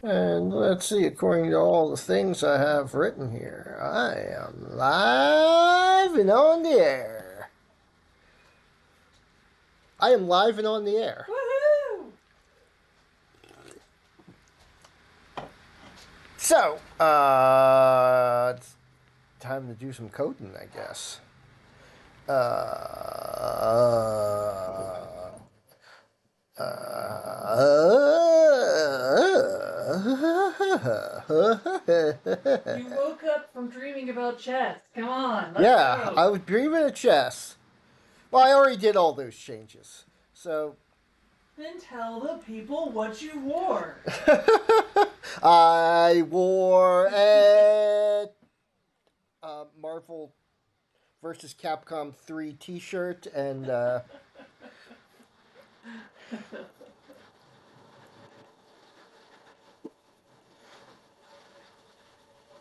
And let's see, according to all the things I have written here, I am live and on the air. I am live and on the air. Woohoo! So, it's time to do some coding, I guess. Uh, You woke up from dreaming about chess. Come on, let's yeah, go. I was dreaming of chess. Well, I already did all those changes. So, Then tell the people what you wore. I wore a Marvel versus Capcom 3 t-shirt and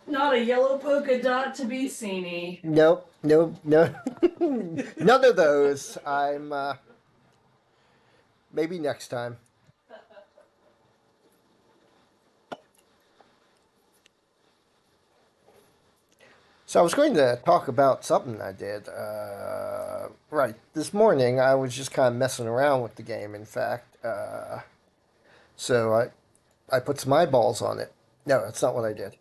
Not a yellow polka dot to be seeny. nope, nope, no, none of those. I'm maybe next time. So I was going to talk about something I did. Right, this morning I was just kind of messing around with the game. In fact, so I put some eyeballs on it. No, that's not what I did.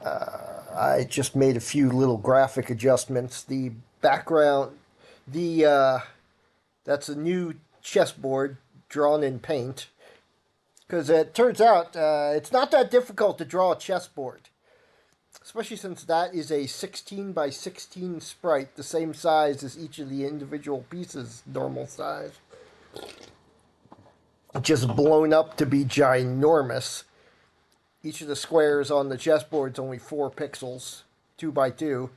I just made a few little graphic adjustments. The background, the that's a new chessboard drawn in paint. Because it turns out it's not that difficult to draw a chessboard, especially since that is a 16 by 16 sprite, the same size as each of the individual pieces, normal size. Just blown up to be ginormous. Each of the squares on the chessboard is only 4 pixels, 2 by 2,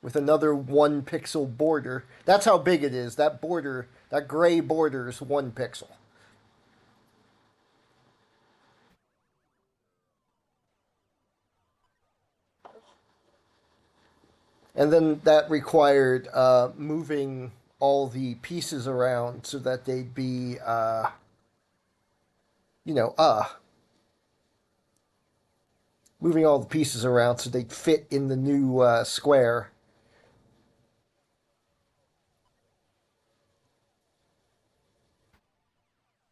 with another 1 pixel border. That's how big it is. That border, that gray border is 1 pixel. And then that required moving all the pieces around so that they'd be, you know, moving all the pieces around so they'd fit in the new square.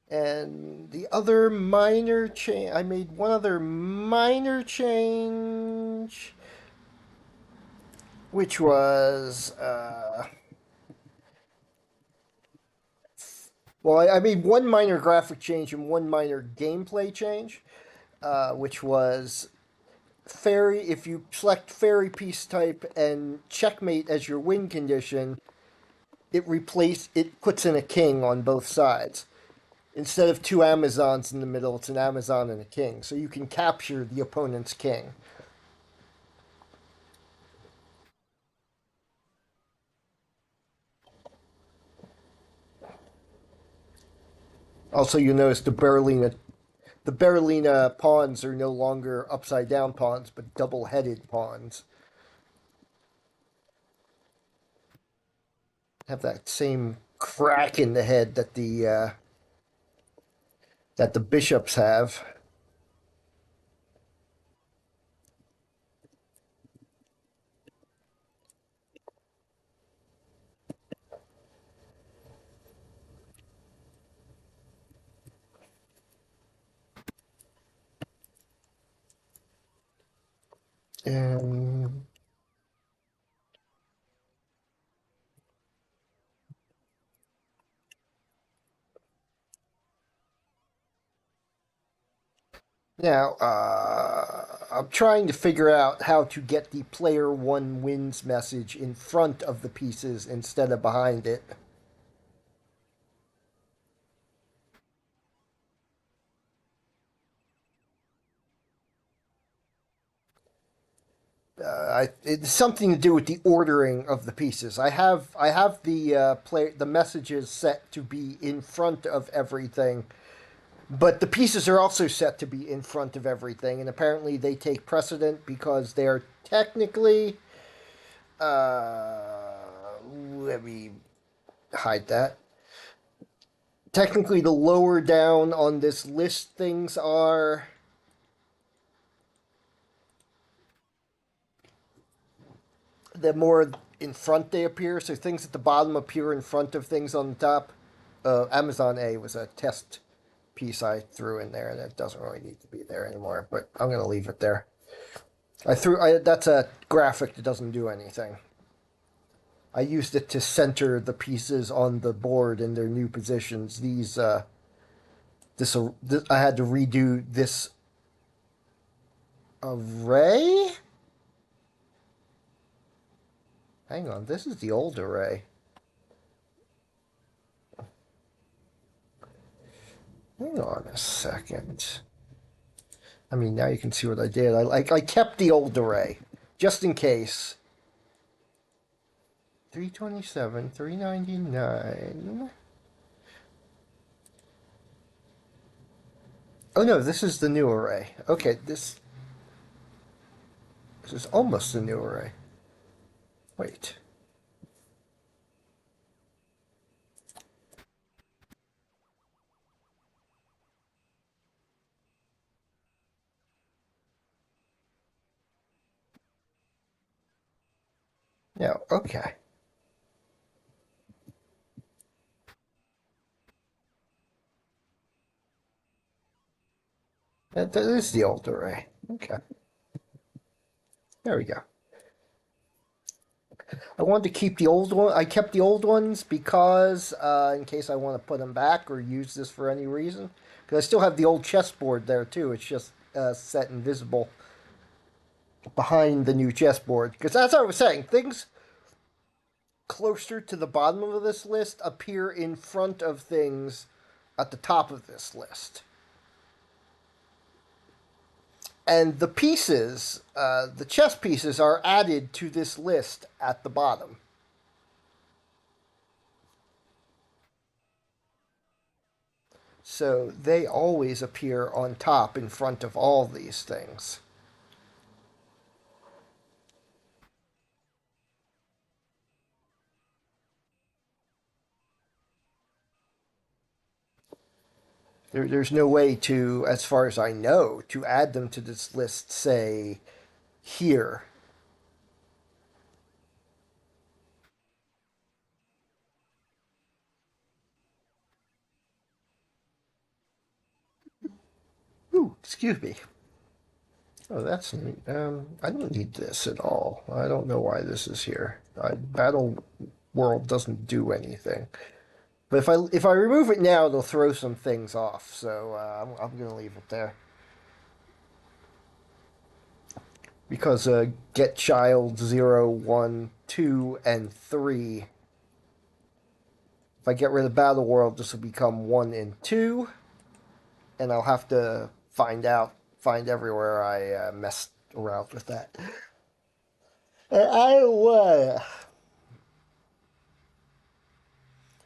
And the other minor change, I made one other minor change, which was, well, I made one minor graphic change and one minor gameplay change, which was fairy. If you select fairy piece type and checkmate as your win condition, it puts in a king on both sides. Instead of two Amazons in the middle, it's an Amazon and a king. So you can capture the opponent's king. Also, you notice the Berlina pawns are no longer upside down pawns, but double headed pawns. Have that same crack in the head that the bishops have. And now, I'm trying to figure out how to get the player one wins message in front of the pieces instead of behind it. It's something to do with the ordering of the pieces. I have the messages set to be in front of everything, but the pieces are also set to be in front of everything, and apparently they take precedent because they're technically. Let me hide that. technically the lower down on this list things are, the more in front they appear. So things at the bottom appear in front of things on the top. Amazon A was a test piece I threw in there, and it doesn't really need to be there anymore. But I'm gonna leave it there. That's a graphic that doesn't do anything. I used it to center the pieces on the board in their new positions. This I had to redo this array. Hang on, this is the old array. Hang on a second. I mean, now you can see what I did. I kept the old array just in case. 327, 399. Oh no, this is the new array. Okay, this is almost the new array. Wait. No, okay. That is the old array. Okay. There we go. I wanted to keep the old one. I kept the old ones because, in case I want to put them back or use this for any reason, because I still have the old chessboard there too. It's just set invisible behind the new chessboard. Because as I was saying, things closer to the bottom of this list appear in front of things at the top of this list. And the pieces, the chess pieces, are added to this list at the bottom. So they always appear on top in front of all these things. There's no way to, as far as I know, to add them to this list, say, here. Ooh, excuse me. Oh, that's neat. I don't need this at all. I don't know why this is here. Battle World doesn't do anything. But if I remove it now, it'll throw some things off. So I'm gonna leave it there because get child 0, 1, 2, and 3. If I get rid of Battle World, this will become 1 and 2, and I'll have to find everywhere I messed around with that.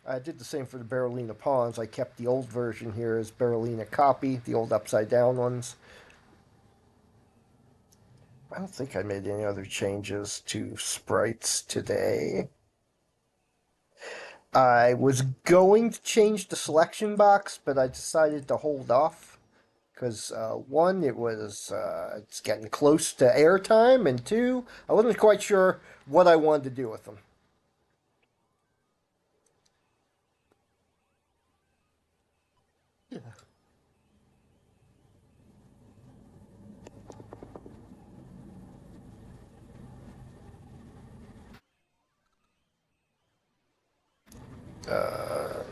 I did the same for the Berolina pawns. I kept the old version here as Berolina copy, the old upside down ones. I don't think I made any other changes to sprites today. I was going to change the selection box, but I decided to hold off because one, it's getting close to airtime, and two, I wasn't quite sure what I wanted to do with them. Yeah. Uh,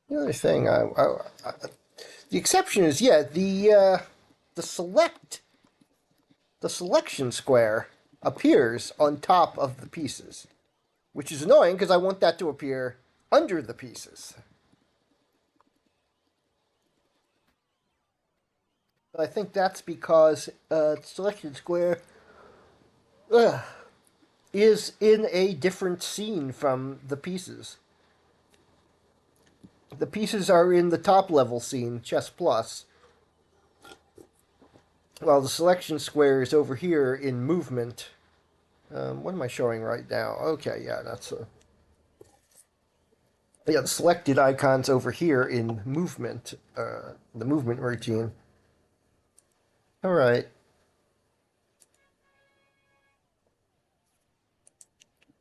the other thing, the exception is, yeah, the select the selection square appears on top of the pieces, which is annoying because I want that to appear under the pieces. But I think that's because selection square uh, is in a different scene from the pieces. The pieces are in the top level scene, Chess Plus, Well, the selection square is over here in movement. What am I showing right now? Okay, yeah, that's a. Yeah, the selected icons over here in movement, the movement routine. All right.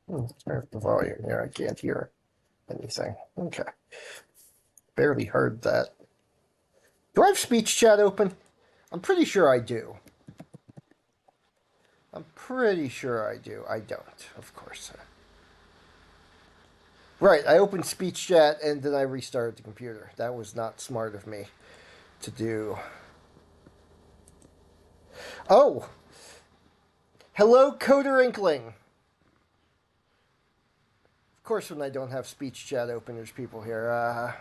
Turn up the volume here. I can't hear anything. Okay. Barely heard that. Do I have speech chat open? I'm pretty sure I do. I'm pretty sure I do. I don't, of course. Right, I opened speech chat and then I restarted the computer. That was not smart of me to do. Oh! Hello, Coder Inkling! Of course, when I don't have speech chat open, there's people here.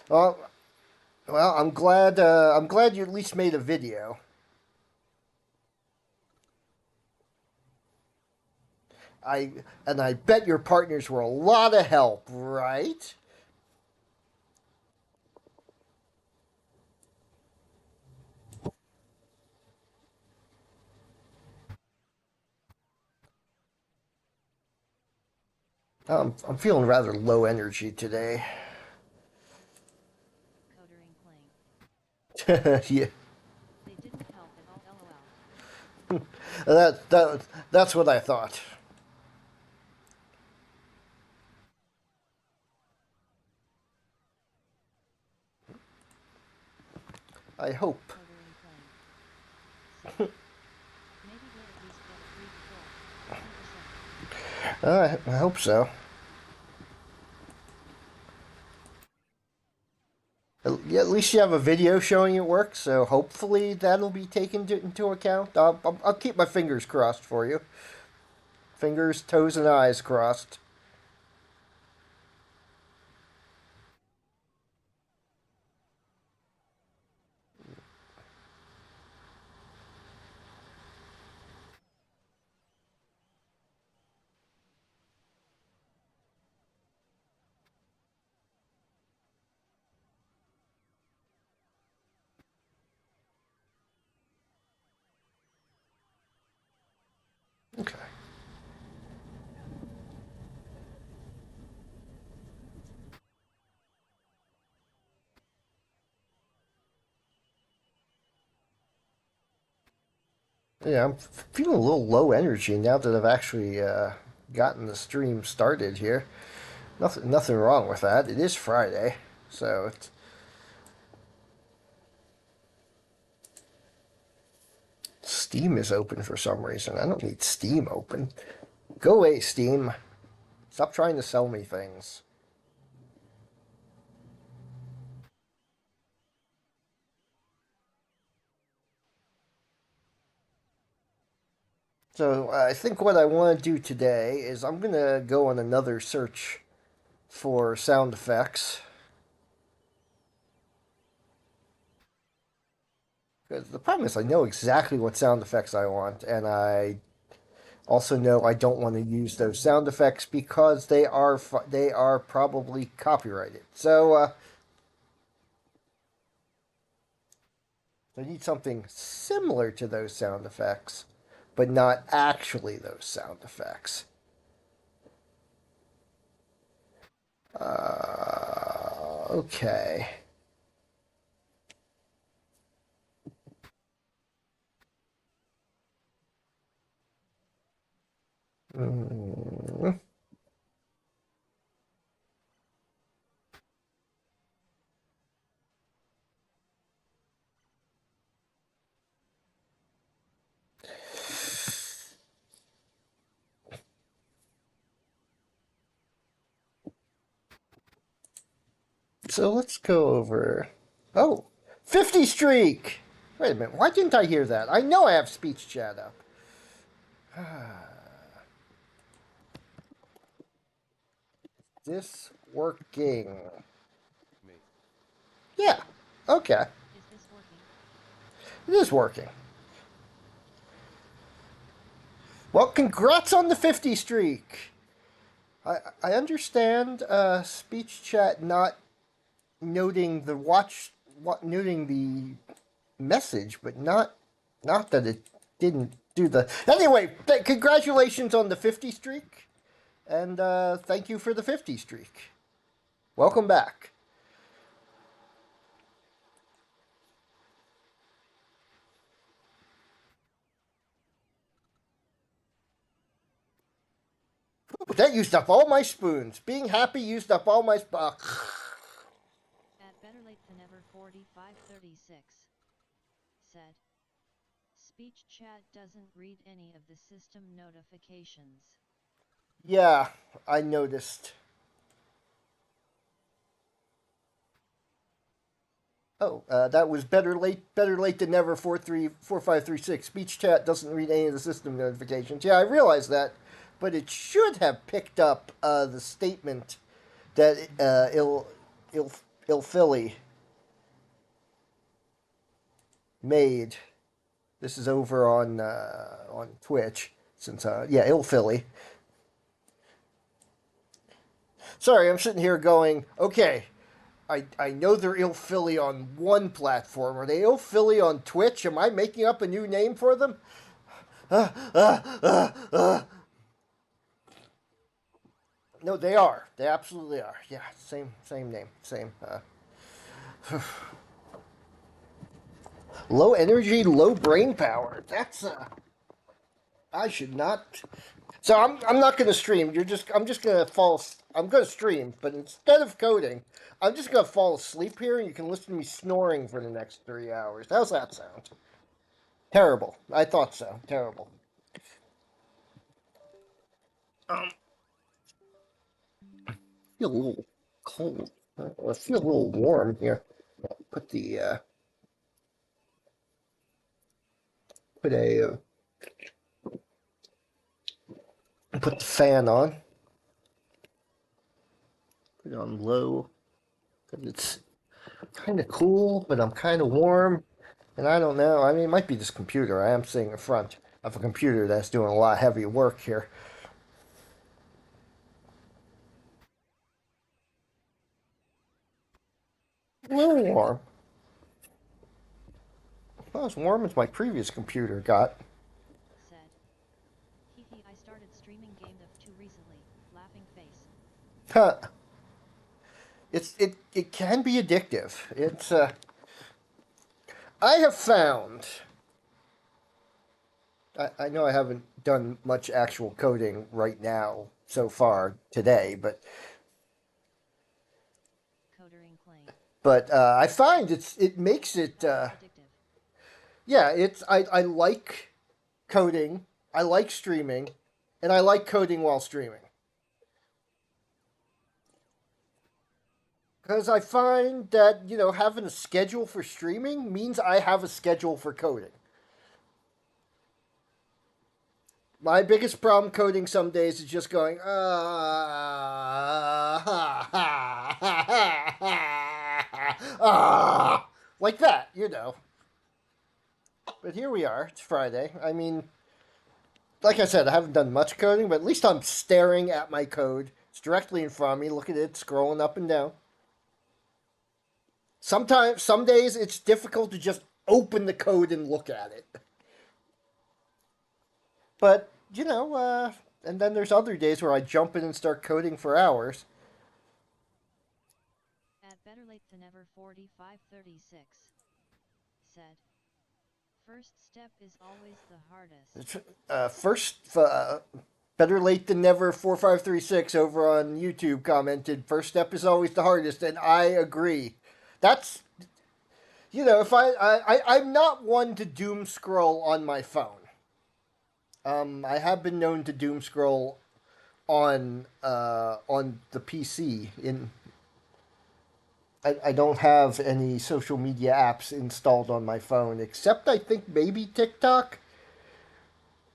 Well, well, I'm glad. I'm glad you at least made a video. I and I bet your partners were a lot of help, right? I'm feeling rather low energy today. Yeah, They didn't help at all, lol. that's what I thought. I hope. Codering playing. So, maybe we'll at least get a free control. 10%. I hope so. Yeah, at least you have a video showing it works, so hopefully that'll be taken into account. I'll keep my fingers crossed for you. Fingers, toes, and eyes crossed. Okay. Yeah, I'm feeling a little low energy now that I've actually gotten the stream started here. Nothing wrong with that. It is Friday, so Steam is open for some reason. I don't need Steam open. Go away, Steam. Stop trying to sell me things. So I think what I want to do today is I'm gonna go on another search for sound effects. Because the problem is I know exactly what sound effects I want, and I also know I don't want to use those sound effects because they are probably copyrighted. So I need something similar to those sound effects, but not actually those sound effects. Okay. Mm. So let's go over. Oh, 50 streak! Wait a minute, why didn't I hear that? I know I have speech chat up. This working. Me. Yeah, okay. Is this working? It is working. Well, congrats on the 50 streak. I understand speech chat not noting the noting the message, but not that it didn't do the. Anyway, congratulations on the 50 streak, and thank you for the 50 streak. Welcome back. That used up all my spoons. Being happy used up all my At better late than ever 4536. Said. Speech chat doesn't read any of the system notifications. Yeah, I noticed. Oh, that was better late than never. 4536. Speech chat doesn't read any of the system notifications. Yeah, I realize that, but it should have picked up the statement that il il Philly made. This is over on Twitch, since yeah, ill Philly. Sorry, I'm sitting here going, okay. I know they're ill Philly on one platform. Are they ill Philly on Twitch? Am I making up a new name for them? No, they are. They absolutely are. Yeah, same name, same. Low energy, low brain power. That's I should not. So I'm not going to stream. I'm just going to fall. I'm going to stream, but instead of coding, I'm just going to fall asleep here, and you can listen to me snoring for the next 3 hours. How's that sound? Terrible. I thought so. Terrible. I feel a little cold. I feel a little warm here. Put the put a put the fan on. Put it on low because it's kind of cool, but I'm kind of warm, and I don't know. I mean, it might be this computer. I am sitting in front of a computer that's doing a lot of heavy work here. A little warm. Not as warm as my previous computer got. Said. Hehe, I started streaming Game of 2 recently. Laughing face. Huh. It can be addictive. It's I have found. I know I haven't done much actual coding right now so far today, Codering claim. but I find it makes it Addictive. yeah, I like coding, I like streaming, and I like coding while streaming. Because I find that, having a schedule for streaming means I have a schedule for coding. My biggest problem coding some days is just going, like that. But here we are. It's Friday. I mean, like I said, I haven't done much coding, but at least I'm staring at my code. It's directly in front of me. Look at it, scrolling up and down. Sometimes, some days, it's difficult to just open the code and look at it. But, and then there's other days where I jump in and start coding for hours. At better late than ever 4536. Said. First step is always the hardest. Better late than never 4536 over on YouTube commented, first step is always the hardest, and I agree. That's, if I'm not one to doom scroll on my phone. I have been known to doom scroll on the PC. I don't have any social media apps installed on my phone, except I think maybe TikTok,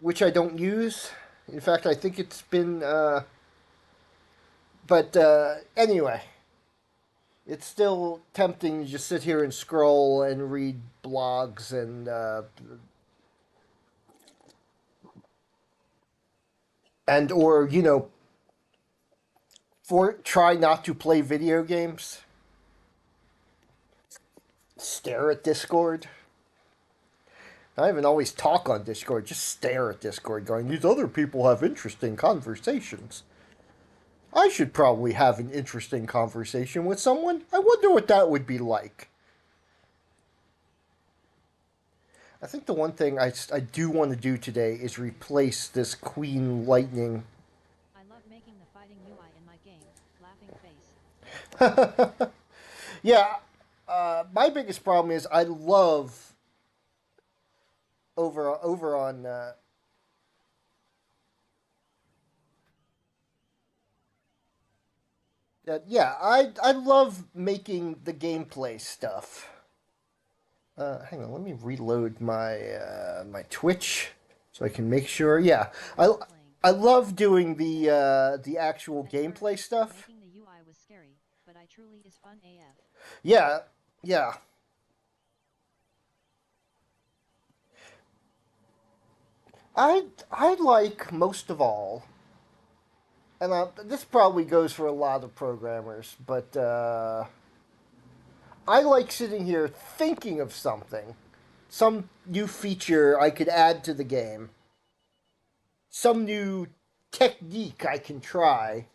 which I don't use. In fact, I think it's been. But anyway, it's still tempting to just sit here and scroll and read blogs and or for try not to play video games. Stare at Discord. I even always talk on Discord, just stare at Discord, going, these other people have interesting conversations. I should probably have an interesting conversation with someone. I wonder what that would be like. I think the one thing I do want to do today is replace this Queen Lightning. I love making the fighting UI in my game. Laughing face. Yeah, my biggest problem is I love over on yeah, I love making the gameplay stuff. Hang on, let me reload my Twitch so I can make sure. Yeah, I love doing the actual At first, gameplay stuff. making the UI was scary, but I truly is fun AF. Yeah, yeah. I like most of all, and this probably goes for a lot of programmers, but I like sitting here thinking of something, some new feature I could add to the game, some new technique I can try,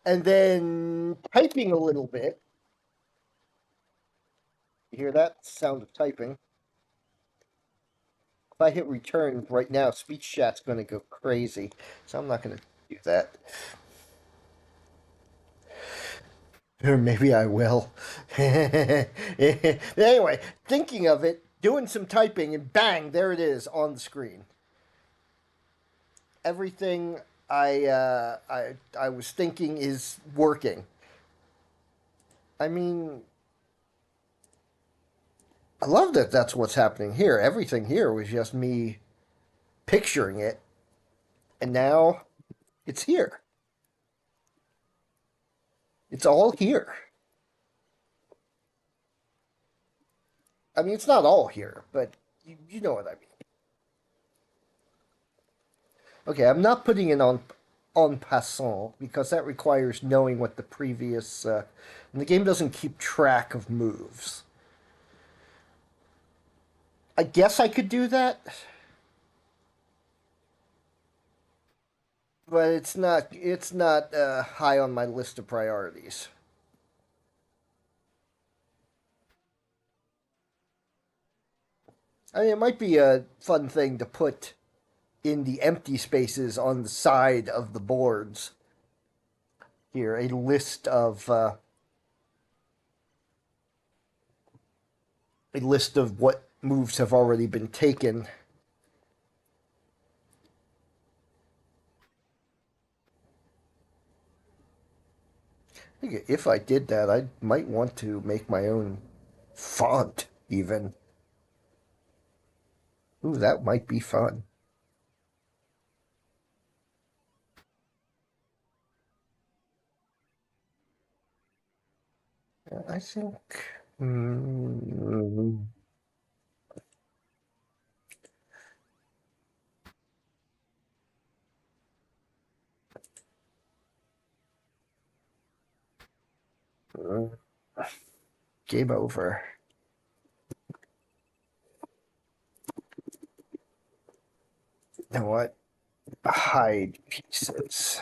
and then typing a little bit. You hear that sound of typing? If I hit return right now, speech chat's going to go crazy, so I'm not going to do that. Or maybe I will. Anyway, thinking of it, doing some typing, and bang, there it is on the screen. Everything I was thinking is working. I mean, I love that that's what's happening here. Everything here was just me picturing it, and now it's here. It's all here. I mean, it's not all here, but you know what I mean. Okay, I'm not putting it on passant because that requires knowing what the previous and the game doesn't keep track of moves. I guess I could do that, but it's not high on my list of priorities. I mean, it might be a fun thing to put in the empty spaces on the side of the boards here, a list of what moves have already been taken. I think if I did that, I might want to make my own font, even. Ooh, that might be fun. I think. Mm, game over. You know what? Hide pieces.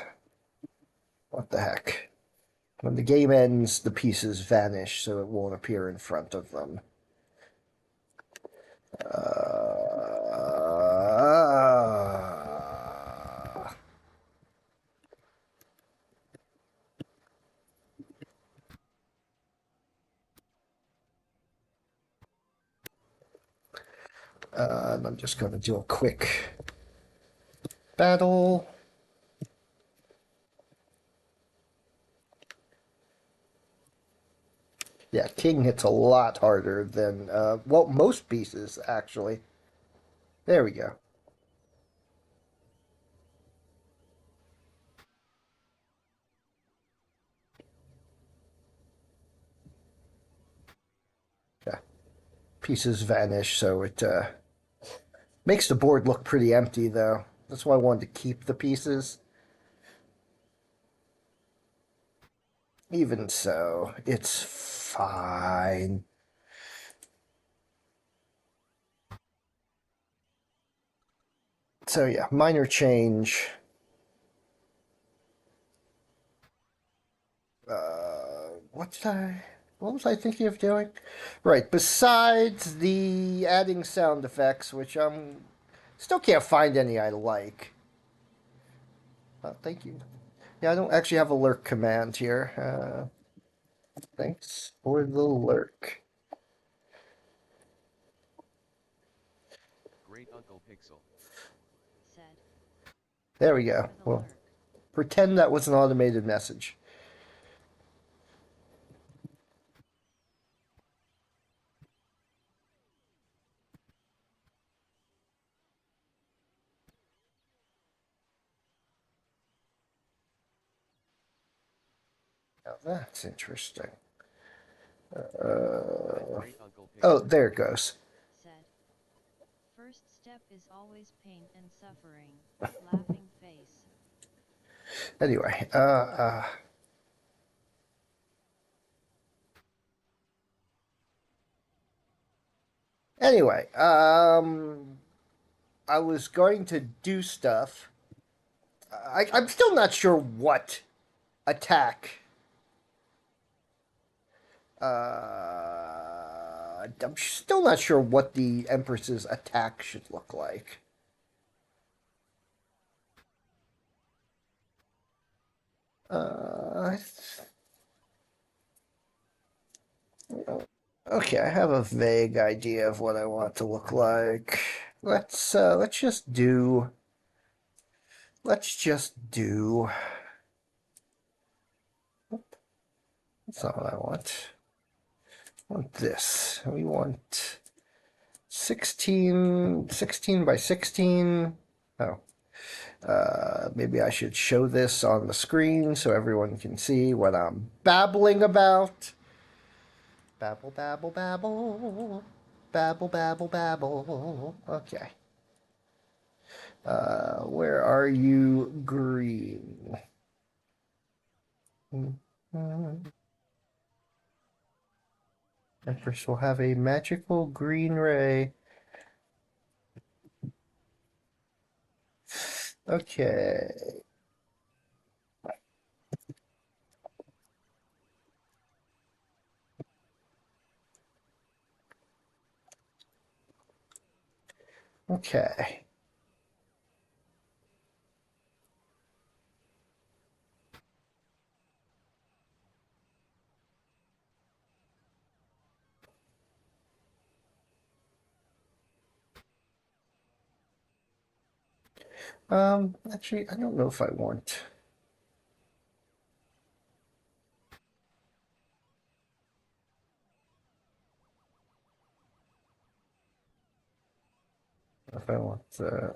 What the heck? When the game ends, the pieces vanish, so it won't appear in front of them. And I'm just going to do a quick battle. Yeah, king hits a lot harder than, well, most pieces, actually. There we go. Yeah, pieces vanish, so it makes the board look pretty empty, though. That's why I wanted to keep the pieces. Even so, it's fine. So yeah, minor change. What was I thinking of doing? Right, besides the adding sound effects, which I'm still can't find any I like. Thank you. Yeah, I don't actually have a lurk command here. Thanks for the lurk. Great Uncle Pixel. Said. There we Thanks go. for the Well, lurk. pretend that was an automated message. Now that's interesting. Great Uncle Oh, Pixel. there it goes. Said. First step is always pain and suffering. Laughing face. Anyway, anyway, I was going to do stuff. I'm still not sure what attack. I'm still not sure what the Empress's attack should look like. Uh, okay, I have a vague idea of what I want to look like. Let's just do. Let's just do. That's not what I want. I want this. We want 16 by 16. Oh, maybe I should show this on the screen so everyone can see what I'm babbling about. Babble, babble, babble. Babble, babble, babble. Okay. Where are you, green? Empress will have a magical green ray. Okay. Okay. Actually, I don't know if I want. If I want uh,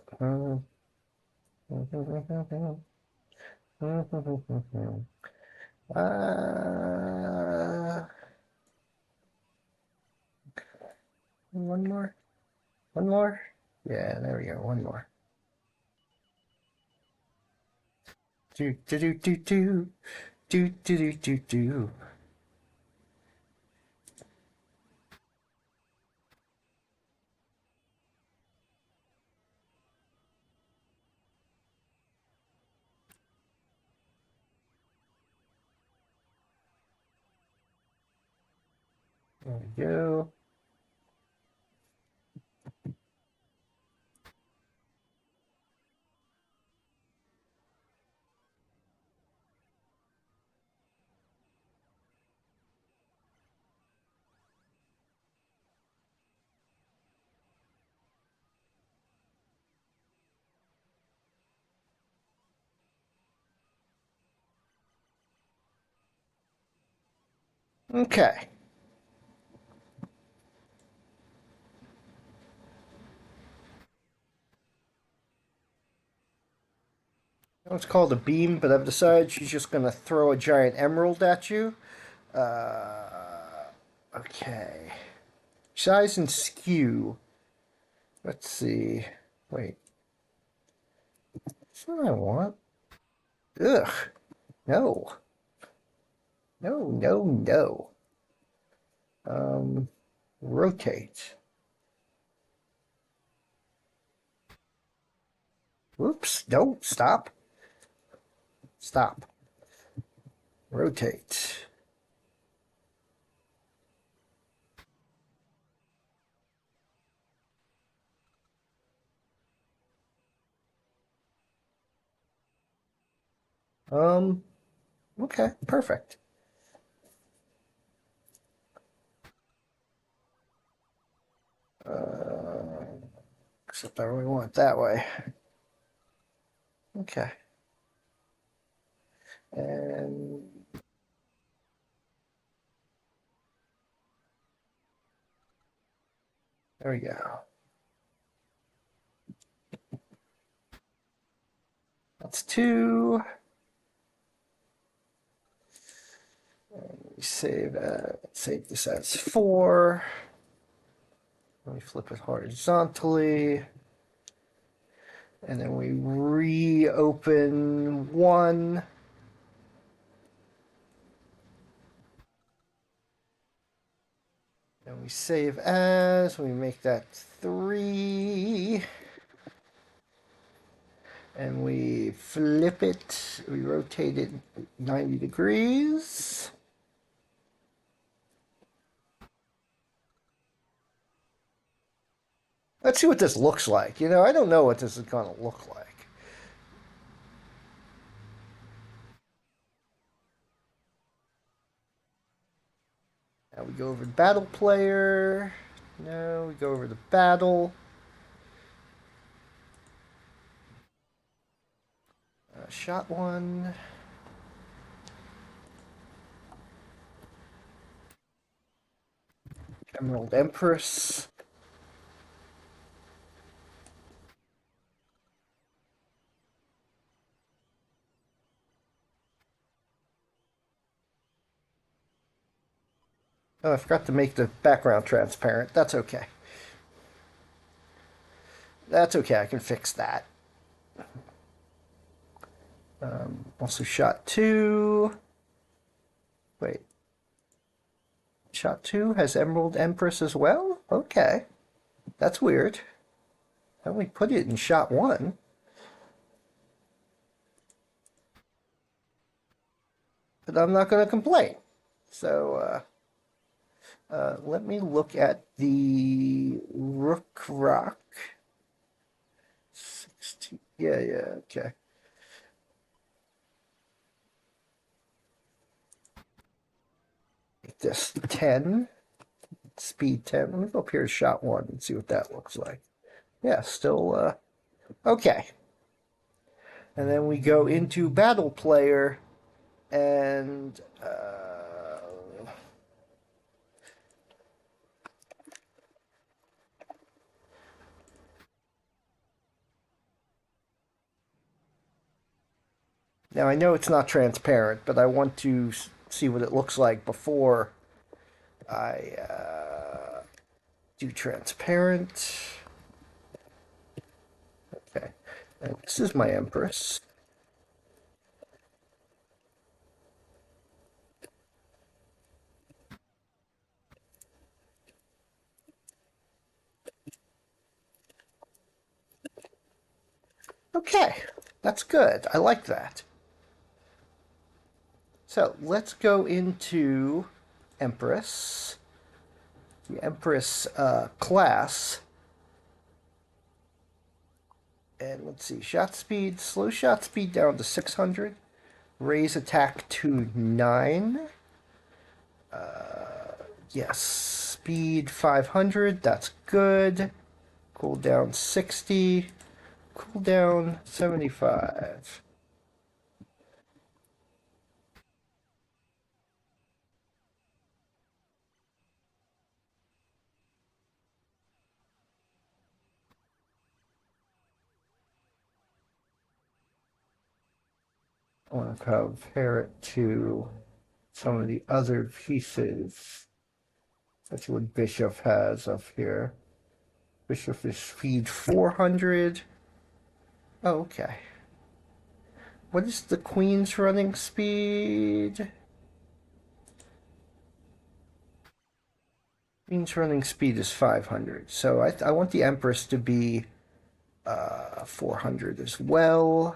one more. One more. Yeah, there we go. One more. Do do do do do do do do do do. There we go. Okay. It's called a beam, but I've decided she's just gonna throw a giant emerald at you. Okay. Size and skew. Let's see. Wait. That's what I want. Ugh. No. No, no, no. Um, rotate. Oops, no, stop. Stop. Rotate. Okay, perfect. Except I really want it that way. Okay. And there we go. That's 2. Save this as 4. Let me flip it horizontally. And then we reopen 1. And we save as. We make that 3. And we flip it. We rotate it 90 degrees. Let's see what this looks like. I don't know what this is going to look like. Now we go over the battle player. No, we go over the battle. Shot 1. Emerald Empress. Oh, I forgot to make the background transparent. That's okay. That's okay. I can fix that. Also shot 2. Wait. Shot 2 has Emerald Empress as well? Okay. That's weird. I only put it in shot 1. But I'm not going to complain. So, let me look at the Rook Rock. 16. Yeah, okay. Make this 10. Speed 10. Let me go up here to shot 1 and see what that looks like. Yeah, still, okay. And then we go into Battle Player, and now I know it's not transparent, but I want to see what it looks like before I do transparent. Okay, and this is my Empress. Okay, that's good. I like that. So let's go into Empress. The Empress class. And let's see, shot speed, slow shot speed down to 600. Raise attack to 9. Yes, speed 500, that's good. Cooldown 60. Cooldown 75. I want to compare it to some of the other pieces. That's what Bishop has up here. Bishop is speed 400. Oh, okay. What is the Queen's running speed? Queen's running speed is 500. So I want the Empress to be 400 as well.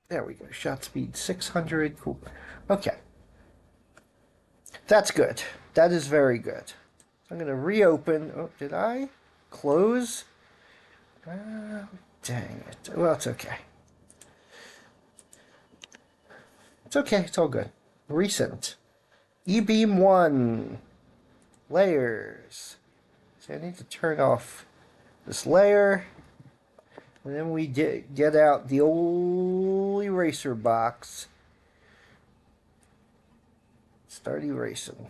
There we go. Shot speed 600. Cool. Okay. That's good. That is very good. I'm going to reopen. Oh, did I close? Dang it. Well, it's okay. It's okay. It's all good. Recent. E-beam 1. Layers. So I need to turn off this layer. And then we get out the old eraser box. Start erasing.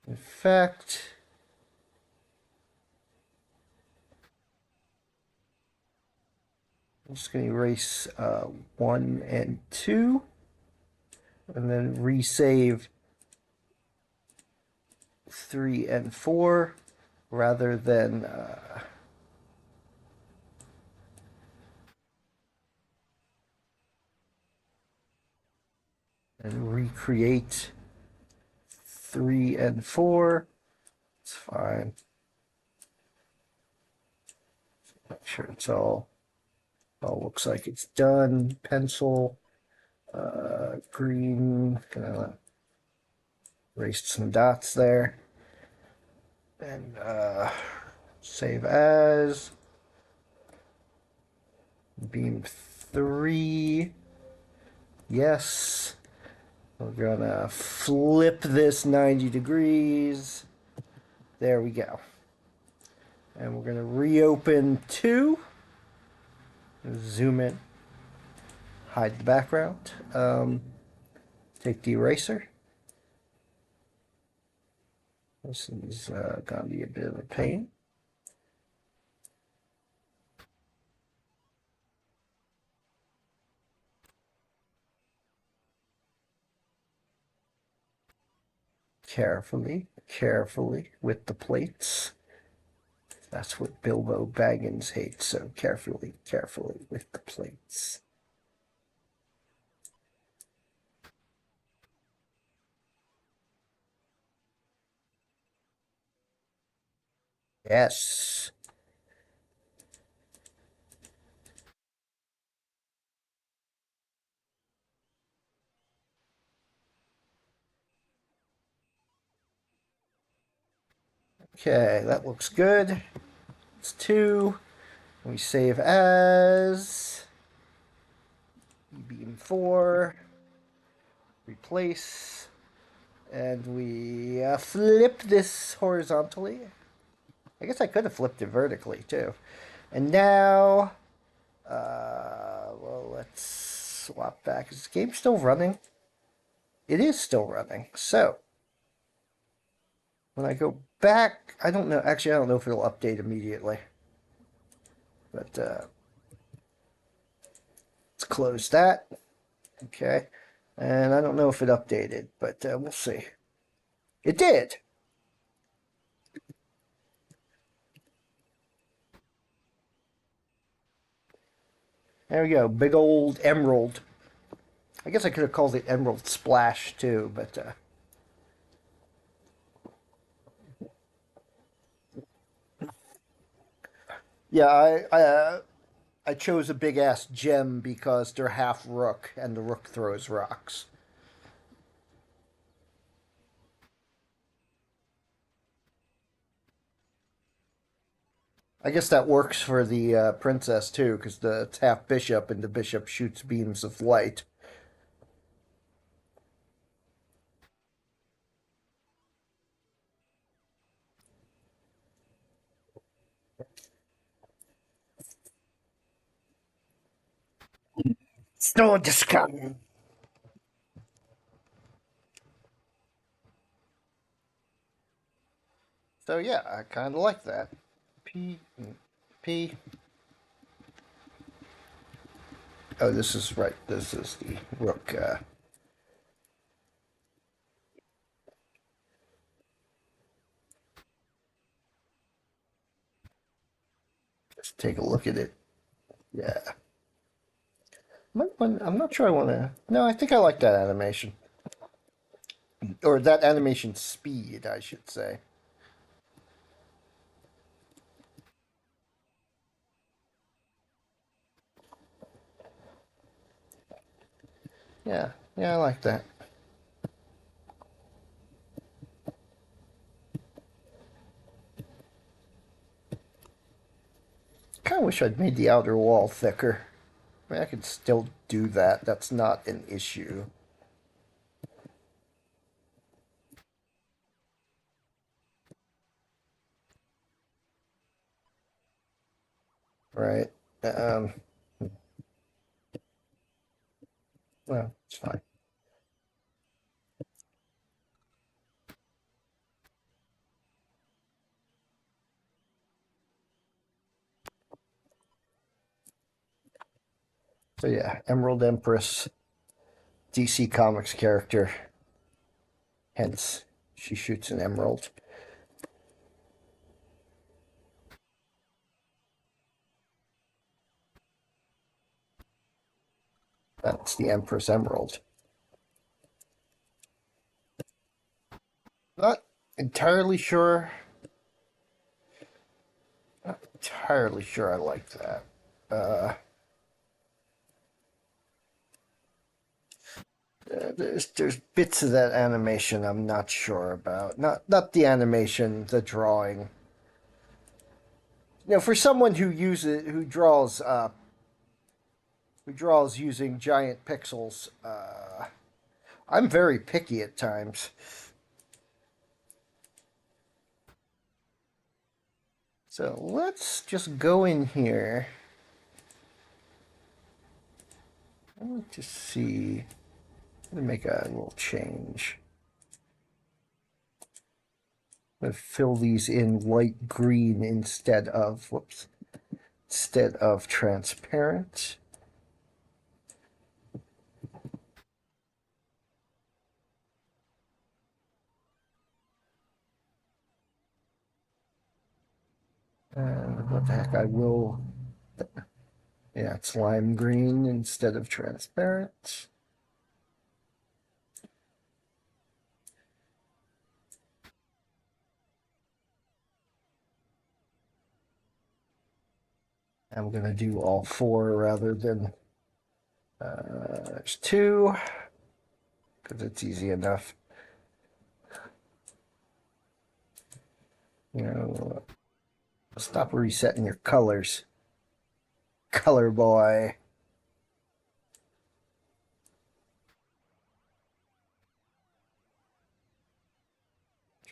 In fact, I'm just going to erase 1 and 2. And then resave 3 and 4 rather than and recreate 3 and 4. It's fine. Make sure it's all looks like it's done. Pencil, green, gonna erase some dots there. And save as beam 3. Yes. We're gonna flip this 90 degrees. There we go. And we're gonna reopen 2. Zoom in. Hide the background. Take the eraser. This is gonna be a bit of a pain. Carefully, carefully with the plates. That's what Bilbo Baggins hates, so carefully, carefully with the plates. Yes. Okay, that looks good. It's 2. We save as beam 4. Replace. And we flip this horizontally. I guess I could have flipped it vertically too. And now, well, let's swap back. Is the game still running? It is still running. So, when I go back, I don't know. Actually, I don't know if it'll update immediately. But let's close that. Okay. And I don't know if it updated, but we'll see. It did. There we go. Big old emerald. I guess I could have called it Emerald Splash too, but yeah, I chose a big ass gem because they're half rook and the rook throws rocks. I guess that works for the princess too, because it's half bishop and the bishop shoots beams of light. Still a discount. So yeah, I kind of like that. P P. Oh, this is right. This is the rook. Just take a look at it. Yeah. I'm not sure I want to. No, I think I like that animation. Or that animation speed, I should say. Yeah, yeah, I like that. Kind of wish I'd made the outer wall thicker. I mean, I could still do that. That's not an issue. Right? Um, well, it's fine. So yeah, Emerald Empress, DC Comics character. Hence, she shoots an emerald. That's the Empress Emerald. Not entirely sure. Not entirely sure I like that. There's bits of that animation I'm not sure about. Not the animation, the drawing. You know, for someone who draws using giant pixels, I'm very picky at times. So let's just go in here. I want to see. I'm gonna make a little change. I'm gonna fill these in light green instead of transparent. And what the heck, I will. Yeah, it's lime green instead of transparent. I'm gonna do all four rather than there's two because it's easy enough. You know, stop resetting your colors, color boy.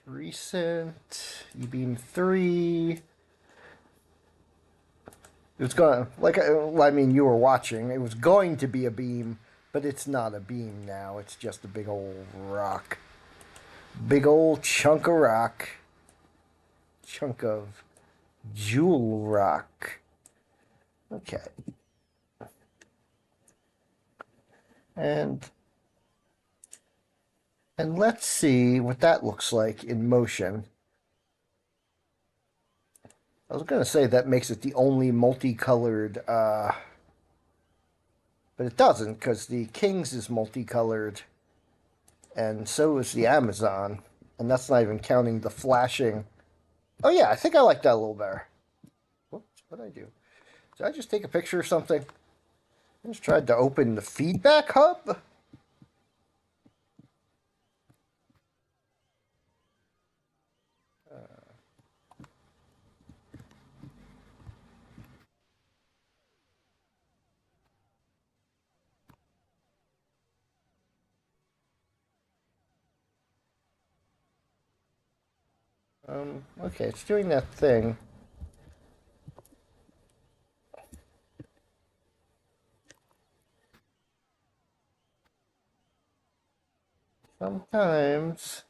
Recent E-beam 3. It was going I mean, you were watching. It was going to be a beam, but it's not a beam now. It's just a big old rock, big old chunk of rock, chunk of jewel rock. Okay, and let's see what that looks like in motion. I was going to say that makes it the only multicolored, but it doesn't because the King's is multicolored, and so is the Amazon, and that's not even counting the flashing. Oh yeah, I think I like that a little better. Whoops, what did I do? Did I just take a picture or something? I just tried to open the feedback hub. Okay, it's doing that thing. Sometimes,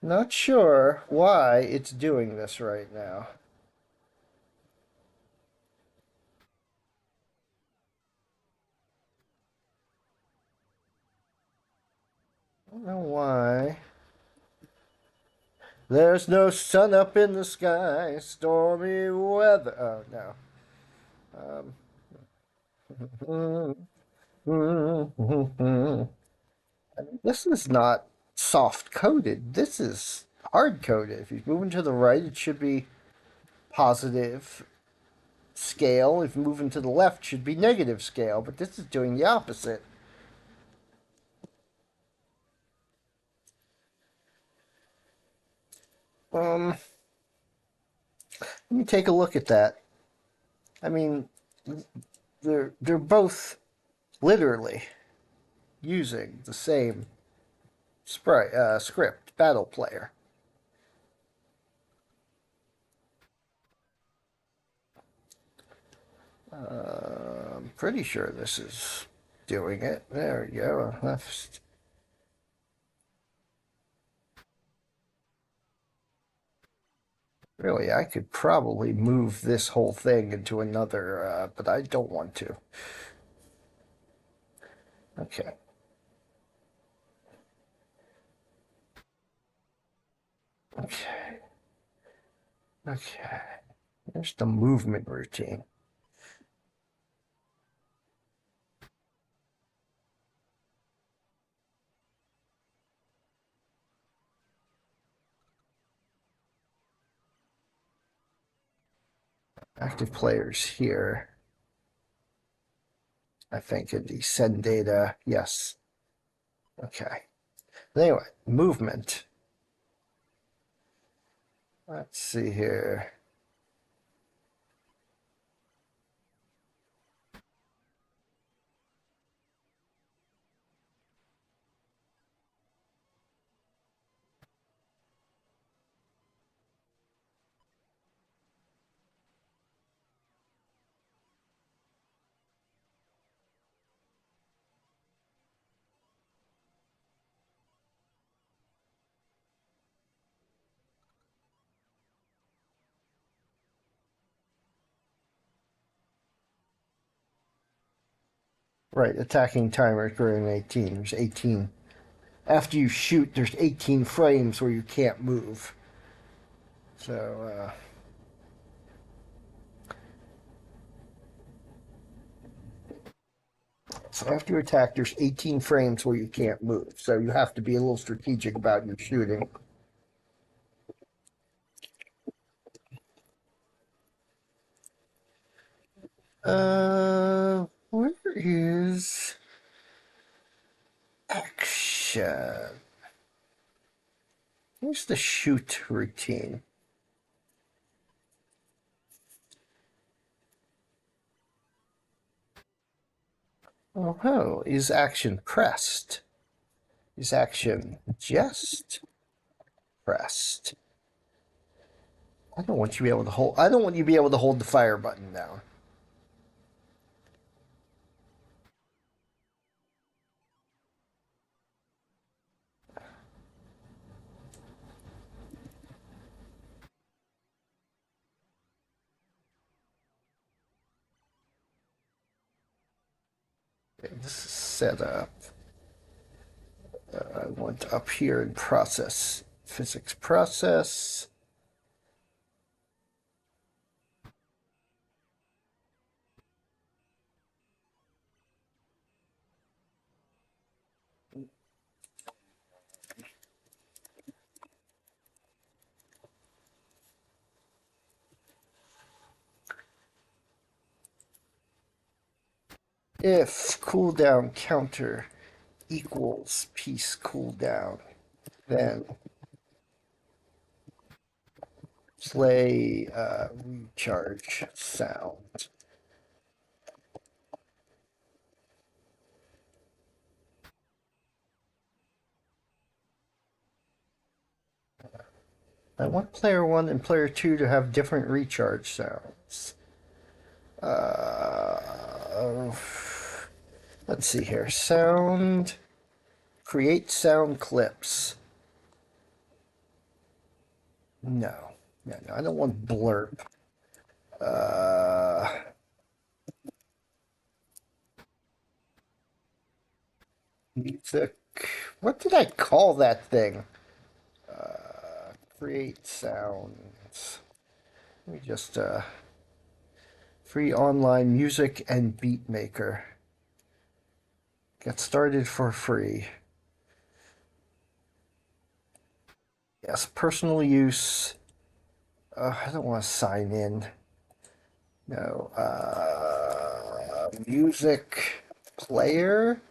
not sure why it's doing this right now. I don't know why. There's no sun up in the sky, stormy weather. Oh no. This is not soft coded. This is hard coded. If you're moving to the right, it should be positive scale. If you're moving to the left, it should be negative scale. But this is doing the opposite. Let me take a look at that. I mean, they're both literally using the same script battle player. I'm pretty sure this is doing it. There we go. Really, I could probably move this whole thing into another, but I don't want to. Okay. Okay. Okay. There's the movement routine. Active players here. I think in the send data. Yes. Okay. Anyway, movement. Let's see here. Right, attacking timer greater than 18. There's 18. After you shoot, there's 18 frames where you can't move. So after you attack, there's 18 frames where you can't move. So you have to be a little strategic about your shooting. Where is action? Here's the shoot routine. Oh, is action pressed? Is action just pressed? I don't want you to be able to hold. I don't want you to be able to hold the fire button down. Okay, this is set up. I want up here in process, physics process. If cooldown counter equals piece cooldown, then play recharge sound. I want player 1 and player 2 to have different recharge sounds. Uh, let's see here. Sound. Create sound clips. No. No, no, I don't want blurb. Music. What did I call that thing? Create sounds. Let me just free online music and beat maker. Get started for free. Yes, personal use. I don't want to sign in. No. Music player.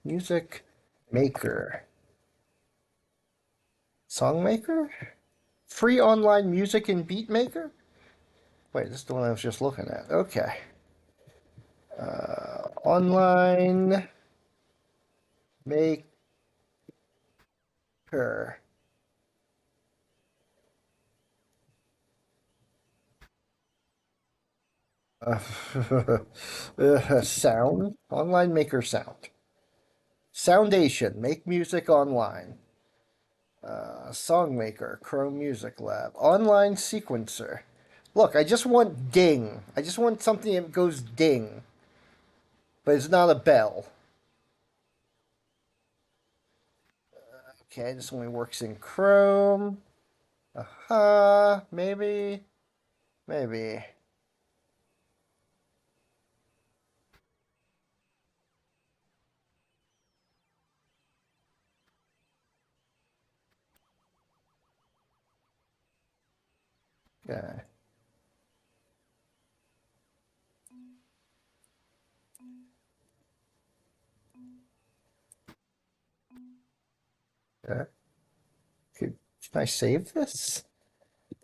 Music maker. Song maker? Free online music and beat maker? Wait, this is the one I was just looking at. Okay. Online maker. Sound. Online maker sound. Soundation. Make music online. Songmaker. Chrome Music Lab. Online sequencer. Look, I just want ding. I just want something that goes ding. But it's not a bell. Okay, this only works in Chrome. Maybe. Maybe. Yeah. Yeah. Can I save this?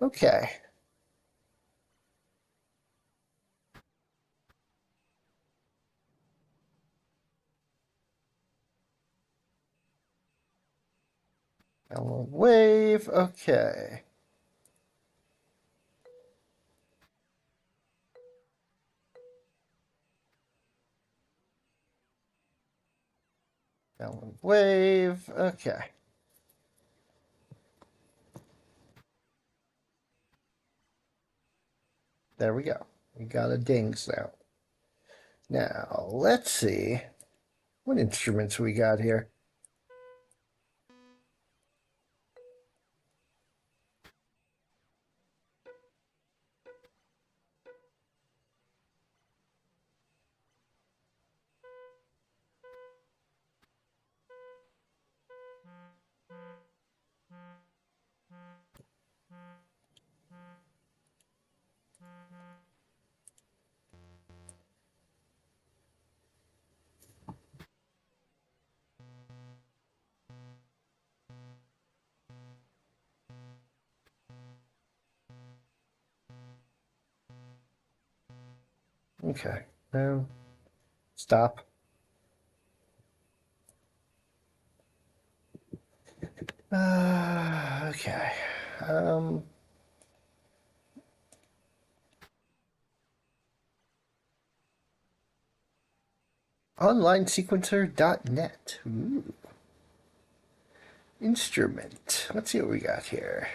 Okay. Download wave. Okay. Download wave. Okay. There we go. We got a ding sound. Now, let's see what instruments we got here. Okay. Now, stop. Okay. Um, OnlineSequencer.net. Ooh. Instrument. Let's see what we got here.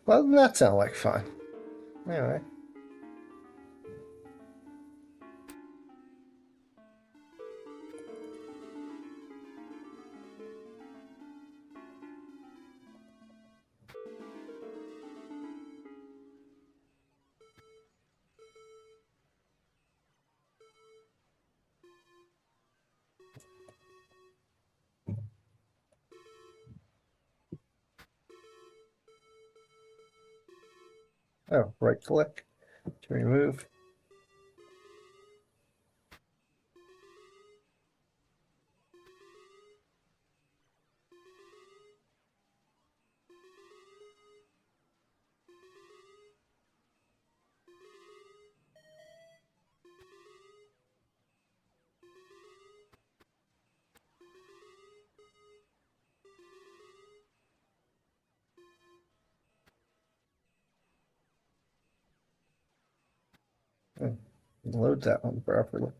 Well, that sounds like fun. Anyway. Oh, right click to remove. Load that one properly.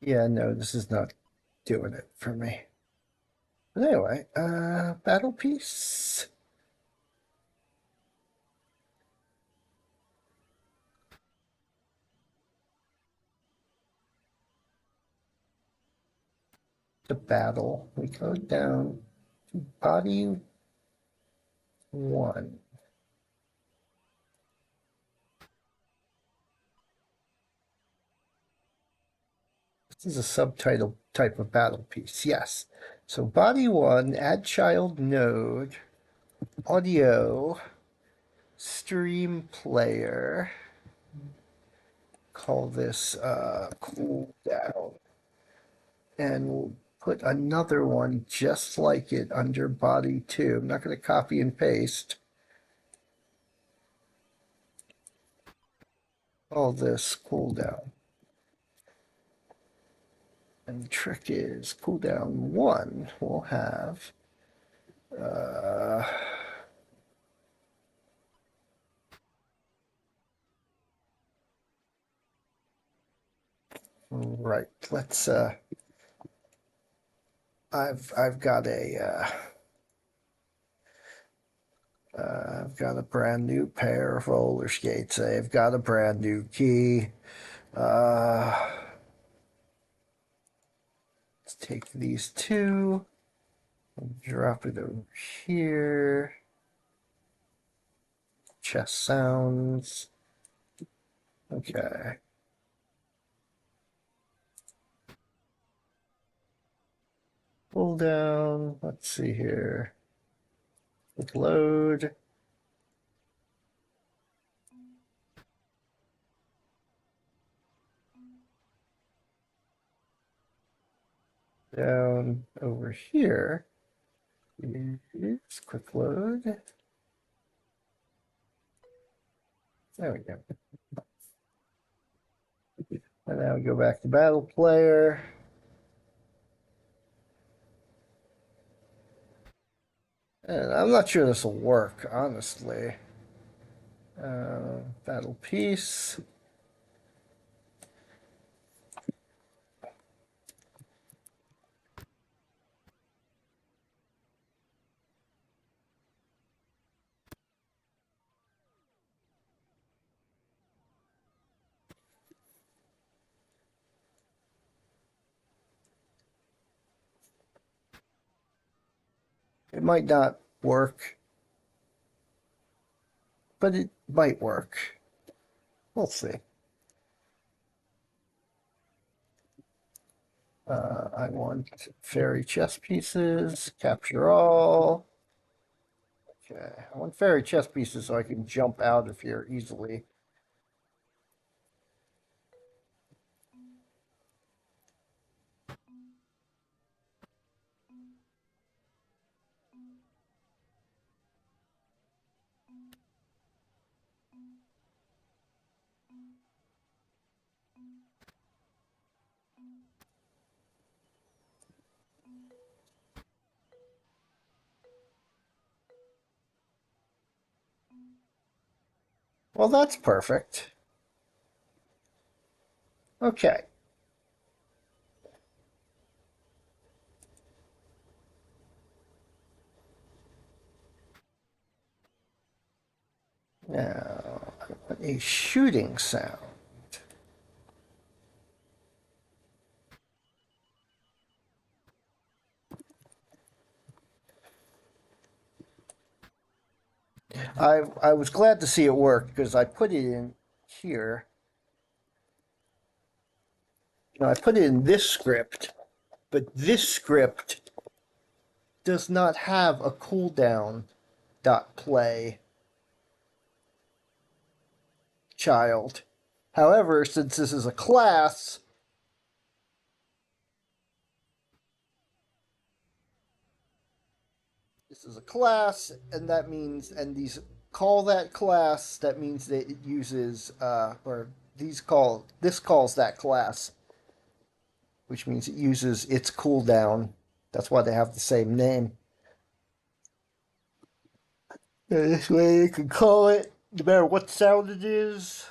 Yeah, no, this is not doing it for me. But anyway, battle piece. The battle. We go down to body 1. This is a subtitle type of battle piece. Yes. So body 1, add child node, audio, stream player. Call this cooldown. And we'll put another one just like it under body 2. I'm not going to copy and paste. All this cooldown. And the trick is cooldown 1 will have right. Let's I've got I've got a brand new pair of roller skates. I've got a brand new key. Let's take these two and drop it over here. Chest sounds. Okay. Pull down. Let's see here. Click load. Down over here is quick load. There we go. And now we go back to battle player. And I'm not sure this will work, honestly. Battle piece. It might not work, but it might work. We'll see. I want fairy chess pieces, capture all. Okay, I want fairy chess pieces so I can jump out of here easily. Well, that's perfect. Okay. Now, a shooting sound. I was glad to see it work because I put it in here. Now I put it in this script, but this script does not have a cooldown dot play child. However, since this is a class, and that means, and these call that class, that means that it uses, this calls that class, which means it uses its cooldown. That's why they have the same name. This way you can call it, no matter what sound it is.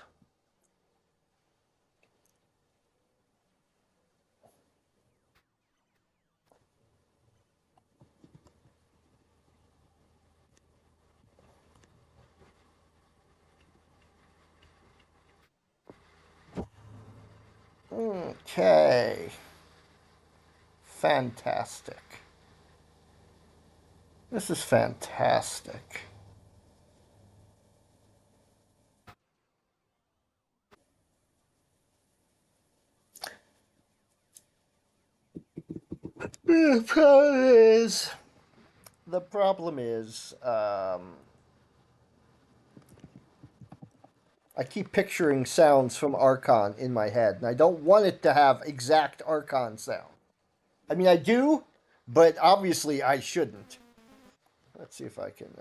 Okay. Fantastic. This is fantastic. The problem is, I keep picturing sounds from Archon in my head, and I don't want it to have exact Archon sound. I mean, I do, but obviously I shouldn't. Let's see if I can.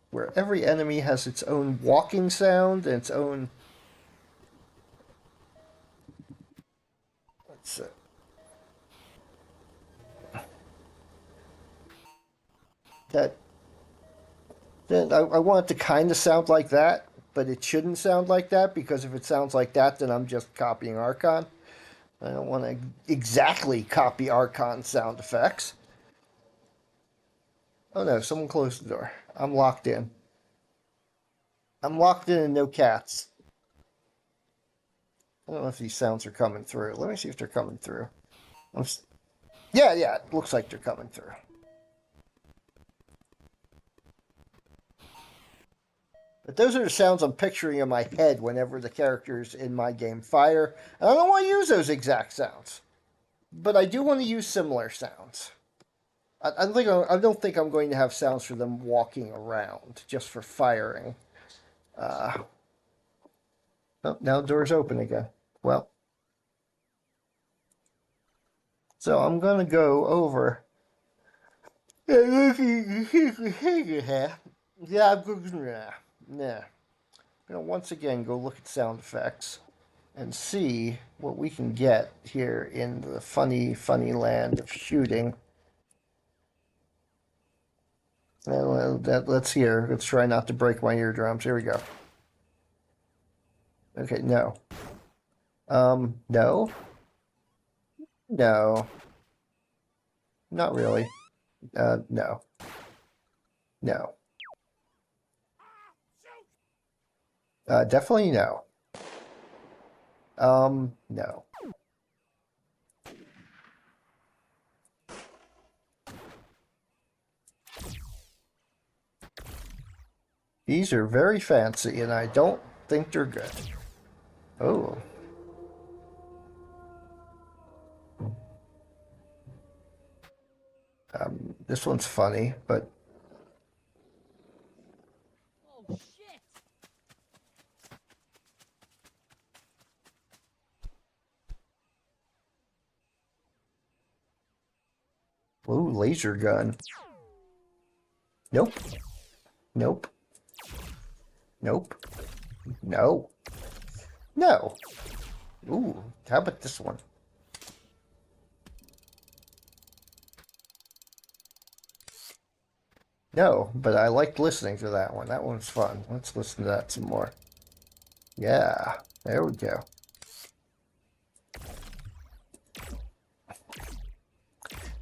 Where every enemy has its own walking sound and its own. Let's. That. Then I want it to kind of sound like that, but it shouldn't sound like that because if it sounds like that, then I'm just copying Archon. I don't want to exactly copy Archon sound effects. Oh no, someone closed the door. I'm locked in. I'm locked in and no cats. I don't know if these sounds are coming through. Let me see if they're coming through. Yeah, it looks like they're coming through. But those are the sounds I'm picturing in my head whenever the characters in my game fire. And I don't want to use those exact sounds. But I do want to use similar sounds. I don't think I'm going to have sounds for them walking around, just for firing. Oh, now the door's open again. Well. So I'm going to go over. Yeah, I'm going to once again go look at sound effects and see what we can get here in the funny, funny land of shooting. Let's hear. Let's try not to break my eardrums. Here we go. Okay, no. No. No. Not really. No. No. Definitely no. No. These are very fancy, and I don't think they're good. Oh. This one's funny, but... Oh, shit! Ooh, laser gun. Nope. Nope. Nope. No. No. Ooh, how about this one? No, but I liked listening to that one. That one's fun. Let's listen to that some more. Yeah, there we go.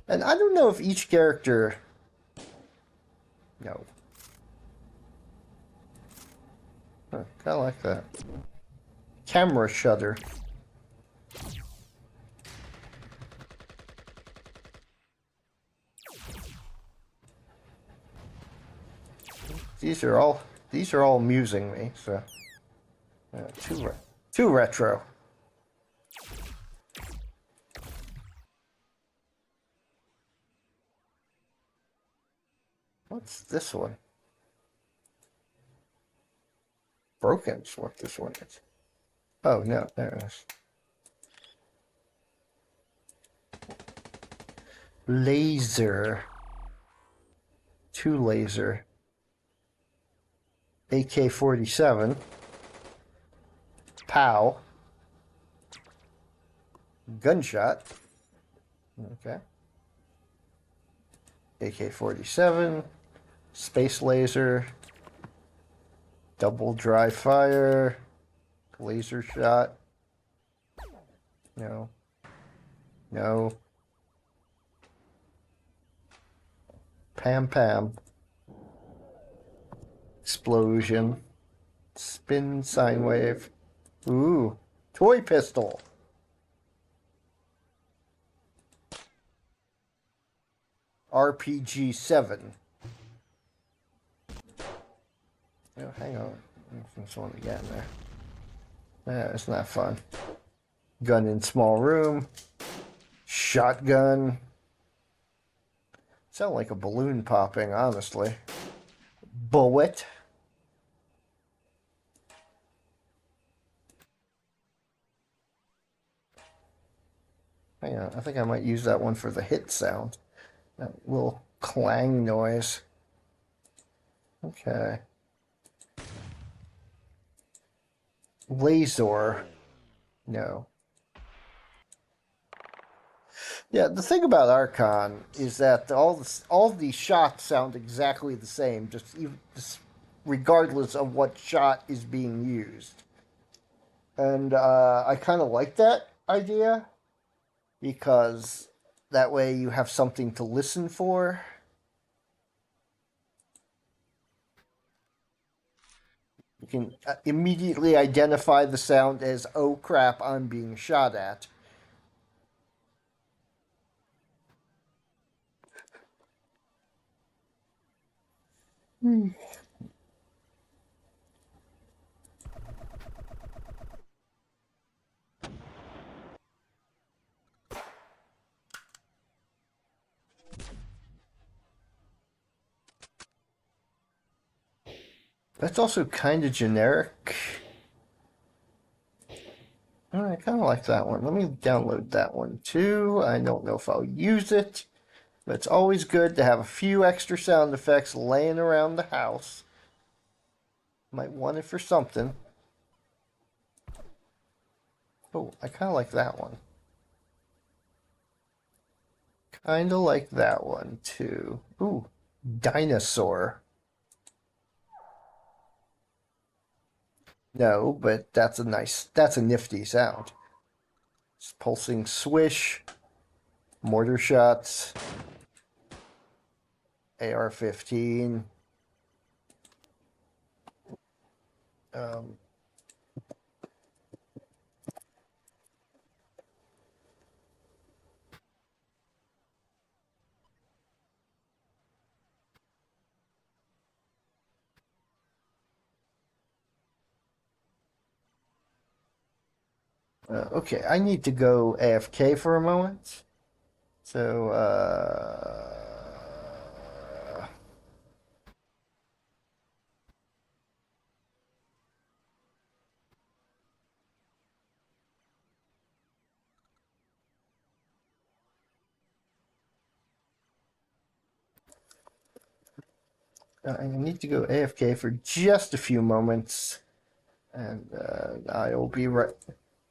And I don't know if each character... No. Huh, kind of like that. Camera shutter. these are all amusing me. So too retro. What's this one? Broken's what this one is. Oh no, there it is. Laser. Two laser. AK-47. POW. Gunshot. Okay. AK-47. Space laser. Double dry fire. Laser shot. No. No. Pam pam. Explosion. Spin sine wave. Ooh. Toy pistol. RPG 7. Oh, hang on. There's one again there. Yeah, it's not fun. Gun in small room. Shotgun. Sound like a balloon popping, honestly. Bullet. Hang on, I think I might use that one for the hit sound. That little clang noise. Okay. Laser. No. Yeah, the thing about Archon is that all these shots sound exactly the same, just regardless of what shot is being used. And I kind of like that idea because that way you have something to listen for. You can immediately identify the sound as, oh crap, I'm being shot at. That's also kind of generic. I kind of like that one. Let me download that one too. I don't know if I'll use it, but it's always good to have a few extra sound effects laying around the house. Might want it for something. Oh, I kind of like that one. Kind of like that one too. Ooh, dinosaur. No, but that's a nifty sound. It's pulsing swish, mortar shots, AR-15. Um, okay, I need to go AFK for a moment. So, I need to go AFK for just a few moments, and I'll be right.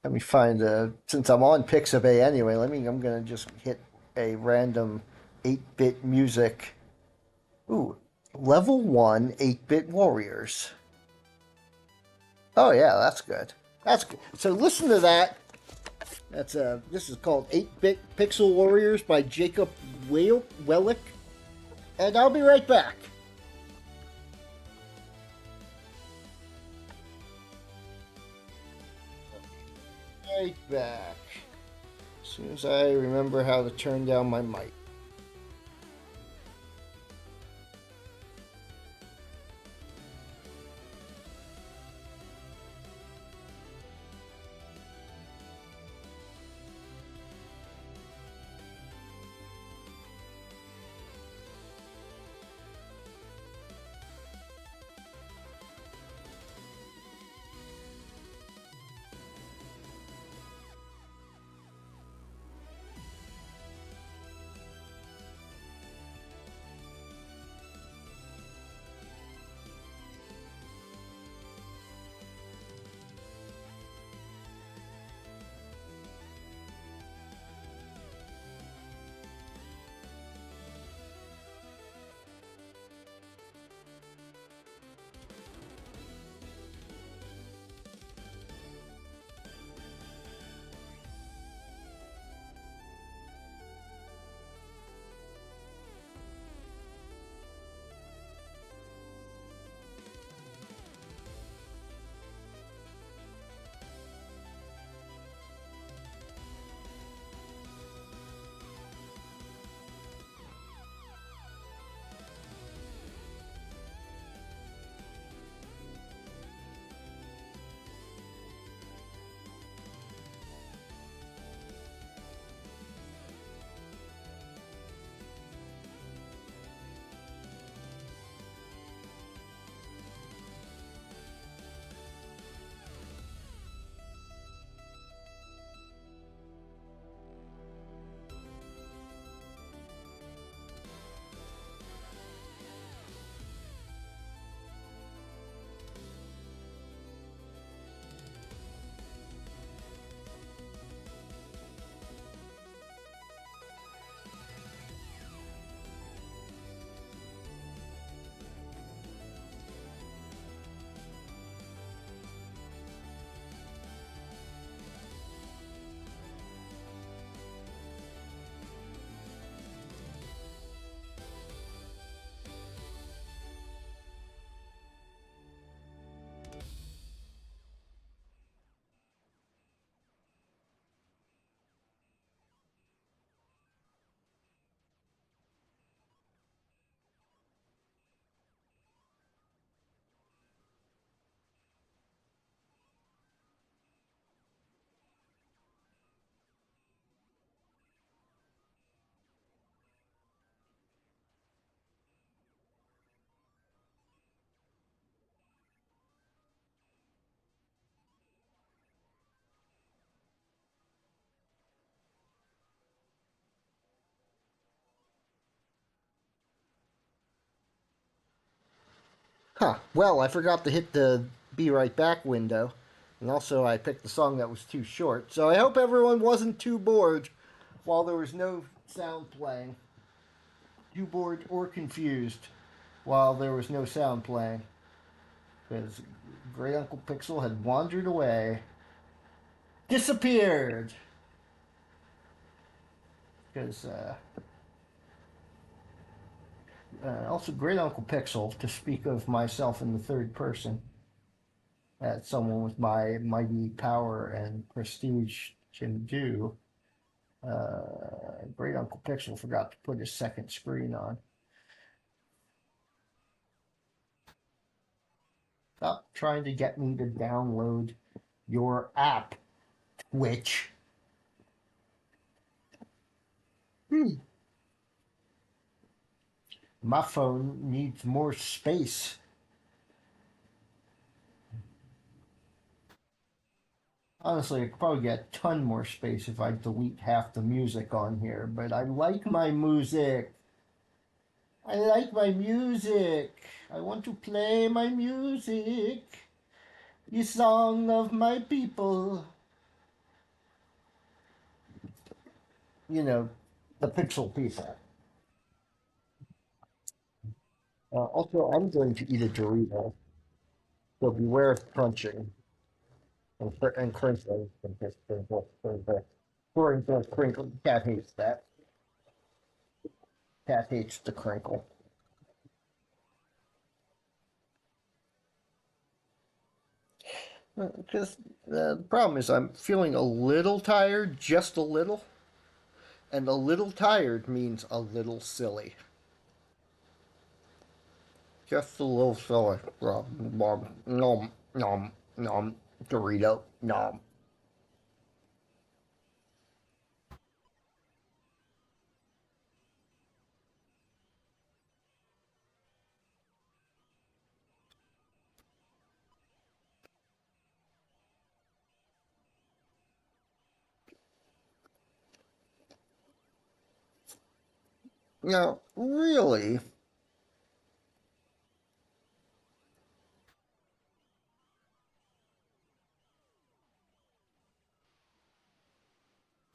Let me find since I'm on Pixabay anyway. I'm gonna just hit a random 8-bit music. Ooh, level 1 8-bit warriors. Oh yeah, that's good. That's good. So listen to that. This is called 8-bit Pixel Warriors by Jacob Wellick, and I'll be right back. Right back. As soon as I remember how to turn down my mic. Huh. Well, I forgot to hit the be right back window. And also, I picked the song that was too short. So I hope everyone wasn't too bored while there was no sound playing. Too bored or confused while there was no sound playing. Because Great Uncle Pixel had wandered away. Disappeared! Because, also Great Uncle Pixel, to speak of myself in the third person, as someone with my mighty power and prestige can do. Great Uncle Pixel forgot to put his second screen on. Stop trying to get me to download your app, Twitch. My phone needs more space. Honestly, I could probably get a ton more space if I delete half the music on here, but I like my music. I like my music. I want to play my music. The song of my people. You know, the pixel people. Also, I'm going to eat a Dorito, so beware of crunching and crinkling. Crinkle, crinkle. Cat hates that. Cat hates the crinkle. Because the problem is I'm feeling a little tired, just a little, and a little tired means a little silly. Just a little silly. Nom, nom, nom. Dorito, nom. Now, really,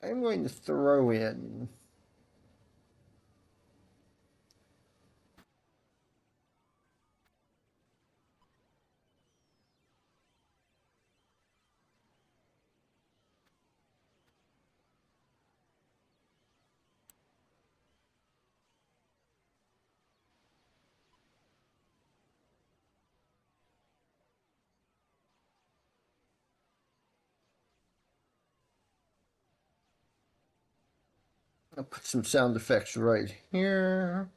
I'm going to throw in. I'll put some sound effects right here.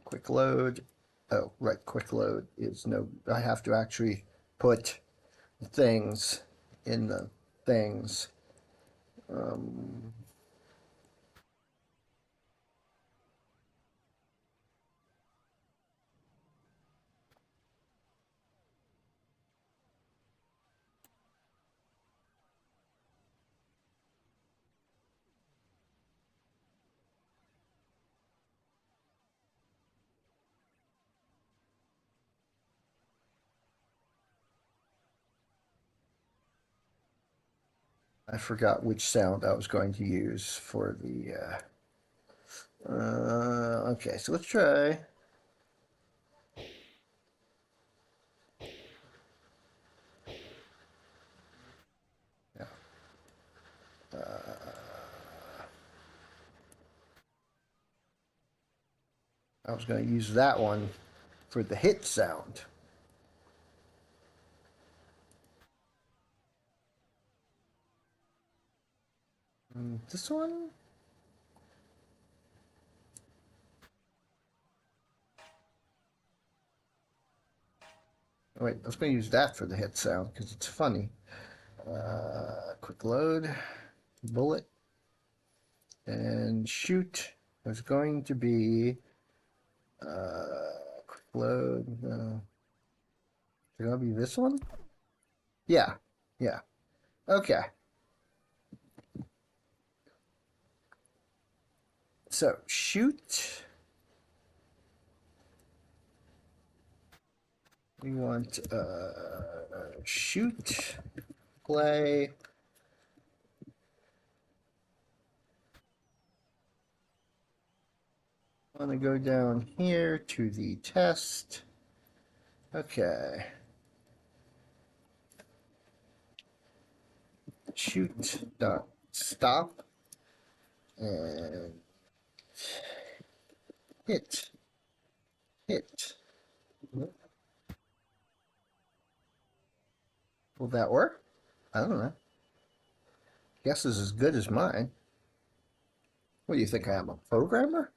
Quick load. Oh, right, quick load is no. I have to actually put things in the things. Um, I forgot which sound I was going to use for the. Okay, so let's try. Yeah. I was going to use that one for the hit sound. This one? Oh, wait, I was going to use that for the hit sound because it's funny. Quick load, bullet, and shoot. There's going to be quick load. Is it going to be this one? Yeah, yeah. Okay. So shoot. We want shoot, play. I want to go down here to the test. Okay. Shoot dot stop and hit. Will that work? I don't know. Guess is as good as mine. What do you think I am, a programmer?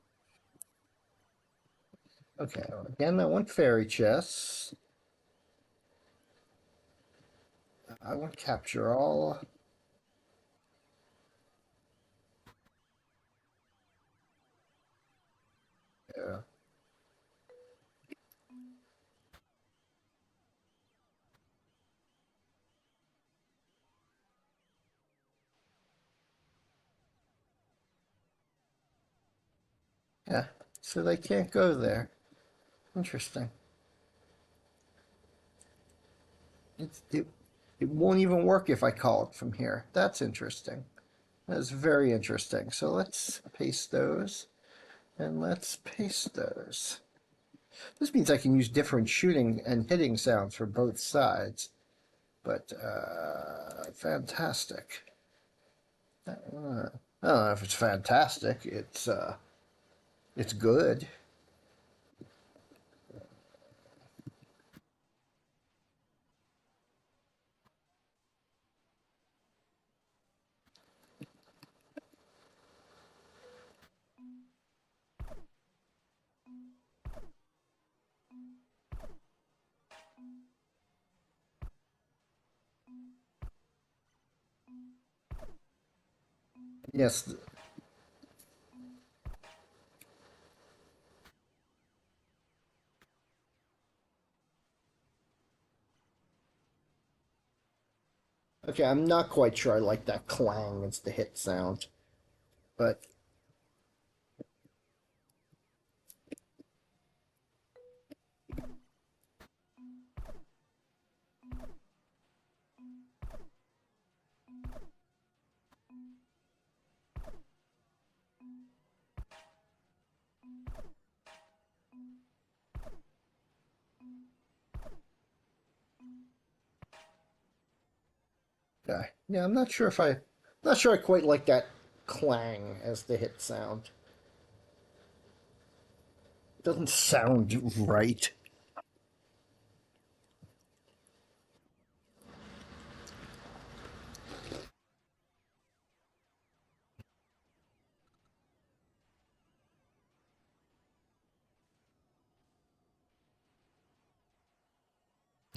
Okay, again, I want fairy chess. I want capture all. Yeah. Yeah. So they can't go there. Interesting. It won't even work if I call it from here. That's interesting. That's very interesting. So let's paste those and let's paste those. This means I can use different shooting and hitting sounds for both sides. But fantastic. I don't know if it's fantastic. It's good. Yes. Okay, I'm not quite sure I like that clang as the hit sound, but yeah, not sure I quite like that clang as the hit sound. Doesn't sound right.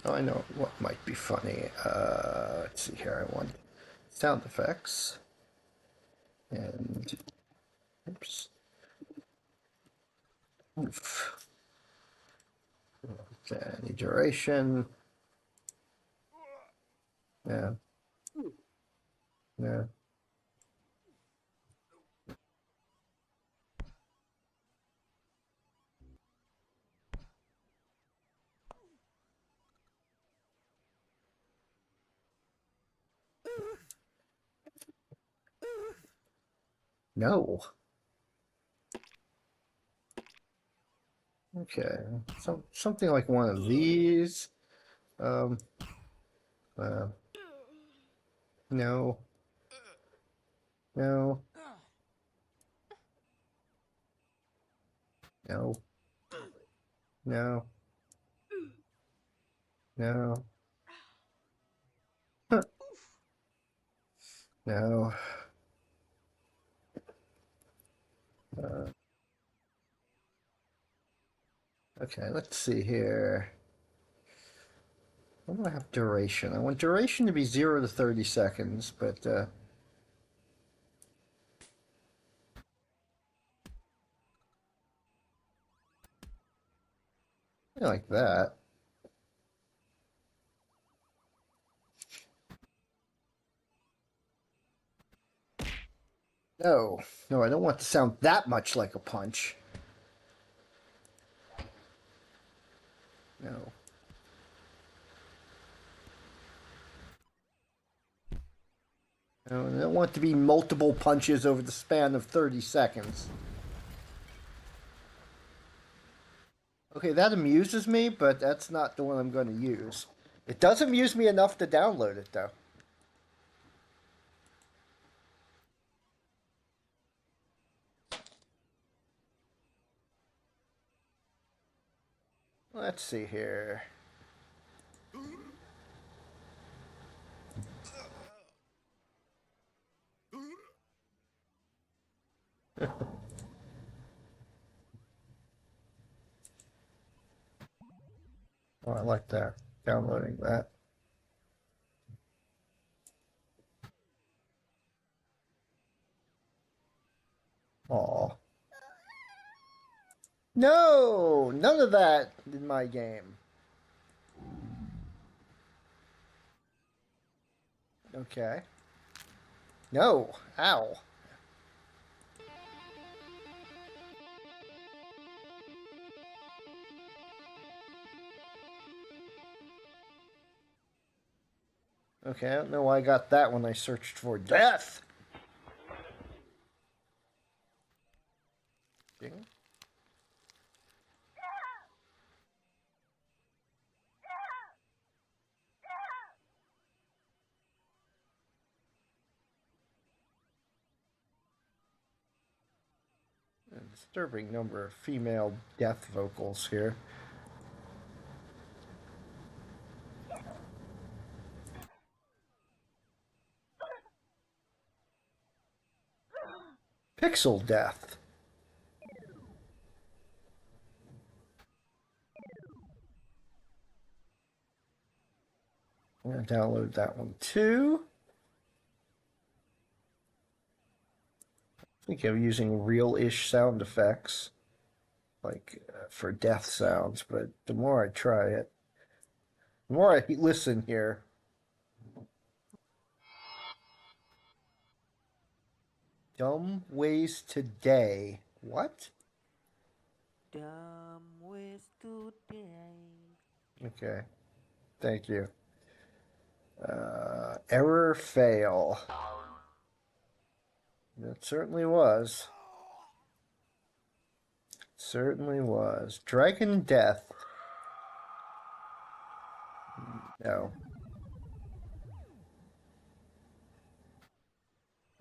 Oh, I know what might be funny. Let's see here. I want sound effects and oops. Oof. Okay, any duration. Yeah, yeah. No. Okay. Something like one of these. Um. Uh, no. No. No. No. No. No. Okay, let's see here. What do I have duration? I want duration to be 0 to 30 seconds, but I like that. No, no, I don't want to sound that much like a punch. No. I don't want it to be multiple punches over the span of 30 seconds. Okay, that amuses me, but that's not the one I'm going to use. It does amuse me enough to download it, though. Let's see here. Oh, I like that. Downloading that. Aw. No! None of that in my game. Okay. No! Ow. Okay, I don't know why I got that when I searched for death. Ding. A disturbing number of female death vocals here. Pixel death. I'm going to download that one too. I think I'm using real-ish sound effects, like for death sounds, but the more I try it, the more I listen here. Dumb ways today. What? Dumb ways today. Okay. Thank you. Error fail. It certainly was. Certainly was. Dragon death. No.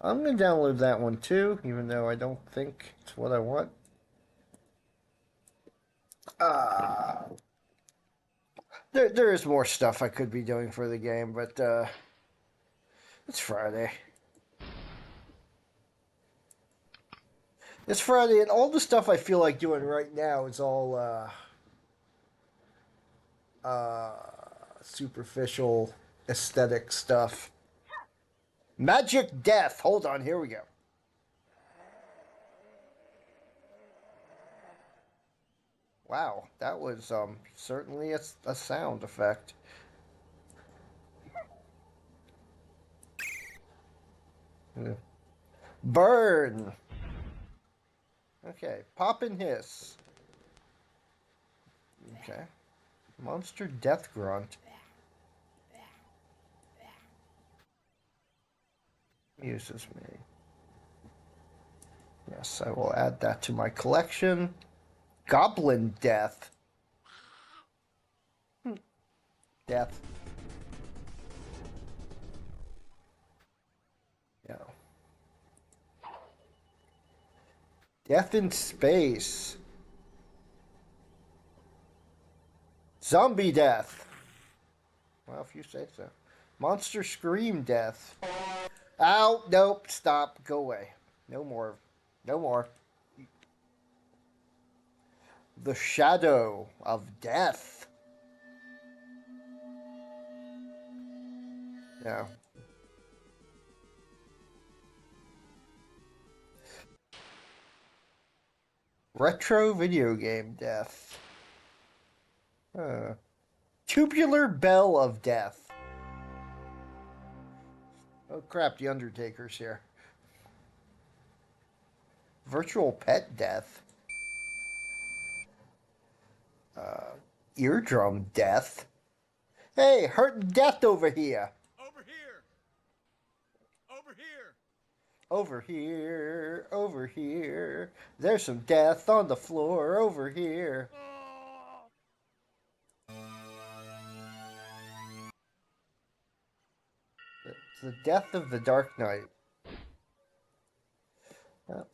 I'm going to download that one too, even though I don't think it's what I want. There is more stuff I could be doing for the game, but it's Friday. It's Friday, and all the stuff I feel like doing right now is all superficial aesthetic stuff. Magic death. Hold on, here we go. Wow, that was certainly a sound effect. Burn. Okay, pop and hiss. Okay. Monster death grunt. Amuses me. Yes, I will add that to my collection. Goblin death. Death. No. Death in space. Zombie death. Well, if you say so. Monster scream death. Ow, nope, stop, go away. No more. No more. The shadow of death. No. Retro video game death. Tubular bell of death. Oh crap, the Undertaker's here. Virtual pet death. Eardrum death. Hey, hurt death over here. Over here! Over here! Over here, over here. There's some death on the floor over here. It's the death of the Dark Knight. Oh.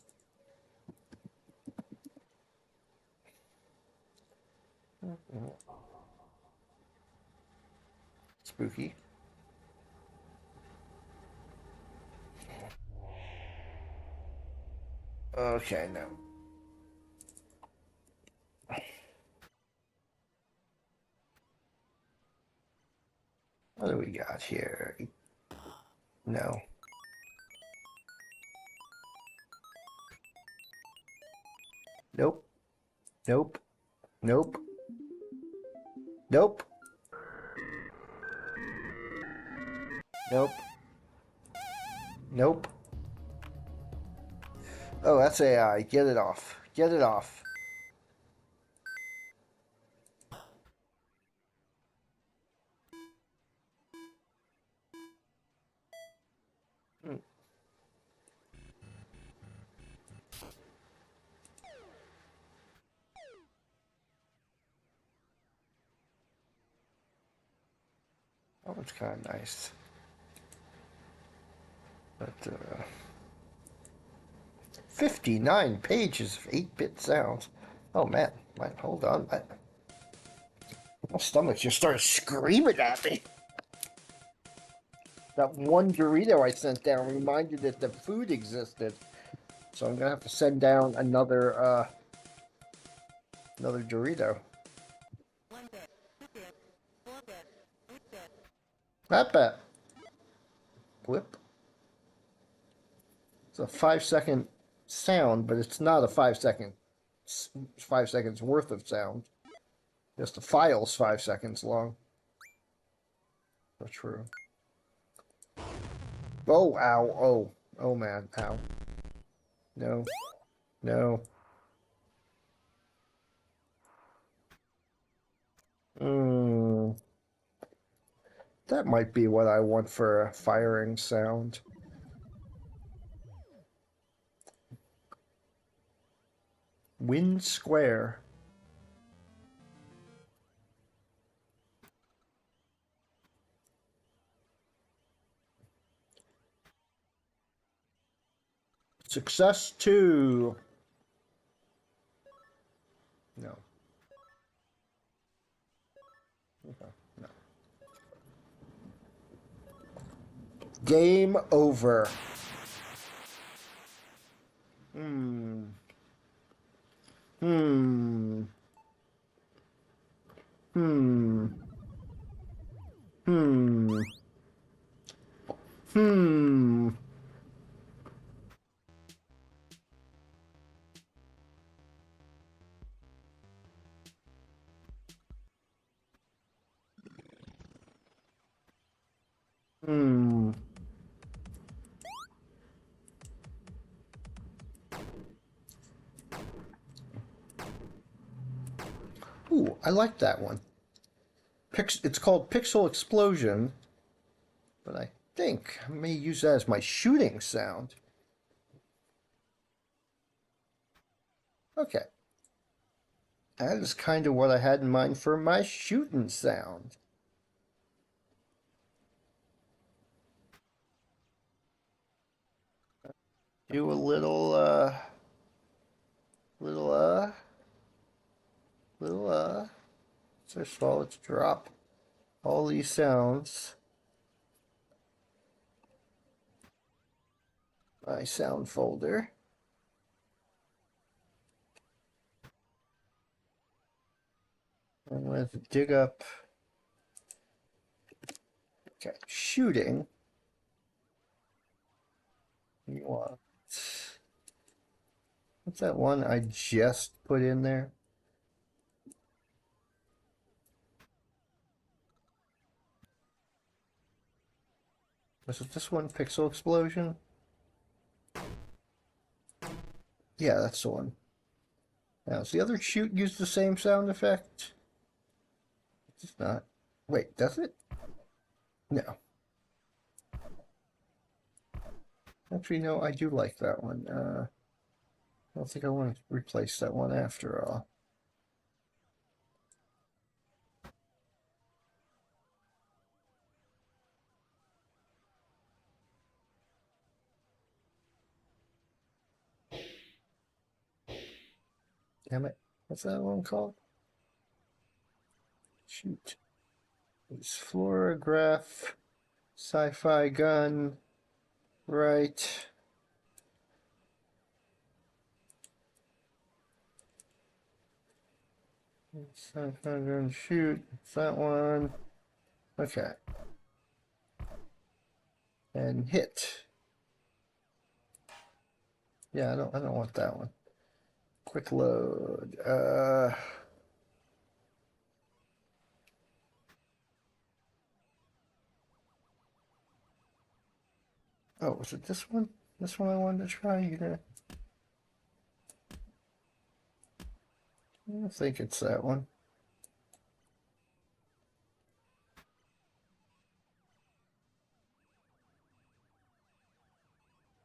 Spooky. Okay, no. What do we got here? No. Nope. Nope. Nope. Nope. Nope. Nope. Oh, that's AI. Get it off. Get it off. Hmm. That one's kind of nice. But, 59 pages of 8-bit sounds. Oh, man. Hold on. My stomach just started screaming at me. That one Dorito I sent down reminded it that food existed. So I'm gonna have to send down another Dorito. Not bad. Whip. It's a 5-second sound, but it's not a 5 second 5 seconds worth of sound. Just the file's 5 seconds long. That's true. Oh, ow, oh. Oh, man, ow. No. No. That might be what I want for a firing sound. Wind Square. Success 2. No. Okay. No. Game over. Hmm. Hmm. Hmm. Hmm. Hmm. Hmm. Ooh, I like that one. It's called Pixel Explosion, but I think I may use that as my shooting sound. Okay. That is kind of what I had in mind for my shooting sound. Do a little, first of all, let's drop all these sounds. My sound folder. I'm going to have to dig up. Okay, shooting. You want. What's that one I just put in there? Was it this one, Pixel Explosion? Yeah, that's the one. Now, does the other shoot use the same sound effect? It's not. Wait, does it? No. Actually, no, I do like that one. I don't think I want to replace that one after all. Damn it. What's that one called? Shoot. It's Fluorograph, Sci-Fi Gun, right. Sci-Fi Gun, shoot. It's that one. Okay. And hit. Yeah, I don't want that one. Quick load. Oh, was it this one? This one I wanted to try? I think it's that one.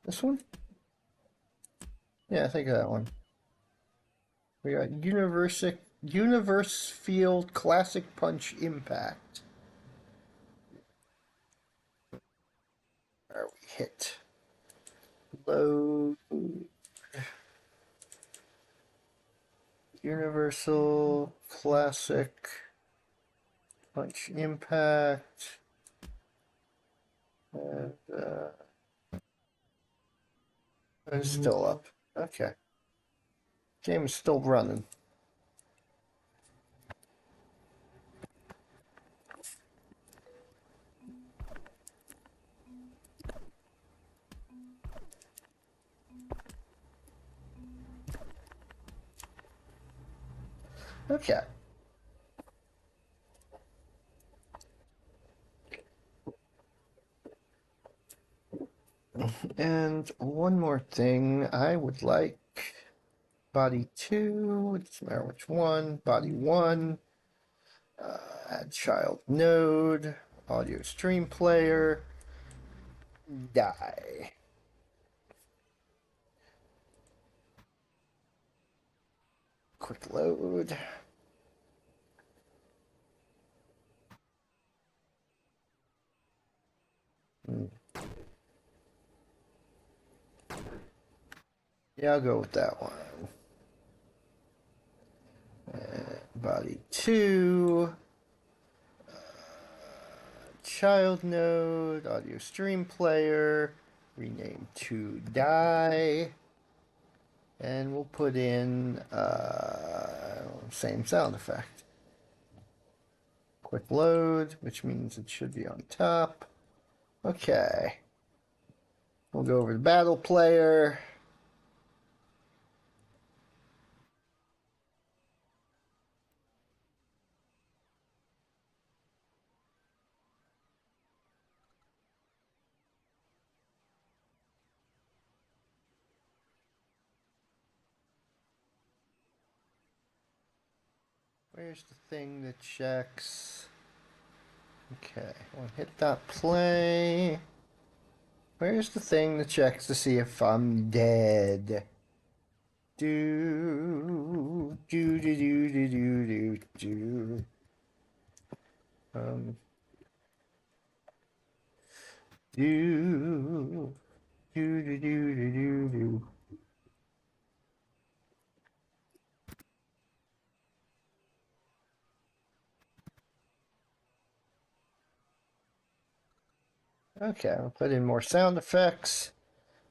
This one? Yeah, I think that one. We got Universe Field Classic Punch Impact. Are we hit? Load. Universal Classic Punch Impact. And it's still up. Okay. Game is still running. Okay. And one more thing, I would like body 2, it doesn't matter which one, body 1, add child node, audio stream player, die. Quick load. Yeah, I'll go with that one. Body 2, child node, audio stream player, rename to die, and we'll put in same sound effect. Quick load, which means it should be on top. Okay. We'll go over to battle player. Where's the thing that checks? Okay, we'll hit that play. Where's the thing that checks to see if I'm dead? Do do do do do do do do. Um. Do do do do do do do. Okay, I'll put in more sound effects.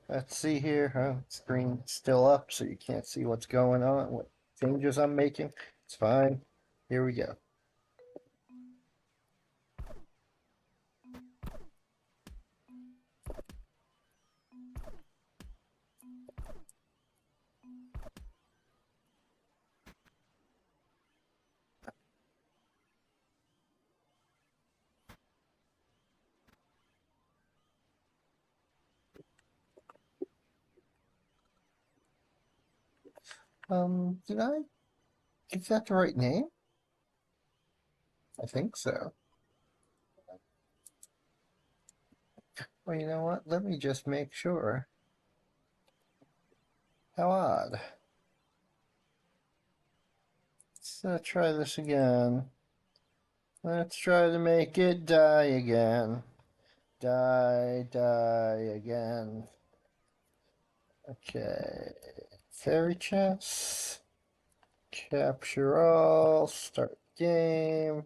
Let's see here. Screen still up, so you can't see what's going on, what changes I'm making. It's fine. Here we go. Did I Is that the right name? I think so. Well, you know what? Let me just make sure. How odd. Let's try this again. Let's try to make it die again. Die again. Okay. Fairy chess. Capture all. Start game.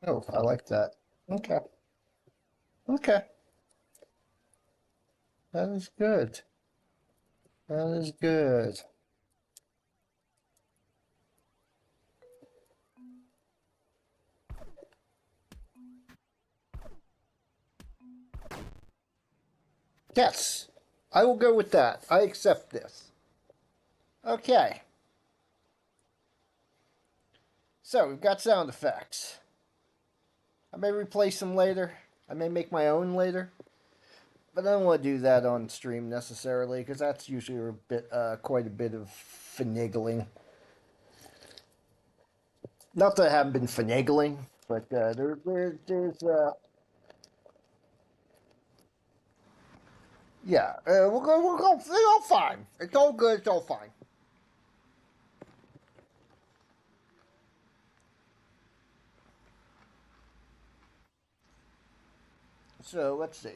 Oh, I like that. Okay. Okay. That is good. That is good. Yes. I will go with that. I accept this. Okay. So we've got sound effects. I may replace them later. I may make my own later. But I don't want to do that on stream necessarily because that's usually a bit, quite a bit of finagling. Not that I haven't been finagling, but yeah, we'll go. It's all fine. It's all good. It's all fine. So let's see.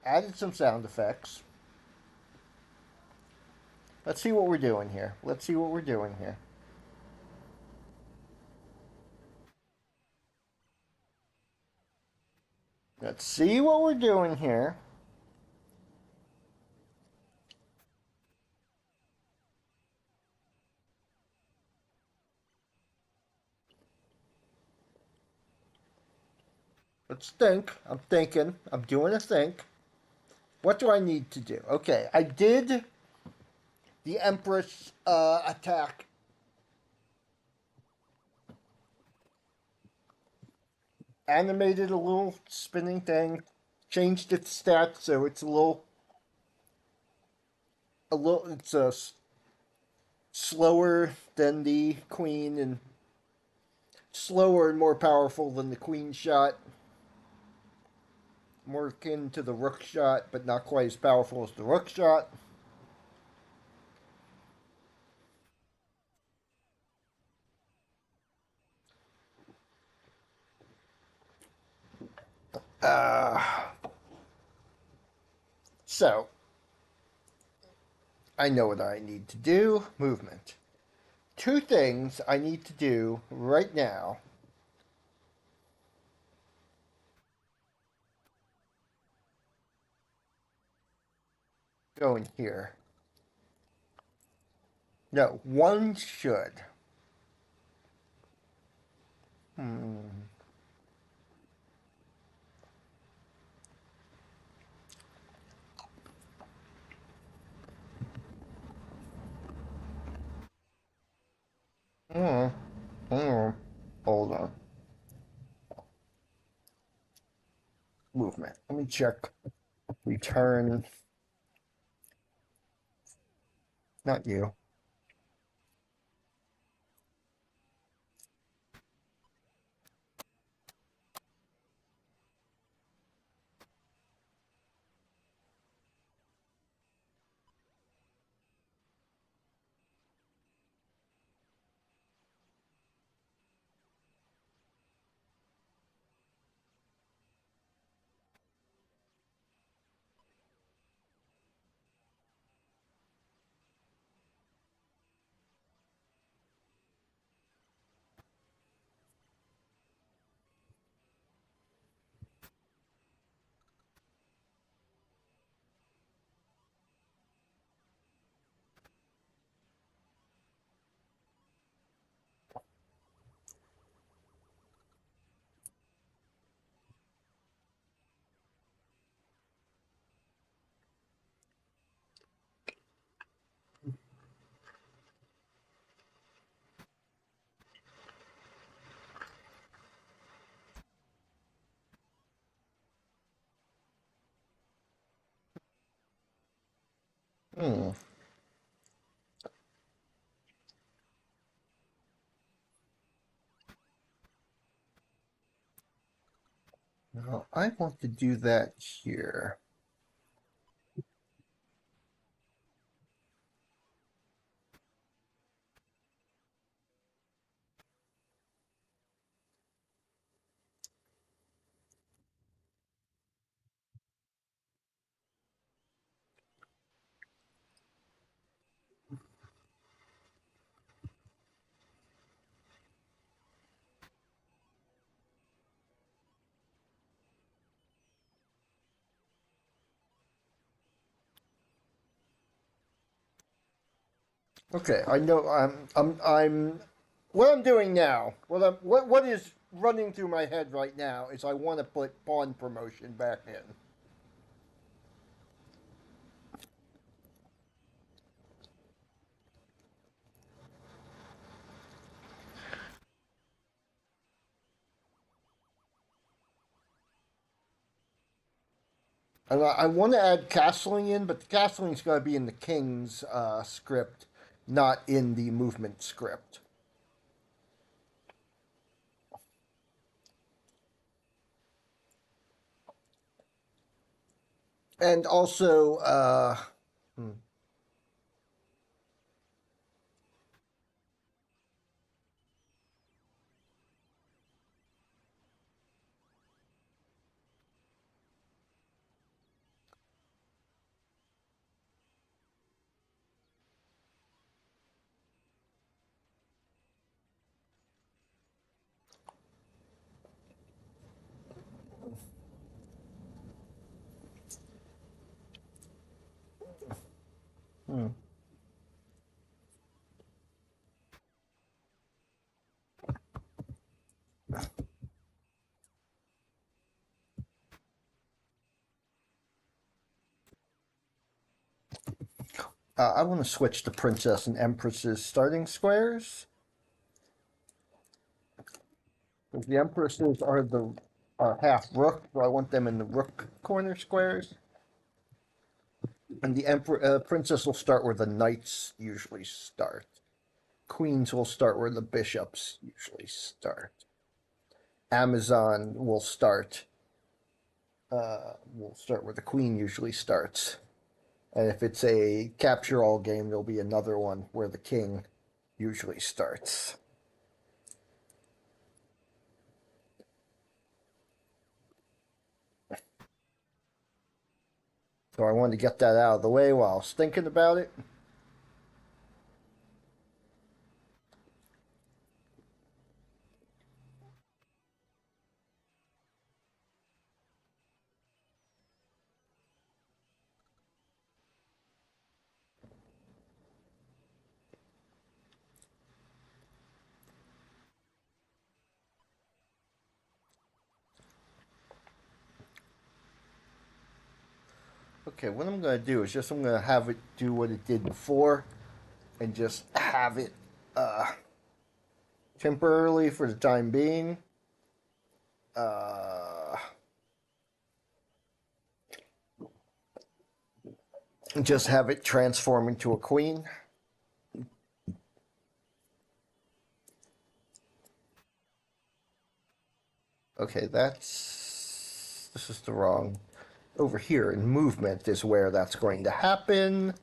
Added some sound effects. Let's see what we're doing here. Let's see what we're doing here. Let's see what we're doing here. Let's think. I'm thinking. I'm doing a think. What do I need to do? Okay, I did the Empress attack. Animated a little spinning thing. Changed its stats so it's it's slower than the queen and slower and more powerful than the queen shot. More akin to the rook shot, but not quite as powerful as the rook shot. Uh, so, I know what I need to do. Movement. Two things I need to do right now. Go in here. No, one should. Hmm. Hmm. Hmm. Hold on. Movement. Let me check. Return. Not you. Hmm. Now, I want to do that here. Okay, I know I'm what I'm doing now. What is running through my head right now is I want to put pawn promotion back in. And I want to add castling in, but the castling's got to be in the king's script, not in the movement script. And also, hmm, hmm. I want to switch to Princess and Empress's starting squares. The Empresses are half rook, so I want them in the rook corner squares. And the princess will start where the knights usually start. Queens will start where the bishops usually start. Amazon will start where the queen usually starts. And if it's a capture all game, there'll be another one where the king usually starts. So I wanted to get that out of the way while I was thinking about it. Okay, what I'm going to do is I'm going to have it do what it did before and just have it uh, temporarily for the time being. Uh, just have it transform into a queen. Okay, this is the wrong. Over here in movement is where that's going to happen.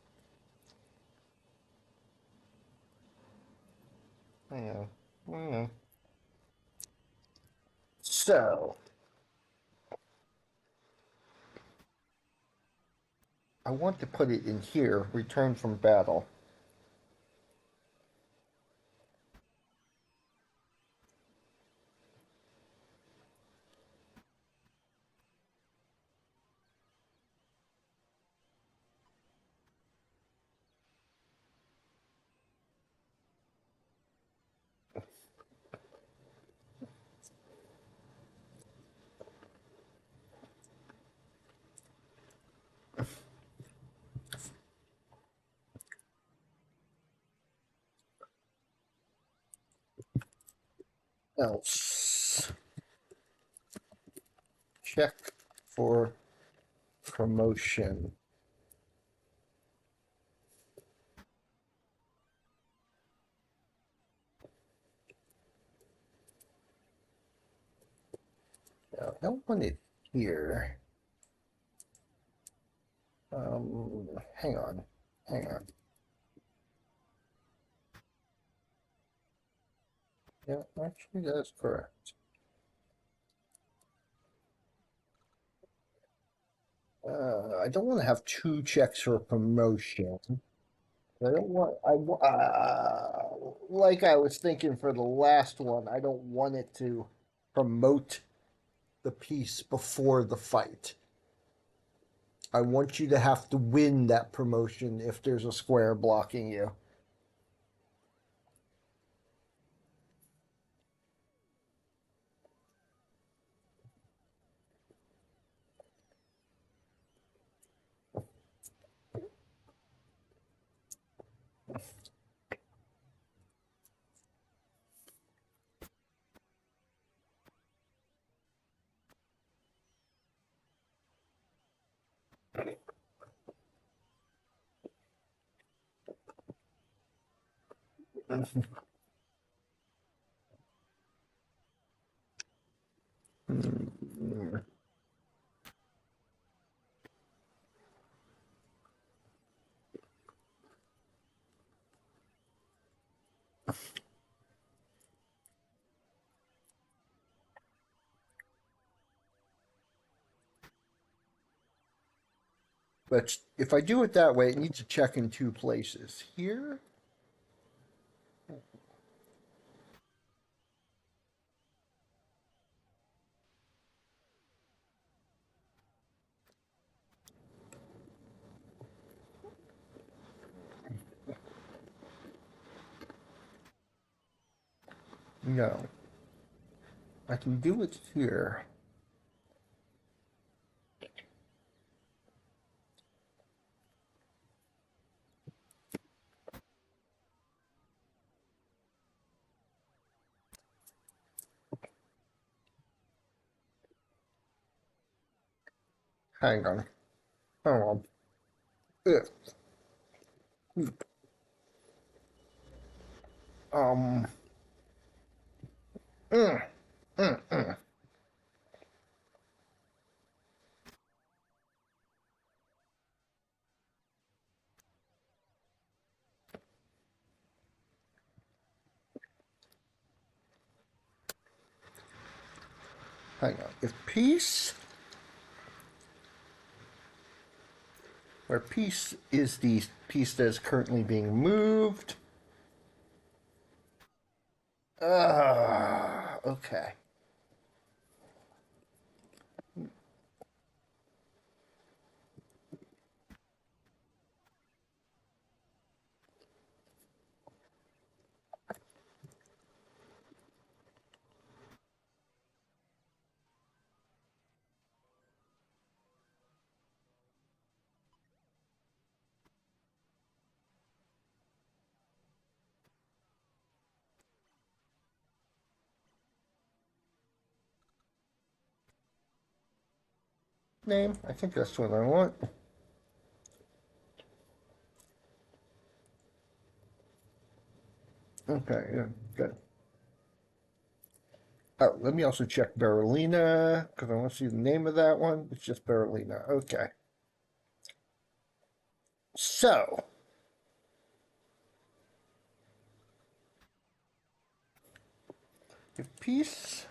Yeah. Yeah. So, I want to put it in here, return from battle. Else. Check for promotion. don't want it here. Hang on. Hang on. Yeah, actually, that's correct. I don't want to have two checks for promotion. I don't want, like I was thinking for the last one, I don't want it to promote the piece before the fight. I want you to have to win that promotion if there's a square blocking you. But if I do it that way, it needs to check in two places. Here? No. I can do it here. Hang on. Hang on. If, um, mm, mm. Hang on. If peace, where peace is the piece that is currently being moved. Okay. Name. I think that's what I want. Okay, yeah, good. Oh, let me also check Berolina, because I want to see the name of that one. It's just Berolina. Okay. So, if piece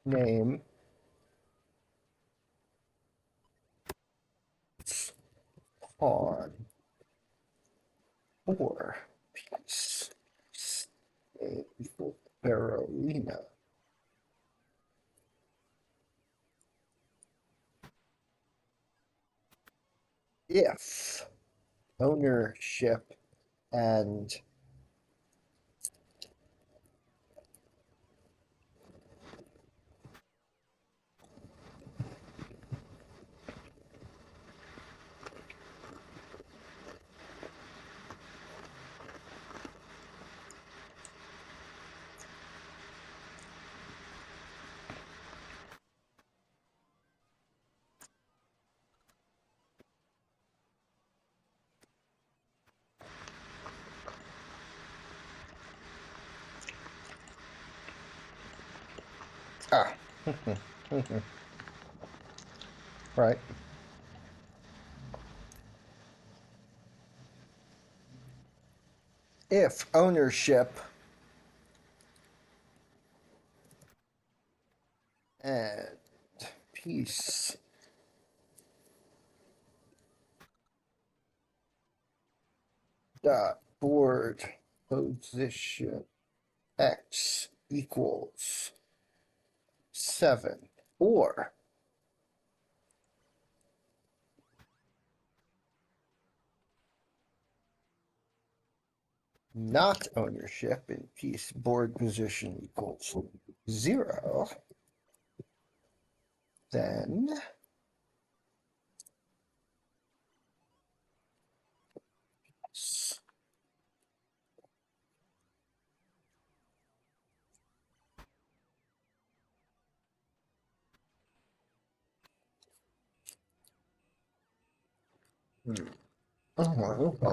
name on or piece name equal Berolina. If ownership and Ah, right. If ownership and piece dot board position x equals 7, or not ownership and piece board position equals 0, then oh,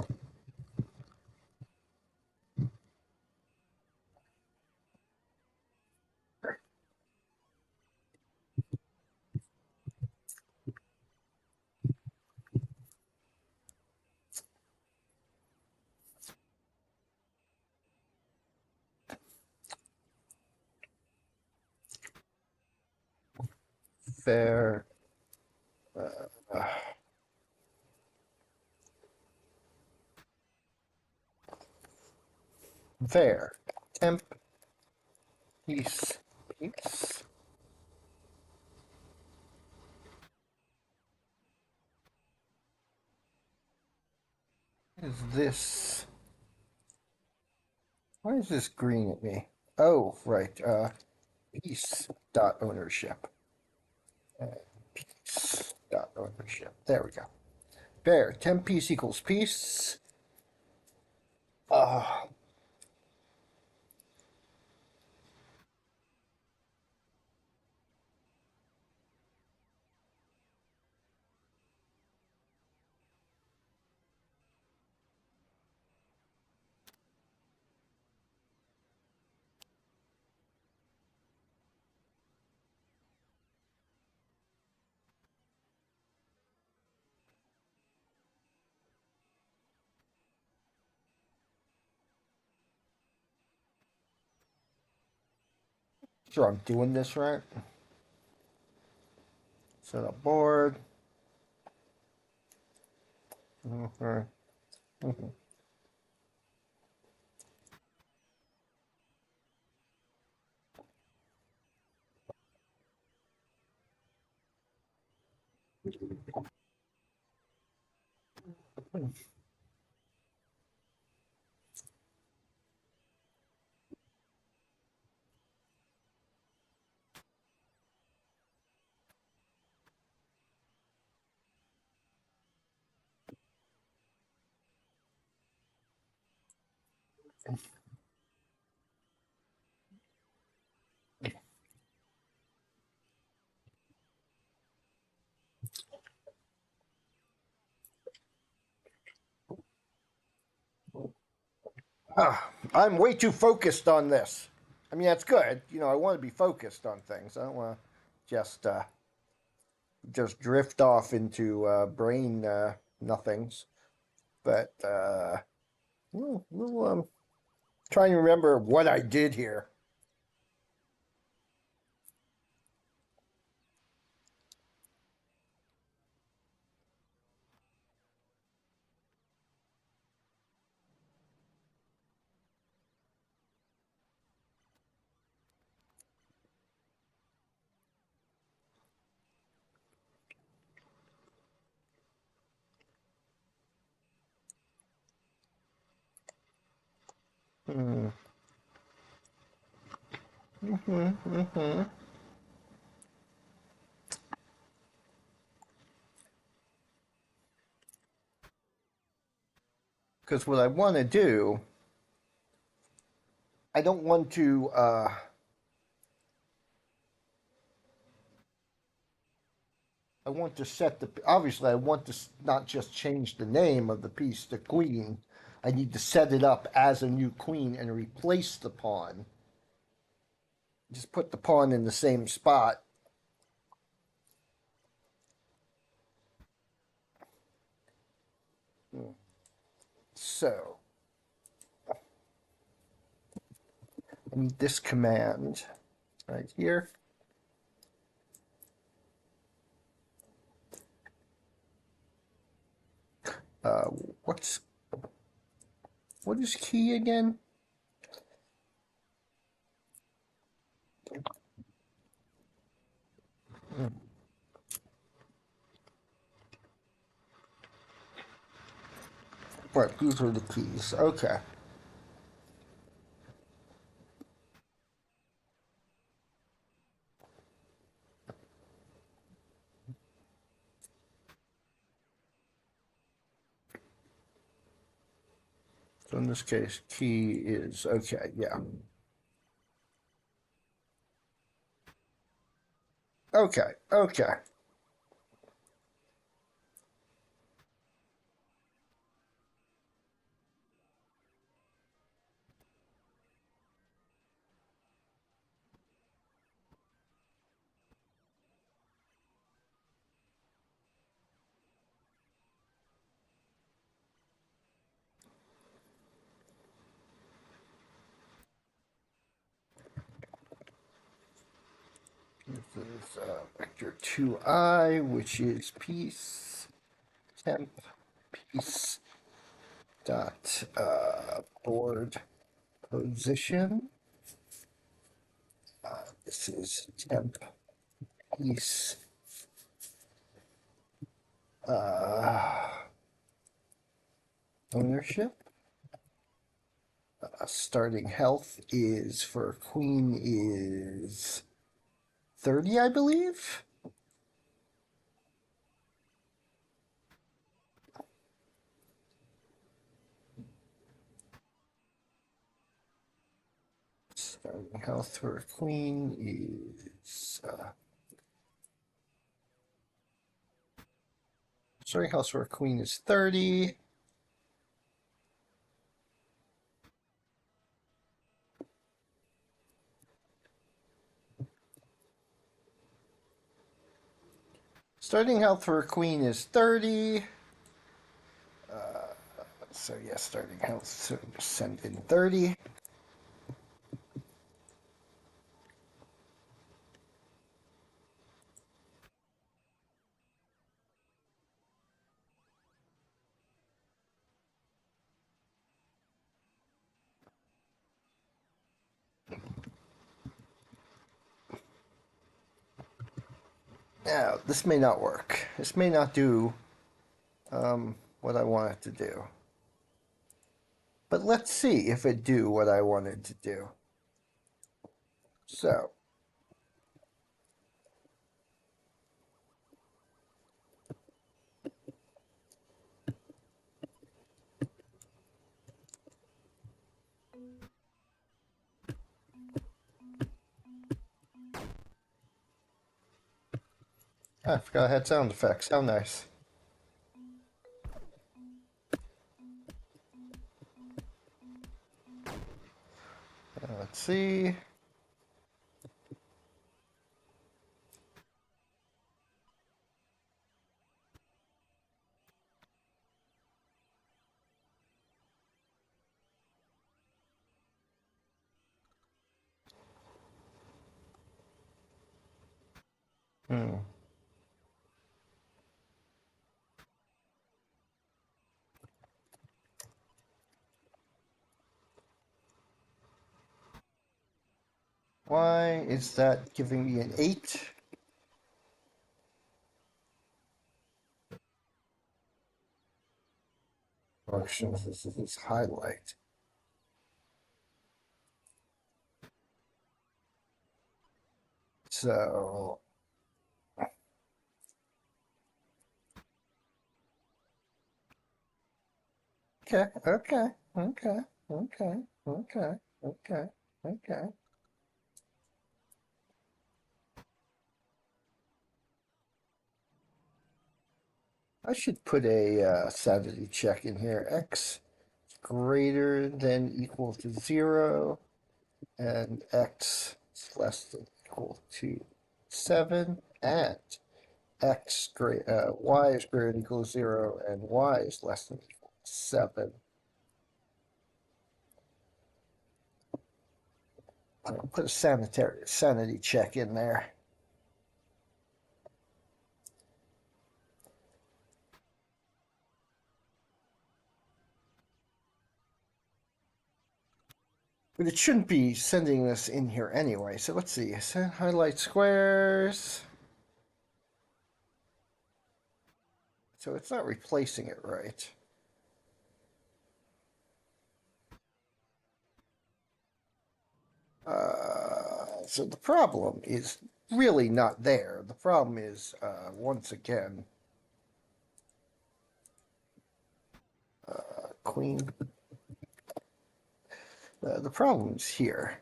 fair var temp piece is this. Why is this green at me? Oh, right. Piece dot ownership. Piece dot ownership. There we go. There. Temp piece equals piece. Uh, sure I'm doing this right. Set up board. Okay. I'm way too focused on this. I mean, that's good. I want to be focused on things. I don't want to just drift off into brain nothings. But we'll trying to remember what I did here. Hmm. Because what I want to do, I don't want to. I want to set the. Obviously, I want to not just change the name of the piece to queen. I need to set it up as a new queen and replace the pawn Just put the pawn in the same spot. So, I need this command right here. Uh, what's what is key again? Right, these are the keys. Okay. So in this case, key is okay. Yeah. Okay. Okay. This is vector 2i, which is piece temp piece dot board position. This is temp piece ownership. Starting health is for queen is 30, I believe. Starting health for queen is starting health for queen is 30. Starting health for a queen is 30. So yeah, starting health, so just send in 30. Now, this may not work. This may not do what I want it to do. But let's see if it do what I wanted to do. So, I forgot I had sound effects. How nice. Let's see. Hmm. Why is that giving me an 8? Functions, this is highlight. So, okay, okay, okay, okay, okay, okay, okay. I should put a sanity check in here. X greater than equal to 0 and X is less than or equal to 7 and y is greater than or equal to 0 and y is less than or equal to 7. I'll put a sanity check in there. But it shouldn't be sending this in here anyway. So let's see. Send highlight squares. So it's not replacing it right. So the problem is really not there. The problem is, once again, queen. The problem is here.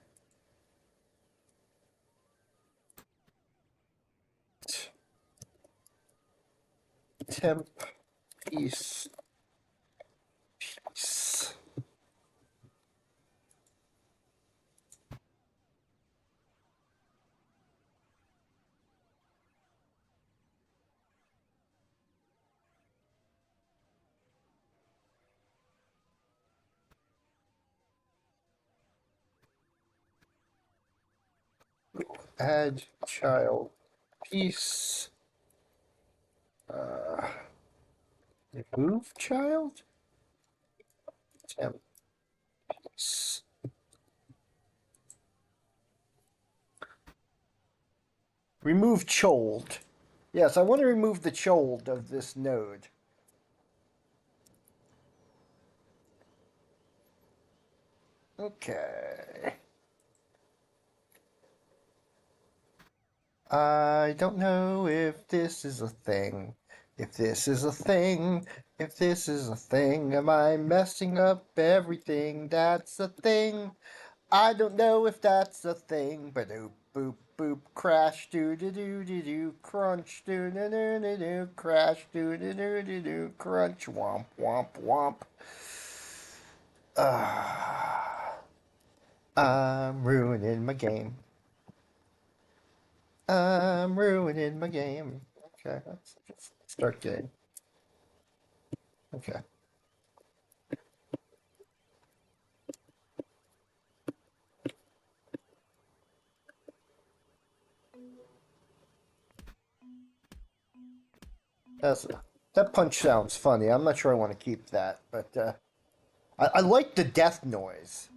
Temp piece piece. Add child piece. Remove child. Temp piece. Remove child. Yes, I want to remove the child of this node. Okay. I don't know if this is a thing. If this is a thing. If this is a thing. Am I messing up everything? That's a thing. I don't know if that's a thing. But boop boop boop crash doo doo doo doo doo crunch doo doo doo doo doo crash doo doo doo doo doo crunch womp womp womp. I'm ruining my game. I'm ruining my game. Okay, let's start game. Okay. That's, that punch sounds funny. I'm not sure I want to keep that, but I like the death noise.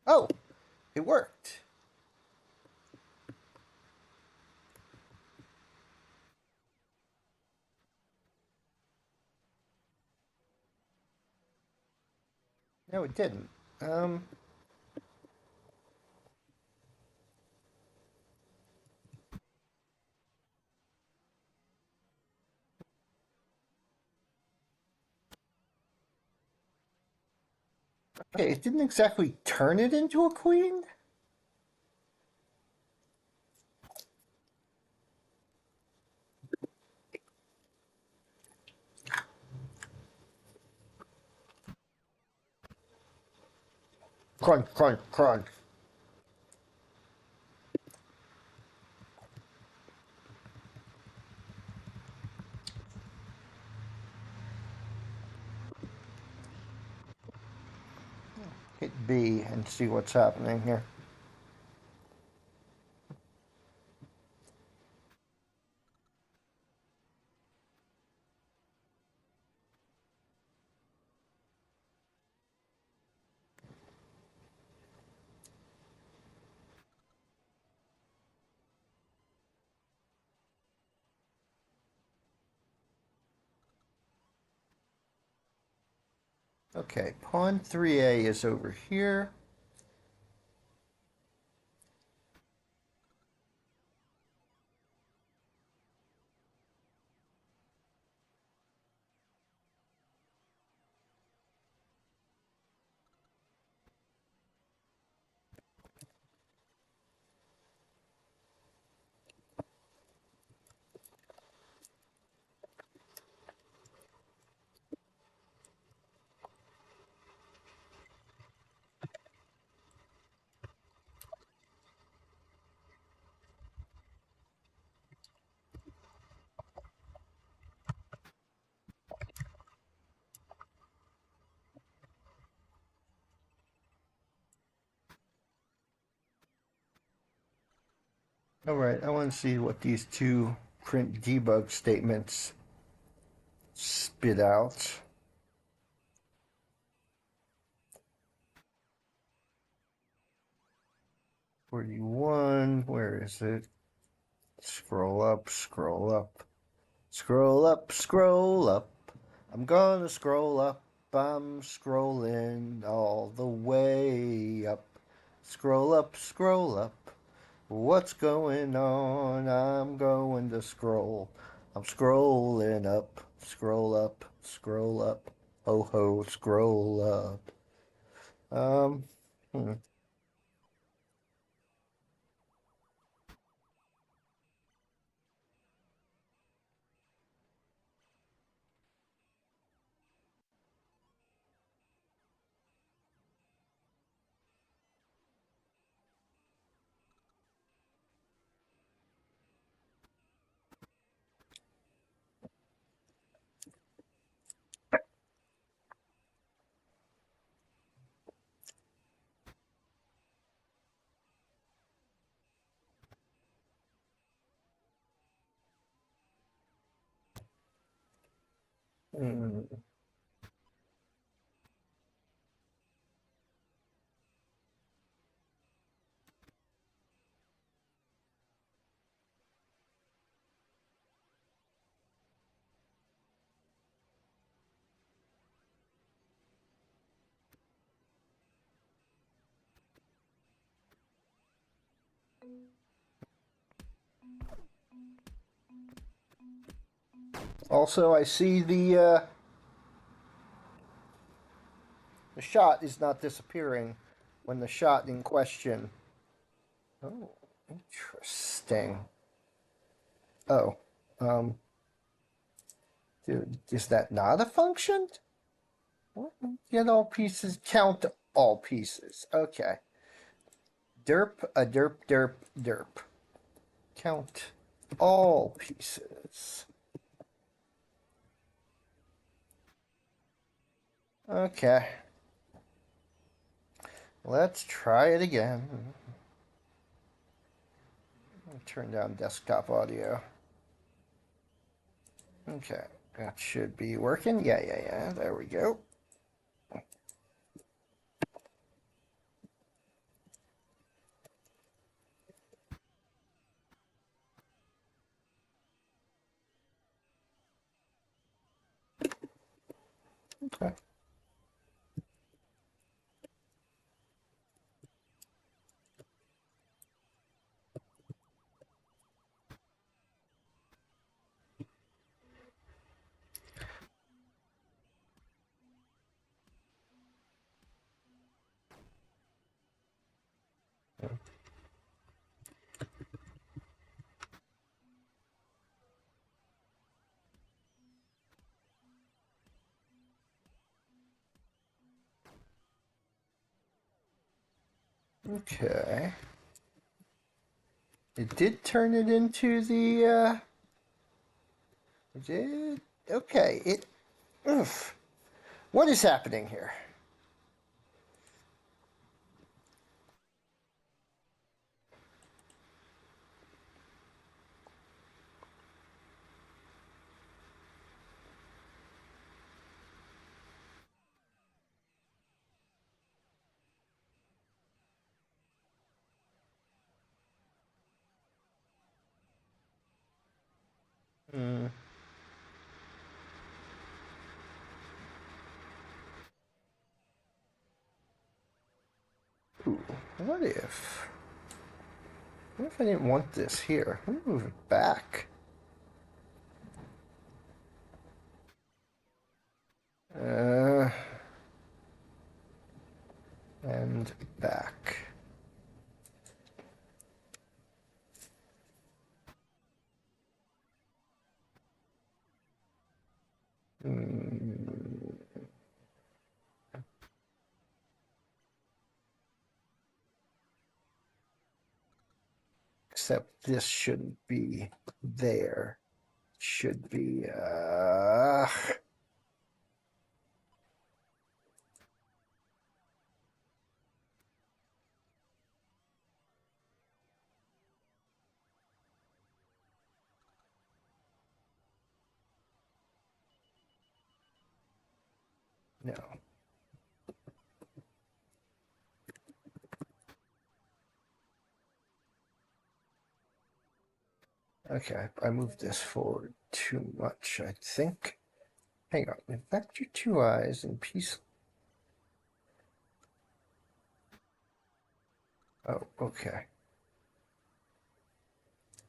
Oh, it worked. No, it didn't. Um, okay, it didn't exactly turn it into a queen. Crunch, crunch, crunch. Hit B and see what's happening here. Okay, pawn 3A is over here. All right, I want to see what these two print debug statements spit out. "41, where is it? Scroll up, scroll up, scroll up, scroll up. I'm gonna scroll up. I'm scrolling all the way up. Scroll up, scroll up. What's going on? I'm going to scroll. I'm scrolling up, scroll up, scroll up. Ho ho, scroll up. Um, hmm. Hmm. Also, I see the shot is not disappearing when the shot in question. Oh, interesting. Oh, um, dude, is that not a function? What? Get all pieces, count all pieces. Okay. Derp, a derp, derp, derp. Count all pieces. Okay. Let's try it again. Turn down desktop audio. Okay. That should be working. Yeah. There we go. Okay. Okay. It did turn it into it did. Okay. Oof. What is happening here? Hmm. Ooh, what if? What if I didn't want this here? Let me move it back. Uh, and back. Hmm. Except this shouldn't be there. It should be, No. Okay, I moved this forward too much, I think. Hang on. Vector 2 eyes and piece. Oh, okay.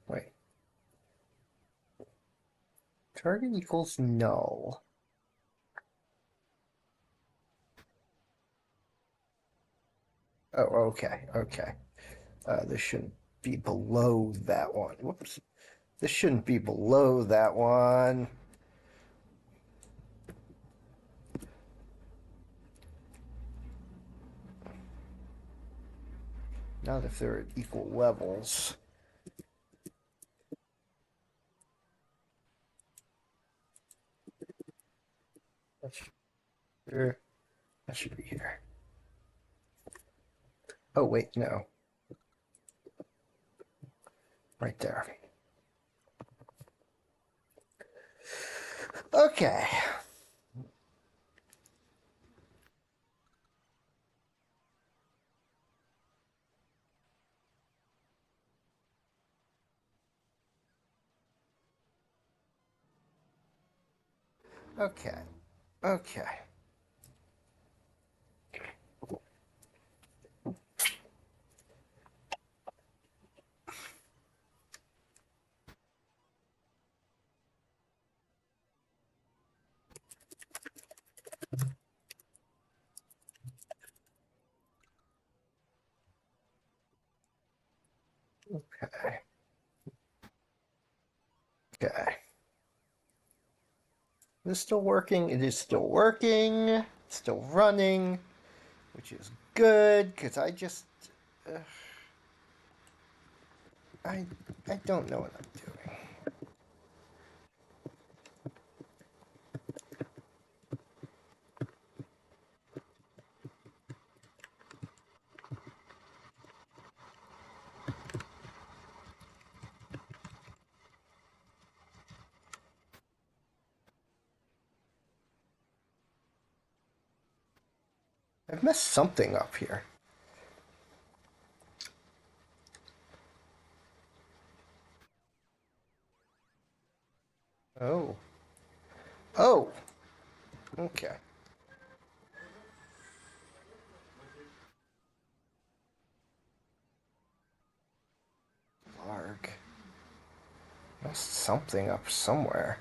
Wait. Target equals null. Oh, okay, okay. This shouldn't be below that one. Whoops. This shouldn't be below that one. Not if they're at equal levels. That should be here. Oh, wait, no. Right there. Okay. Okay. Okay. Okay. Okay. Is this still working? It is still working. It's still running, which is good because I just uh, I I don't know what I'm doing. I've messed something up here. Oh. Oh. Okay. Larg. Messed something up somewhere.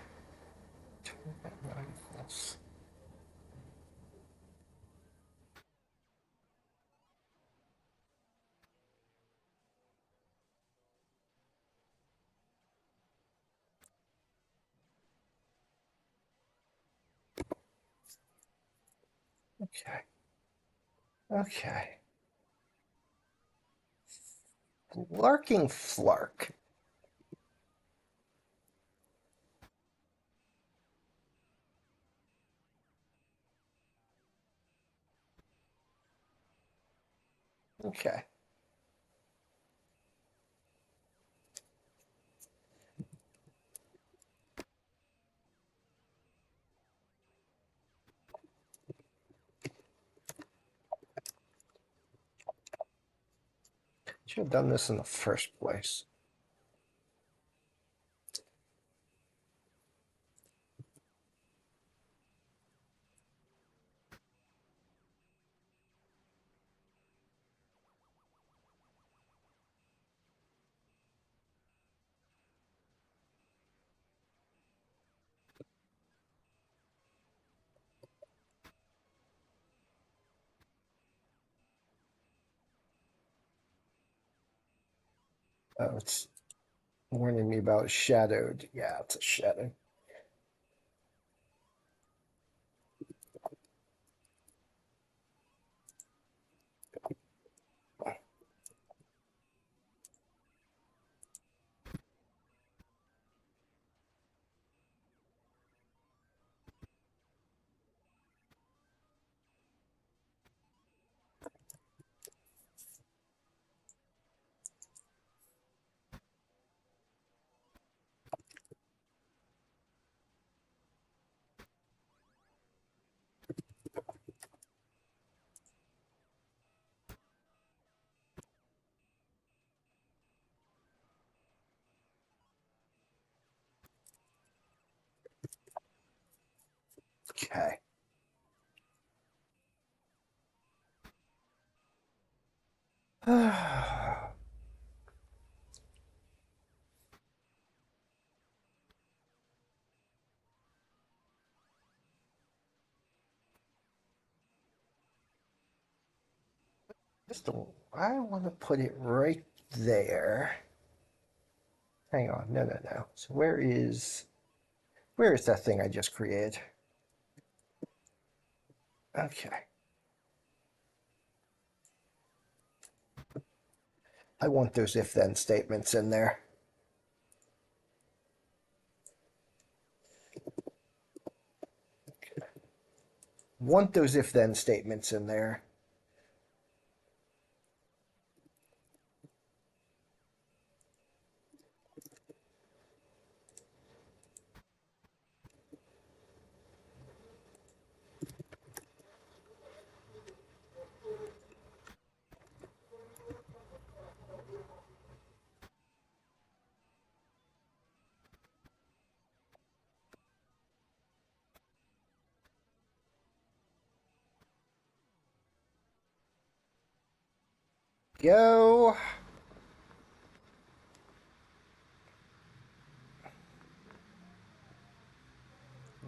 Okay. Okay. Larking flark. Okay. Should have done this in the first place. Oh, it's warning me about shadowed. Yeah, it's a shadow. Okay. Just don't, I want to put it right there. Hang on, no, no, no. So where is that thing I just created? Okay. I want those if-then statements in there. Want those if-then statements in there. Go.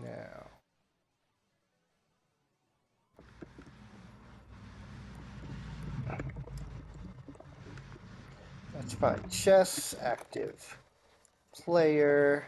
Now. That's fine. Chess active. Player.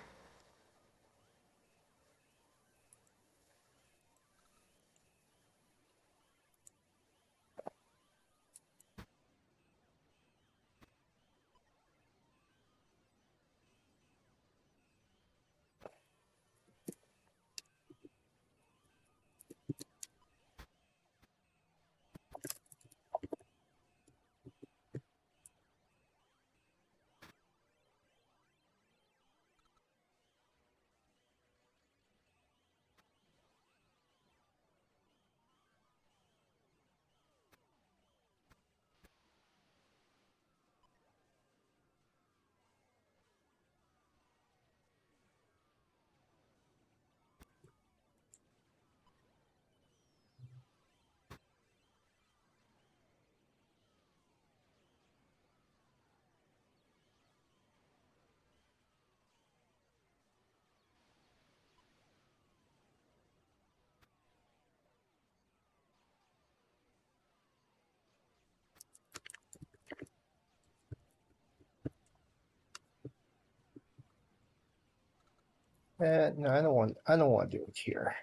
No, I don't want. I don't want to do it here.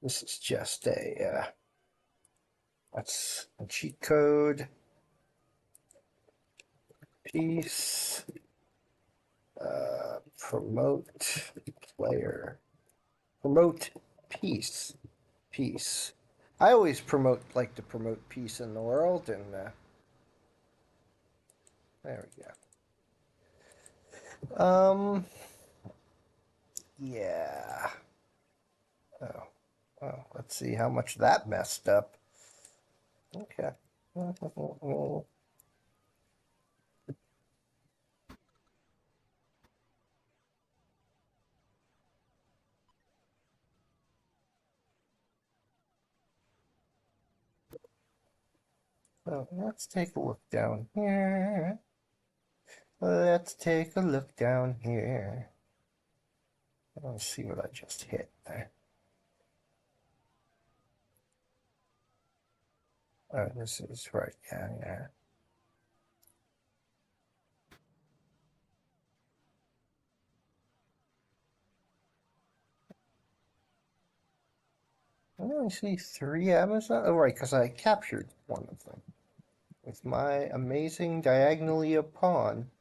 This is just a. That's a cheat code piece. Promote player. Promote piece. Peace. I always like to promote peace in the world, and there we go. Yeah. Oh, well, let's see how much that messed up. Okay. Well, let's take a look down here. Let's take a look down here. Let's see what I just hit there. Oh, this is right. Yeah, yeah. I only see 3 Amazon. Oh, right, because I captured one of them with my amazing diagonally a pawn.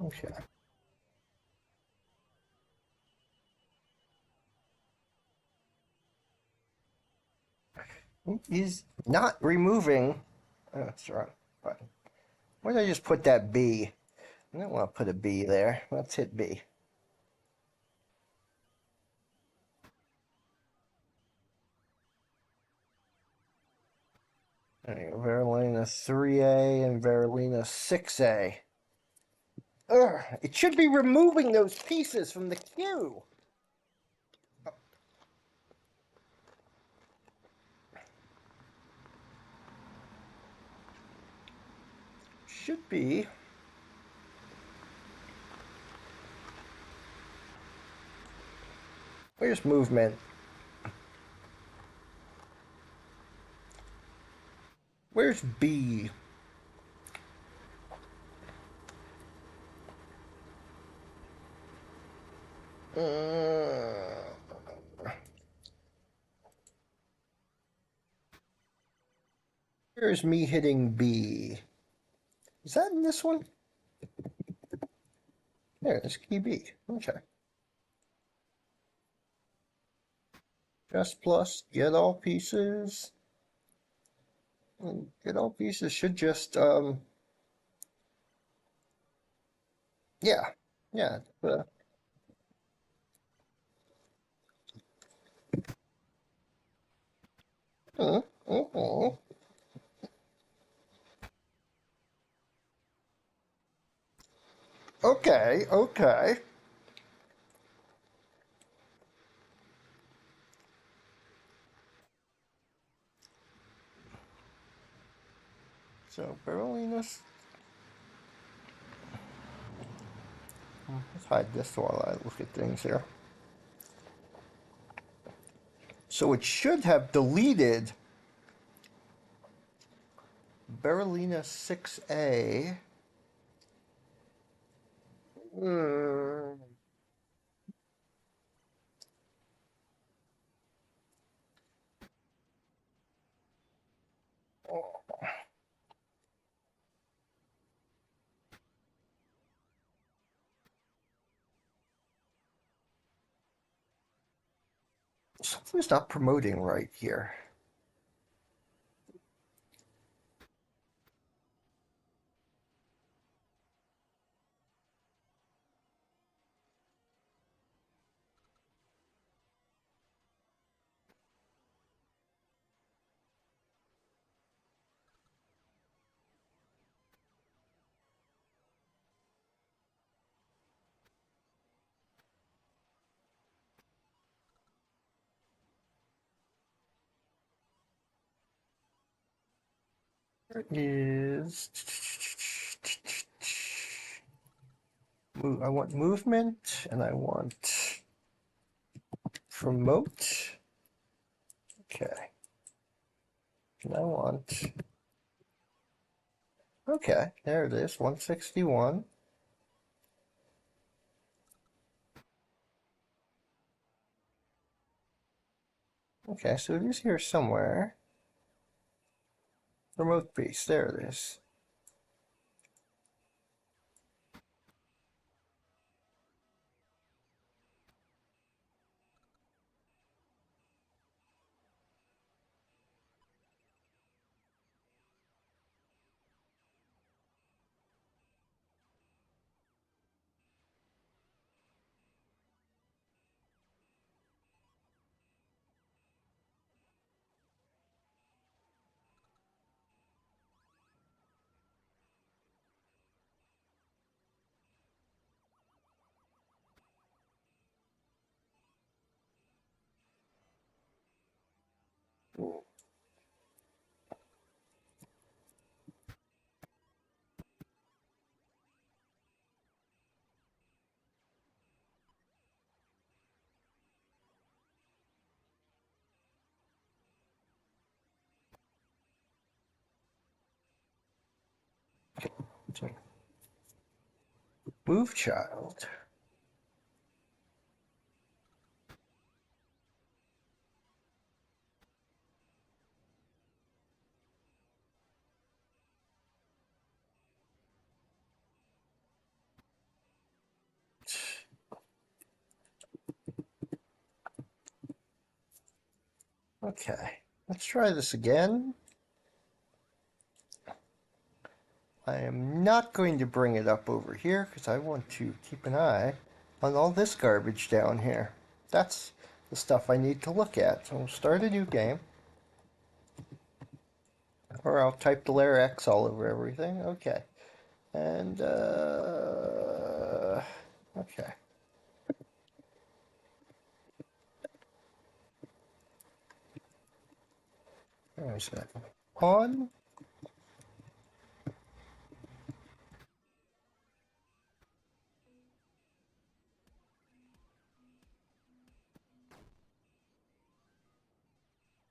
Okay. He's not removing. Oh, that's wrong button. Why did I just put that B? I don't want to put a B there. Let's hit B. There you go. Verolina 3A and Verolina 6A. Ugh, it should be removing those pieces from the queue. Should be. Where's movement? Where's B? Uh, Where's me hitting B? Is that in this one? There, it's key B. Okay. Just plus, get all pieces. And get all pieces should just, yeah. Yeah. Uh, uh. Okay, okay. So, Berolinas. Let's hide this while I look at things here. So it should have deleted Berolina 6A. Hmm. Something's not promoting right here. There is. I want movement and I want promote. Okay. And I want. Okay, there it is, 161. Okay, so it is here somewhere. Remote piece, there it is. So, move child. Okay, let's try this again. I am not going to bring it up over here because I want to keep an eye on all this garbage down here. That's the stuff I need to look at. So we'll start a new game. Or I'll type the letter X all over everything. Okay. And, okay. There's that. On.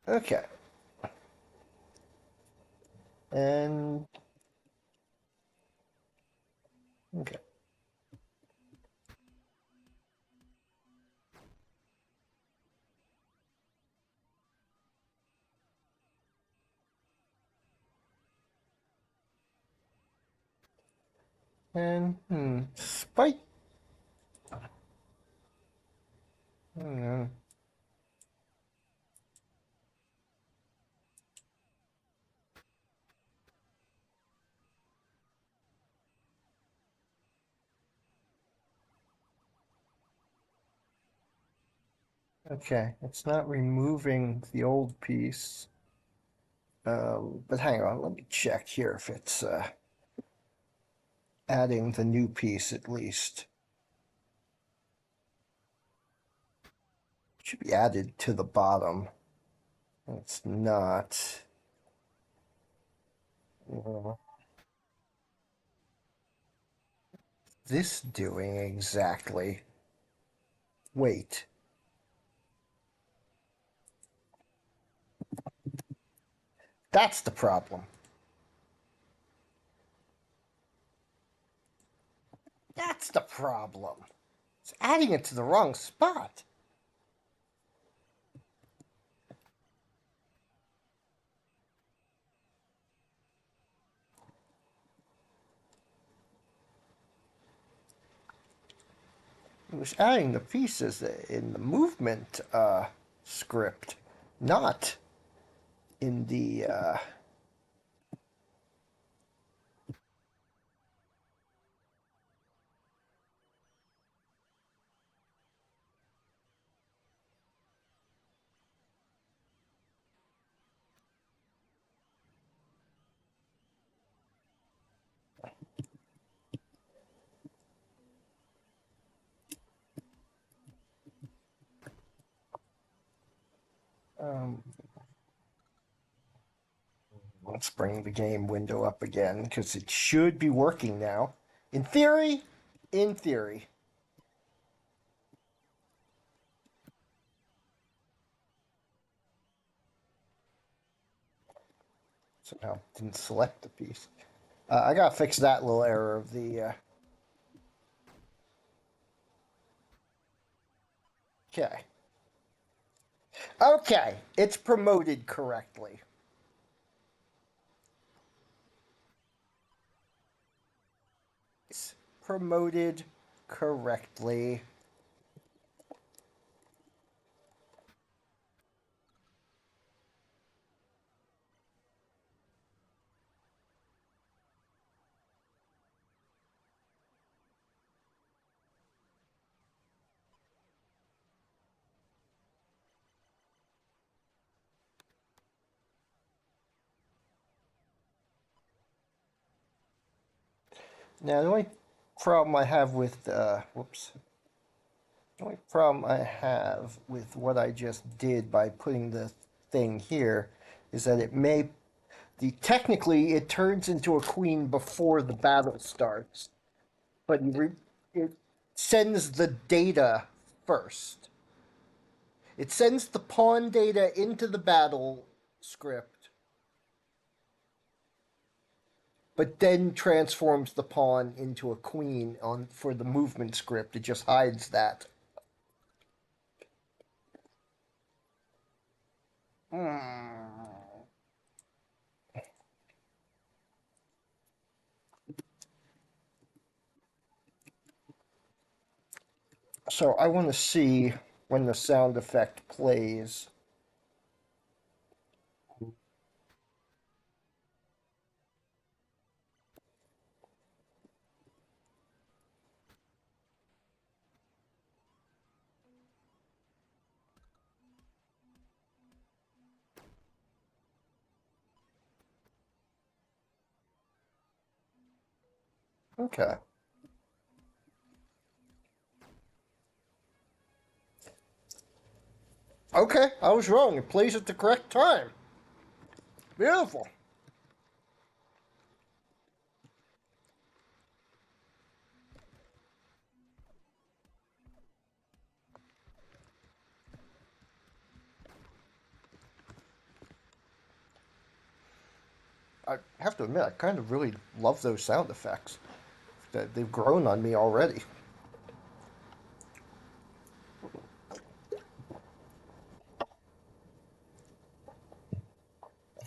Okay. And, okay. And, spike. Hmm. Okay, it's not removing the old piece. But hang on, let me check here if it's adding the new piece at least. It should be added to the bottom. It's not. This doing exactly? Wait. That's the problem. That's the problem. It's adding it to the wrong spot. It was adding the pieces in the movement script, not in the. Um, let's bring the game window up again because it should be working now. In theory, in theory. Somehow didn't select the piece. I gotta fix that little error of the. Okay. Okay, it's promoted correctly. It's promoted correctly. Now, the only problem I have with, whoops. The only problem I have with what I just did by putting the thing here is that technically it turns into a queen before the battle starts, but it sends the data first. It sends the pawn data into the battle script, but then transforms the pawn into a queen on for the movement script. It just hides that. So I want to see when the sound effect plays. Okay. Okay, I was wrong. It plays at the correct time. Beautiful. I have to admit, I kind of really love those sound effects. They've grown on me already.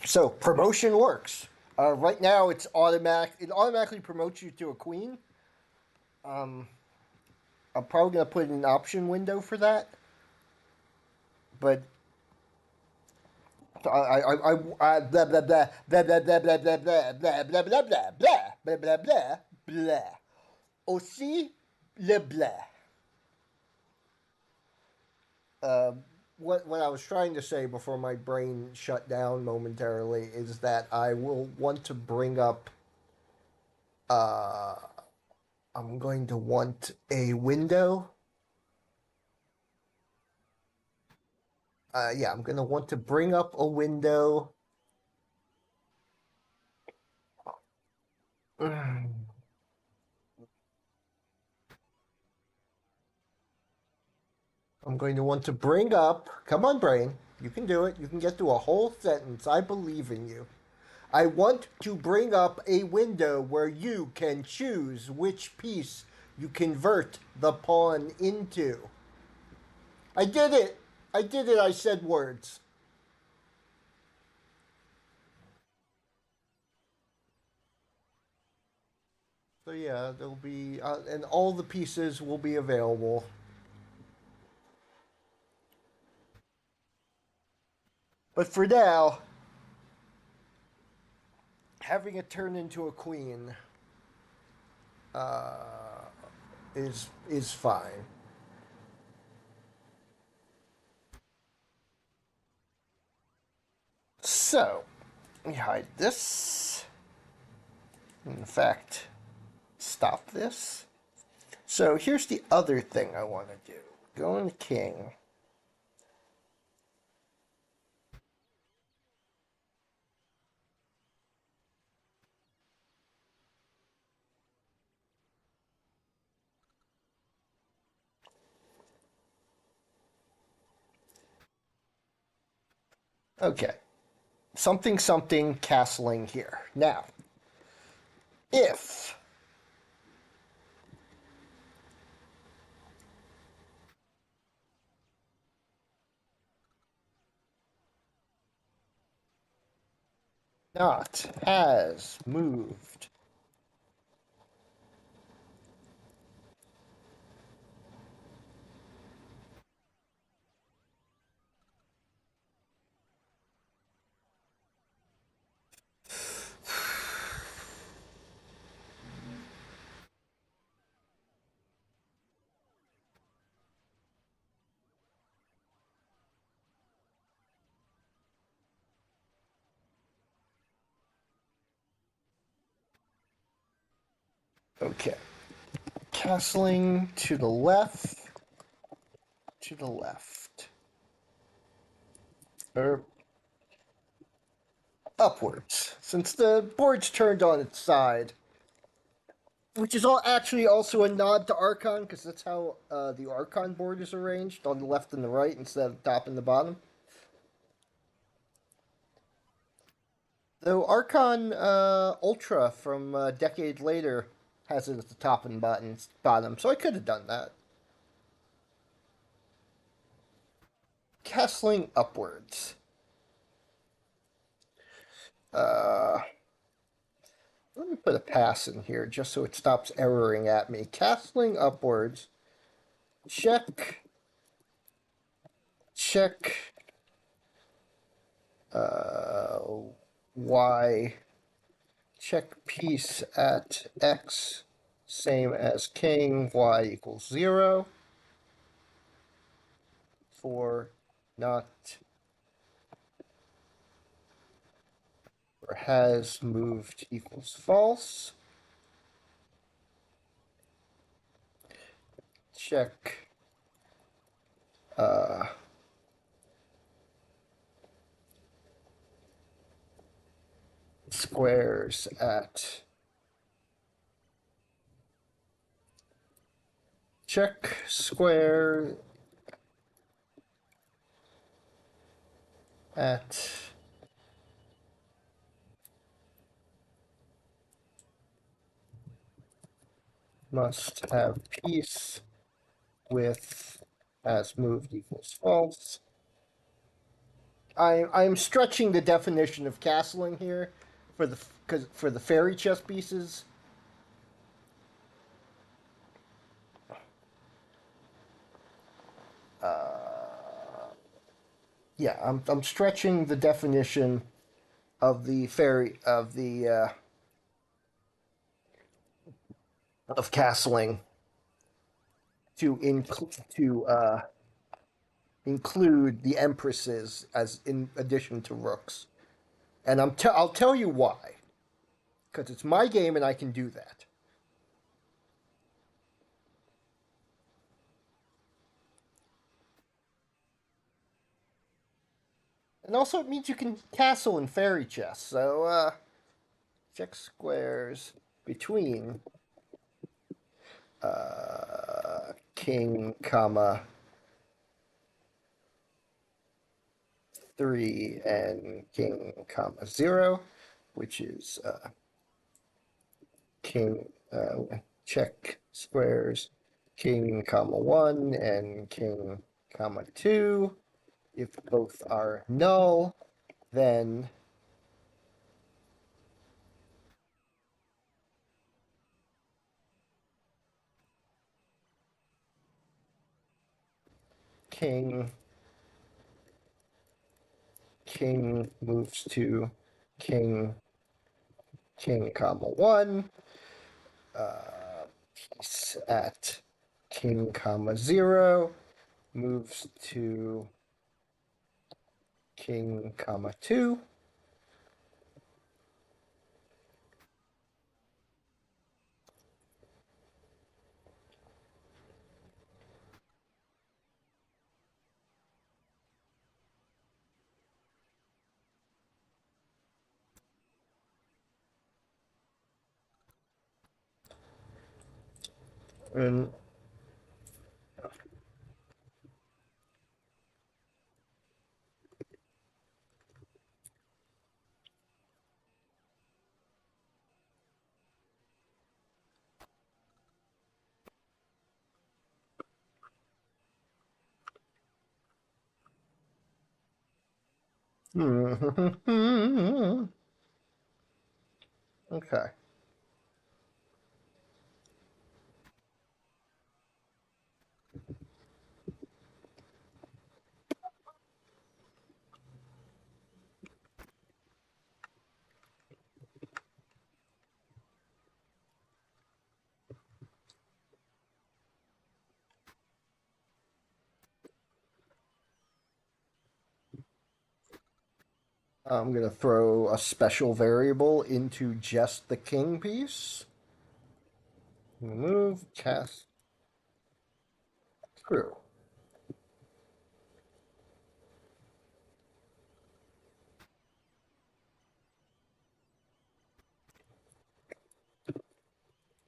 So promotion works. Right now, it's automatic. It automatically promotes you to a queen. I'm probably gonna put in an option window for that, but blah blah blah blah blah blah blah blah blah blah blah blah blah blah blah blah blah. Aussi le blah. What I was trying to say before my brain shut down momentarily is that I will want to bring up. Uh, I'm going to want a window. Yeah, I'm going to want to bring up a window. I'm going to want to bring up. Come on, brain. You can do it. You can get through a whole sentence. I believe in you. I want to bring up a window where you can choose which piece you convert the pawn into. I did it! I did it! I said words. So yeah, there'll be, and all the pieces will be available. But for now, having it turn into a queen is fine. So, let me hide this. In fact, stop this. So here's the other thing I want to do. Go into king. Okay. Something something castling here. Now, if not has moved okay. Castling to the left, to the left. Or upwards, since the board's turned on its side. Which is all actually also a nod to Archon, because that's how the Archon board is arranged, on the left and the right instead of the top and the bottom. Though Archon Ultra from a decade later has it at the top and bottom, so I could have done that. Castling upwards. Uh, Let me put a pass in here just so it stops erroring at me. Castling upwards. Check. Check. Y. Check piece at X. Same as king. Y equals 0. For not or has moved equals false. check uh, squares at check square at must have piece with as moved equals false. I'm stretching the definition of castling here for the fairy chess pieces. Yeah, I'm stretching the definition of the fairy of castling to include the empresses as in addition to rooks, and I'll tell you why, because it's my game and I can do that. And also, it means you can castle in fairy chess. So check squares between king, comma 3 and king, comma 0, which is king. Check squares king, comma 1 and king, comma 2. If both are null, then king king moves to king king comma 1, piece at king comma 0 moves to king comma 2. And okay. I'm going to throw a special variable into just the king piece. Move, cast, screw.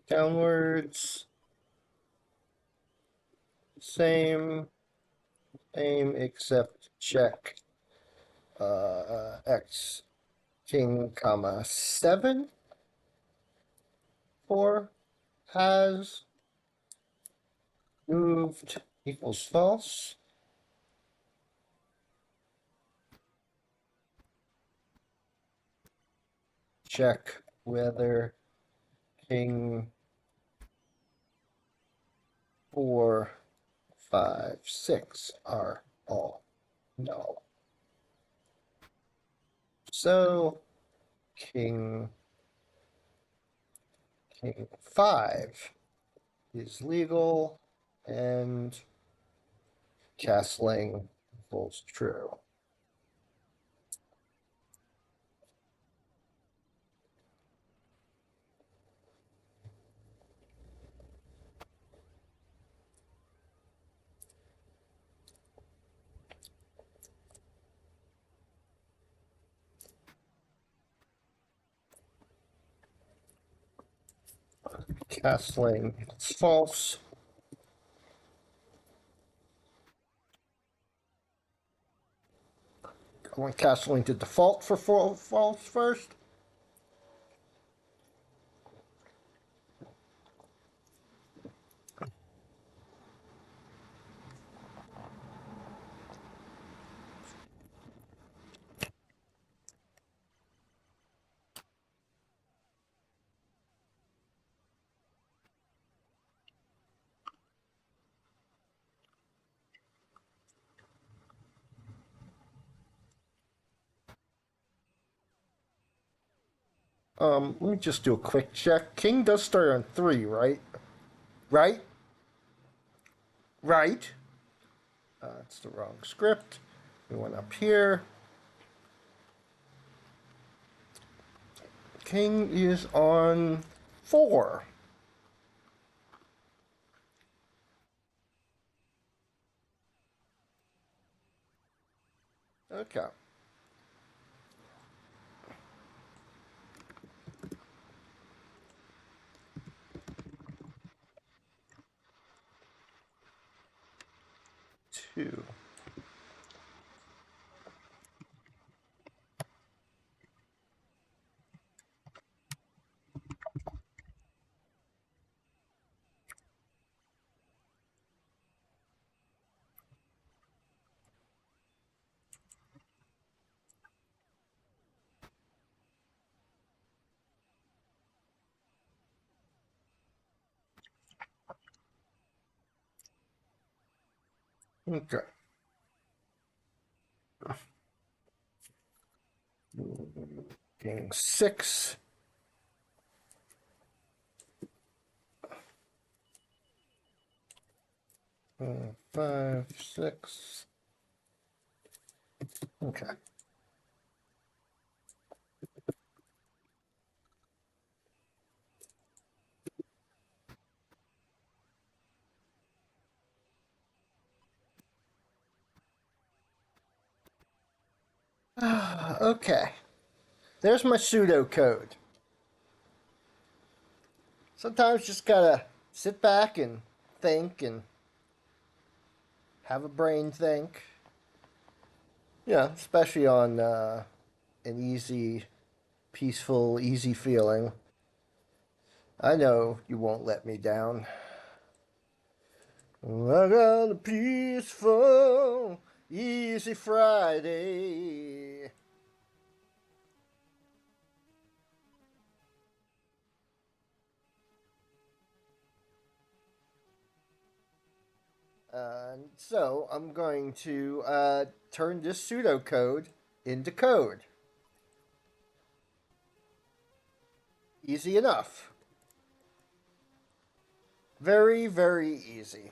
Downwards. Same, except check x king comma 7 for has moved equals false. Check whether king 4, 5, 6 are all null. So king 5 is legal and castling equals true. Castling. It's false. I want castling to default for false first. Let me just do a quick check. King does start on 3, right? Right? Right? That's the wrong script. We went up here. King is on 4. Okay. Two. Okay. King 6. 5, 6. Okay. Okay. There's my pseudocode. Sometimes just gotta sit back and think and have a brain think. Yeah, especially on an easy, peaceful, easy feeling. I know you won't let me down. I got a peaceful, easy Friday. So I'm going to turn this pseudocode into code. Easy enough. Very, very easy.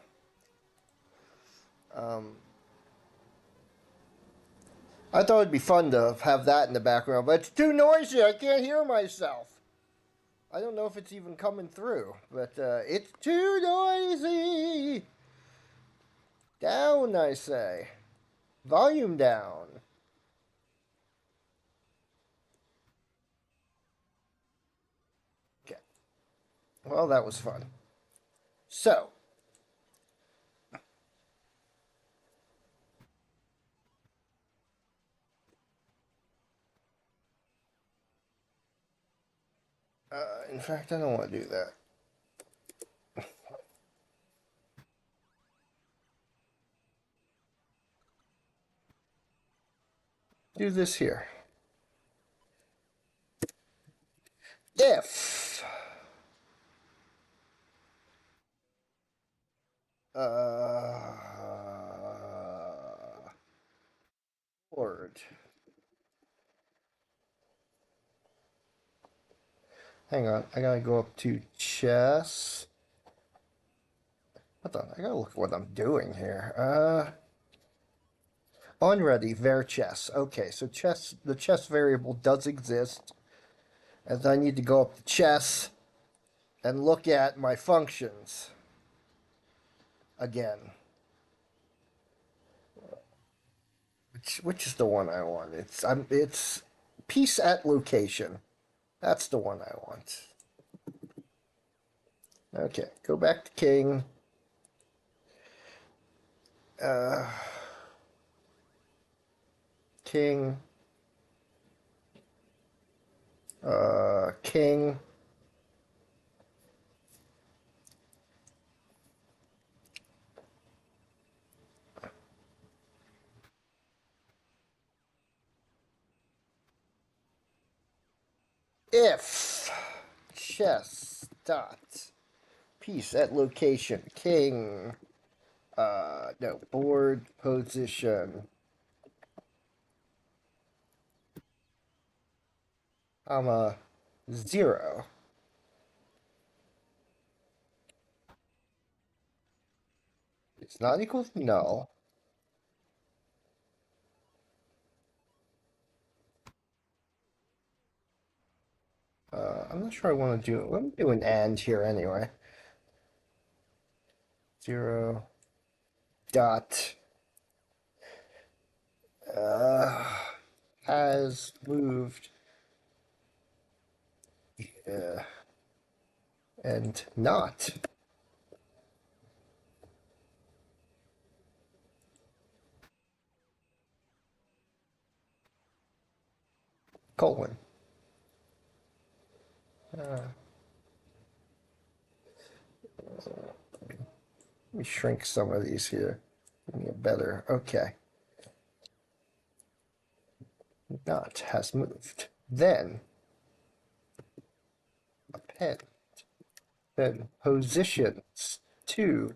I thought it'd be fun to have that in the background, but it's too noisy. I can't hear myself. I don't know if it's even coming through, but it's too noisy. Down, I say. Volume down. Okay. Well, that was fun. So, in fact, I don't want to do that. Do this here. If uh, word. Hang on, I gotta go up to chess. What the? I gotta look at what I'm doing here. Unready, var chess. Okay, so chess, the chess variable does exist, and I need to go up to chess and look at my functions again. Which is the one I want? It's peace at location. That's the one I want. Okay, go back to king. King. King. If chess dot piece at location king no board position comma 0 it's not equal to null. I'm not sure I want to do it. Let me do an and here anyway. 0 dot uh, has moved and not colon. Let me shrink some of these here. Give me a better. Okay. Not has moved. Then append. Then positions to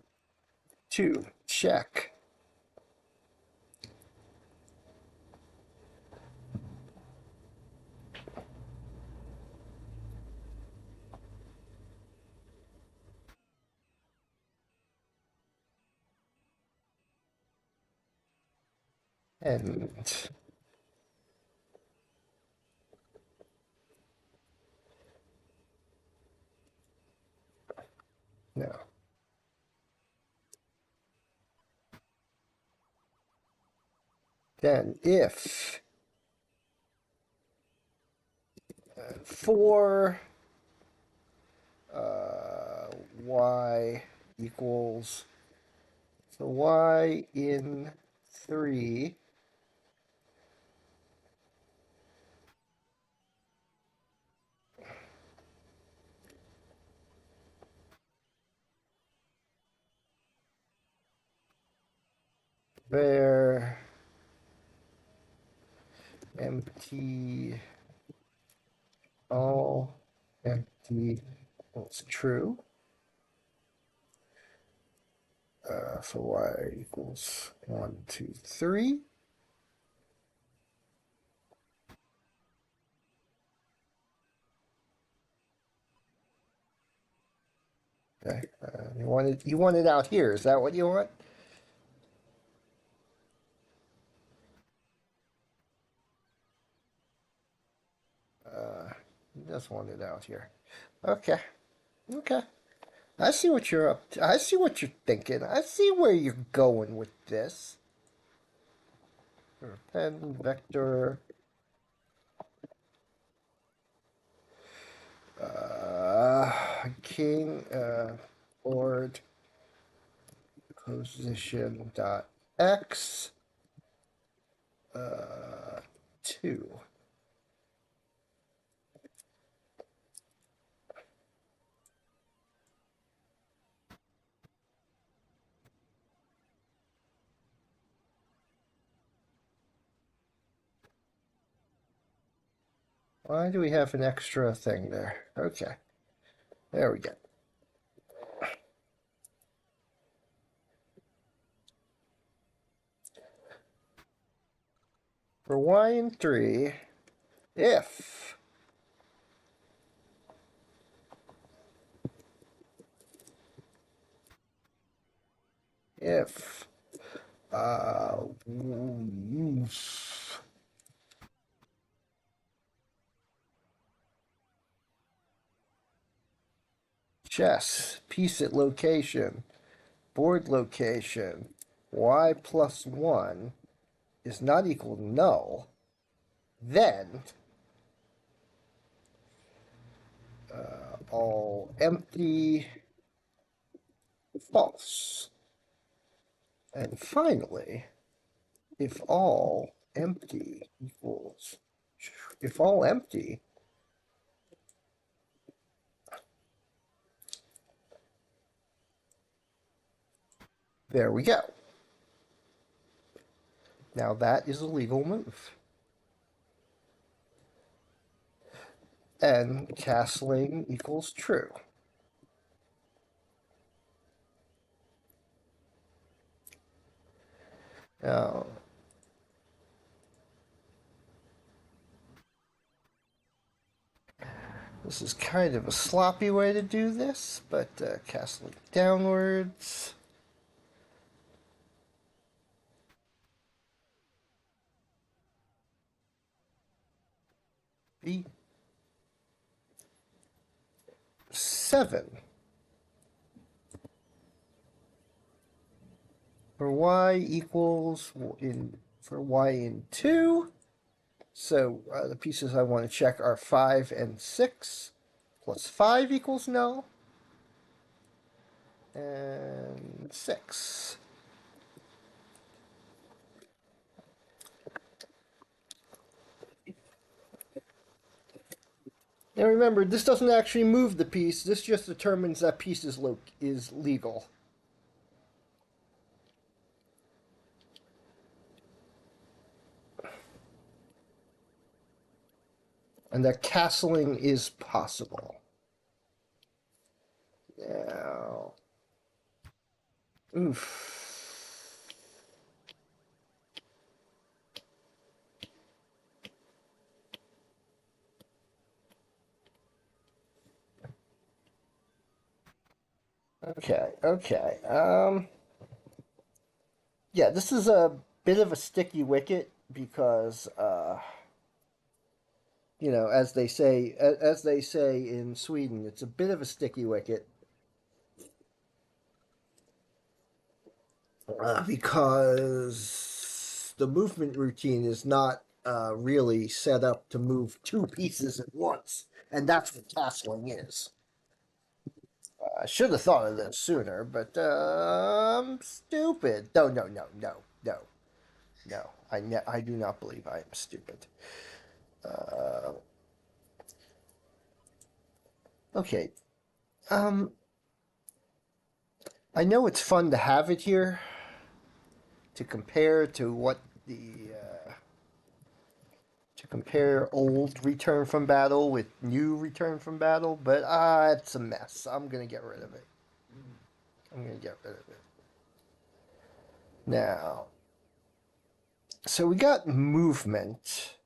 check. And no. Then if for y equals so y in 3 there empty all empty is true. So y equals 1, 2, 3. Okay. You want it out here. Is that what you want? You just want it out here. Okay. Okay. I see what you're up to. I see what you're thinking. I see where you're going with this. Pen vector. King board position dot x 2. Why do we have an extra thing there? Okay. There we go. For y in 3, if if uh chess piece at location board location y plus 1 is not equal to null, then all empty false. And finally, if all empty equals, if all empty, there we go. Now that is a legal move. And castling equals true. Now, this is kind of a sloppy way to do this, but castling downwards. B7 for y equals for y in 2. So the pieces I want to check are 5 and 6. Plus 5 equals null. And 6. Now remember, this doesn't actually move the piece. This just determines that piece is legal. And that castling is possible. Now, oof. Okay. Yeah, this is a bit of a sticky wicket because, as they say in Sweden, it's a bit of a sticky wicket. Because the movement routine is not really set up to move two pieces at once, and that's what castling is. I should have thought of this sooner, but I'm stupid. No. I do not believe I am stupid. Okay. Um, I know it's fun to have it here to compare to what to compare old Return from Battle with new Return from Battle, but it's a mess. I'm gonna get rid of it. Now, so we got movement.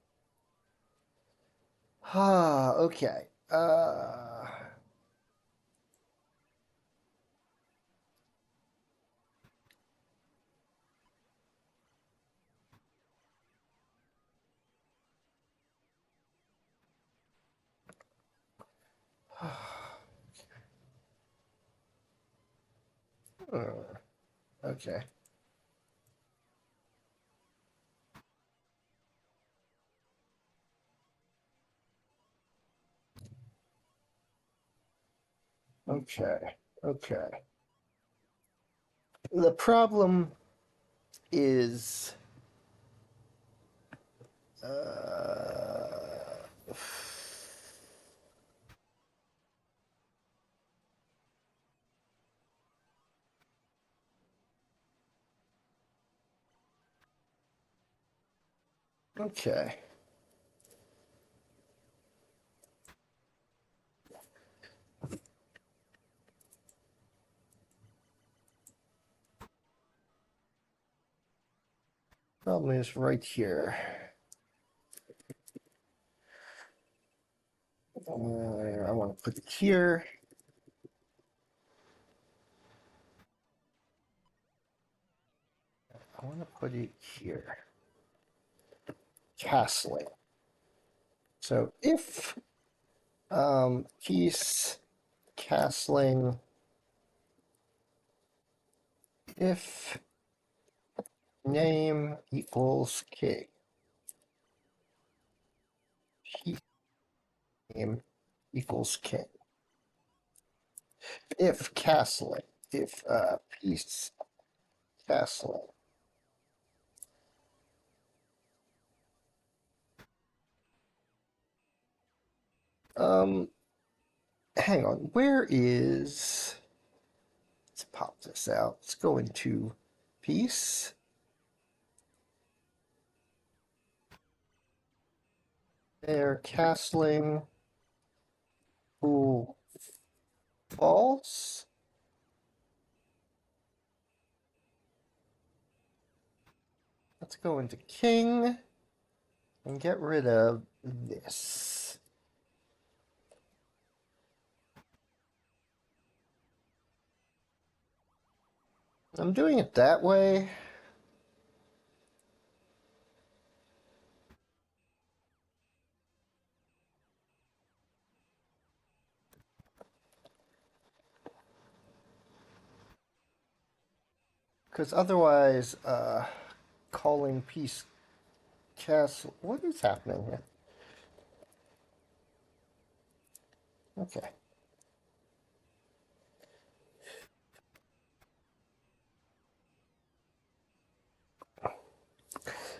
Okay. Okay. Okay. The problem is, okay. Problem is right here. I want to put it here. I want to put it here. Castling. So if piece castling, if name equals king, piece name equals king. If castling if piece castle hang on, where is, let's pop this out. Let's go into piece. There, castling, pool, false. Let's go into king and get rid of this. I'm doing it that way. Because otherwise, calling piece castle. What is happening here? Okay.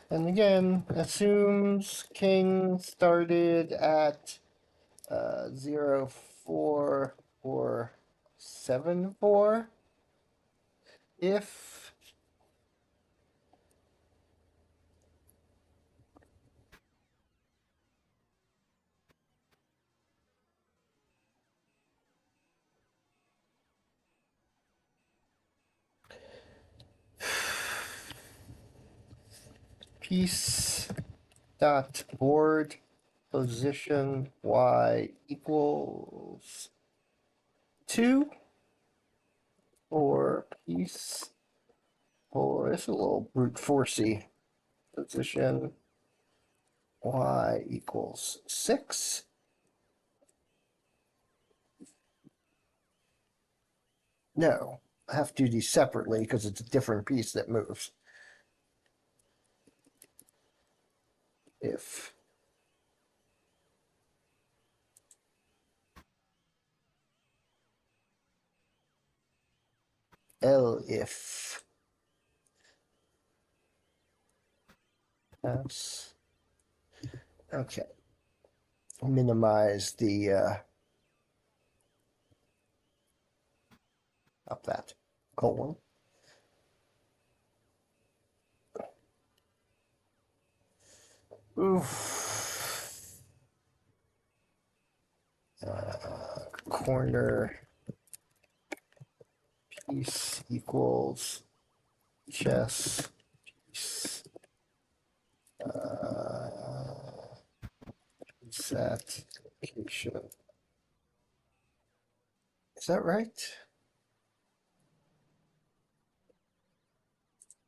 And again, assumes king started at 0, 4, or 7, 4. If piece dot board position y equals 2, or piece, or it's a little brute forcey, position y equals 6. No, I have to do these separately because it's a different piece that moves. If if that's okay. Minimize the up that colon. Oof. Corner piece equals chess piece. Set location. Is that right?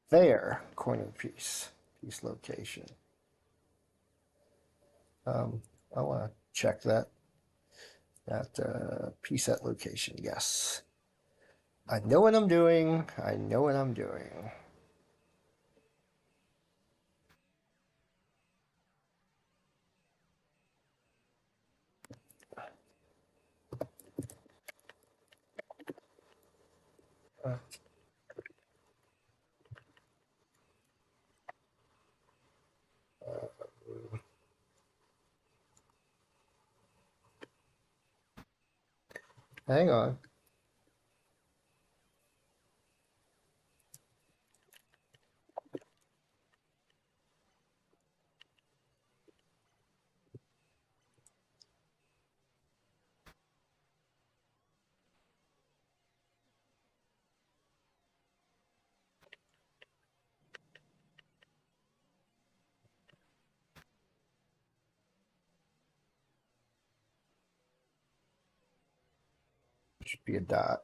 There, corner piece, piece location. I want to check that. That piece at location, yes. I know what I'm doing. I know what I'm doing. Uh, Hang on. Should be a dot.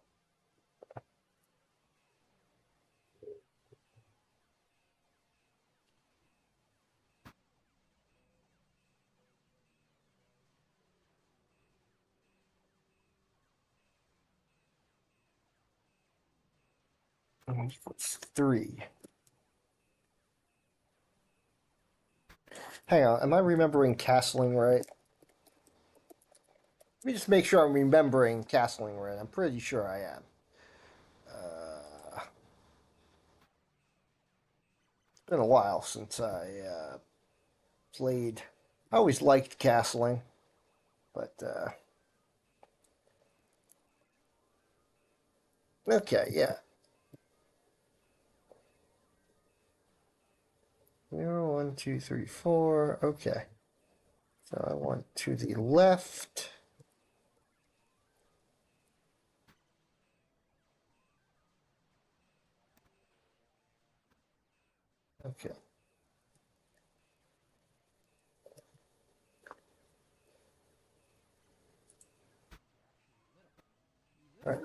Equals 3. Hang on, am I remembering castling right? Let me just make sure I'm remembering castling right. I'm pretty sure I am. been a while since I played. I always liked castling, but okay, yeah. 0, 1, 2, 3, 4. Okay. So I want to the left. Okay. All right.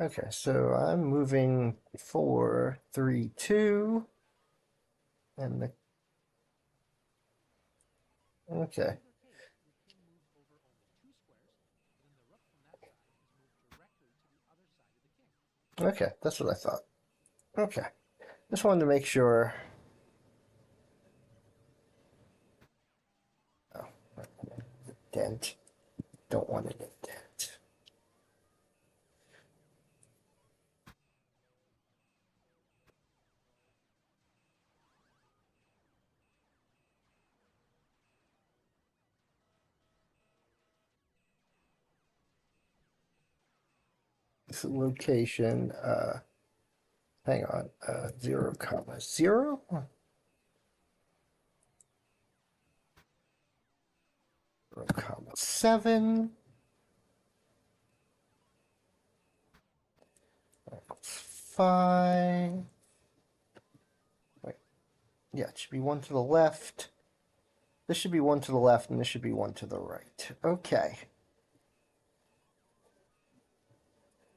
Okay, so I'm moving 4, 3, 2, and the okay. Okay, that's what I thought. Okay, just wanted to make sure. Oh, dent. Don't want it in dent. This location. Hang on. 0, comma 0. 0, comma 7. That's 5. Wait. Yeah, it should be 1 to the left. This should be 1 to the left, and this should be 1 to the right. Okay.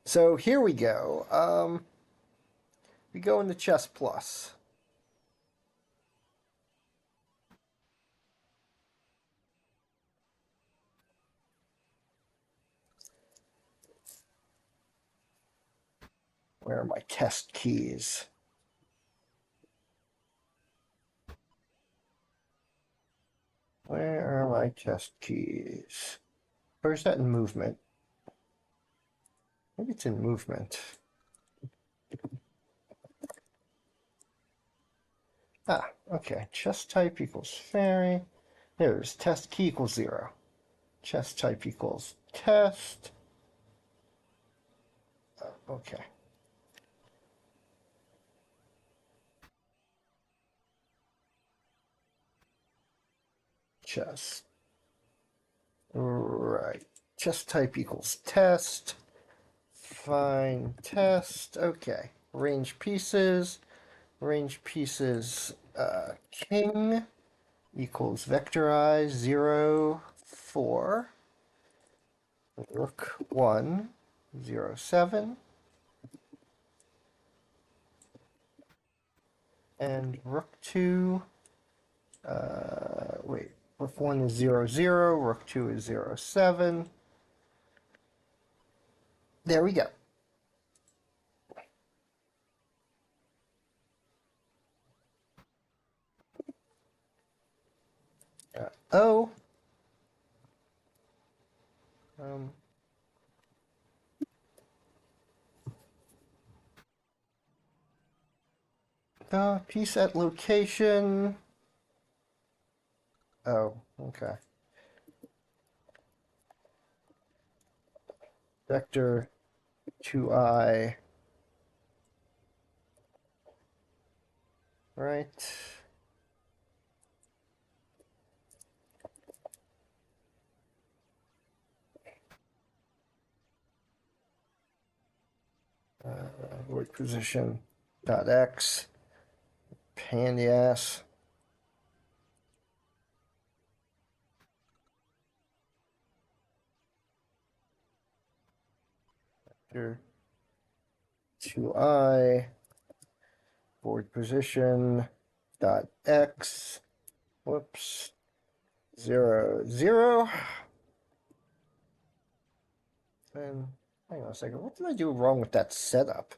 So here we go. We go into Chess Plus. Where are my test keys? Where are my test keys? Or is that in movement? Maybe it's in movement. Ah, okay. Chess type equals fairy. There's test key equals 0. Chess type equals test. Okay. Chess. Right. Chess type equals test. Find test. Okay. Range pieces. Range pieces. King equals vectorize 0, 4. Rook 1, 0, 7. And rook 2. Wait. Rook 1 is 0, 0. Rook 2 is 0, 7. There we go. Oh. Um, piece at location. Oh, okay. Vector 2i. Right. Void position dot x. Pain in the ass. Vector 2i. Void position dot x. Whoops. 0, 0. And hang on a second. What did I do wrong with that setup?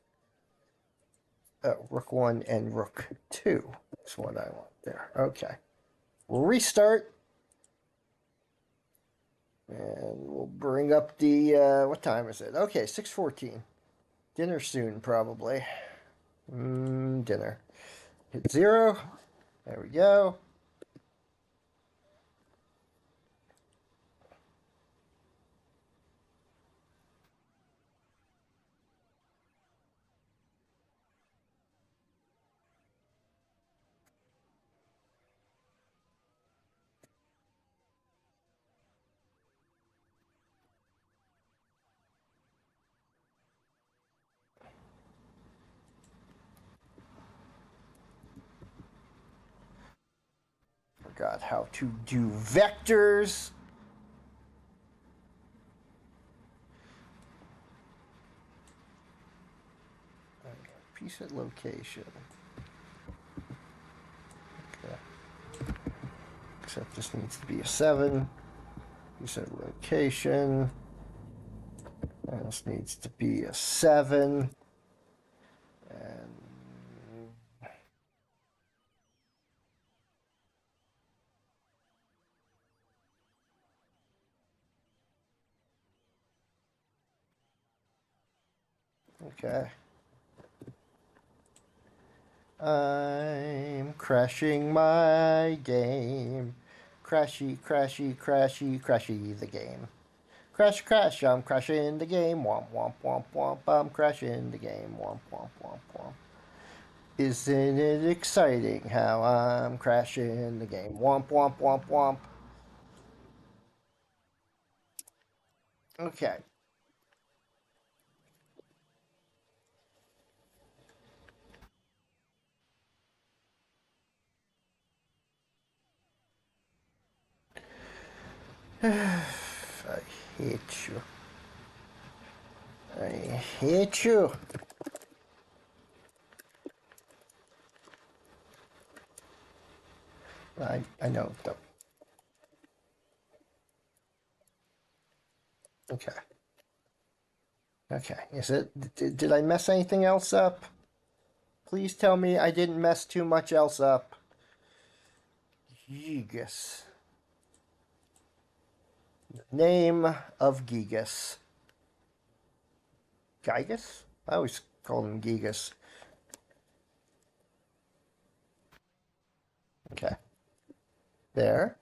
Rook 1 and rook 2. That's what I want there. Okay. We'll restart. And we'll bring up the, what time is it? Okay, 6:14. Dinner soon, probably. Dinner. Hit 0. There we go. Forgot how to do vectors. Piece at location. Okay. Except this needs to be a 7. Piece at location. And this needs to be a 7. And okay. I'm crashing my game. Crashy, crashy, crashy, crashy the game. Crash, crash, I'm crashing the game. Womp, womp, womp, womp. I'm crashing the game. Womp, womp, womp, womp. Isn't it exciting how I'm crashing the game? Womp, womp, womp, womp. Okay. I hate you. I hate you. I know though. Okay. Okay. Is it? Did I mess anything else up? Please tell me I didn't mess too much else up. Gigas. Name of Gigas. Gigas? I always call him Gigas. Okay. There.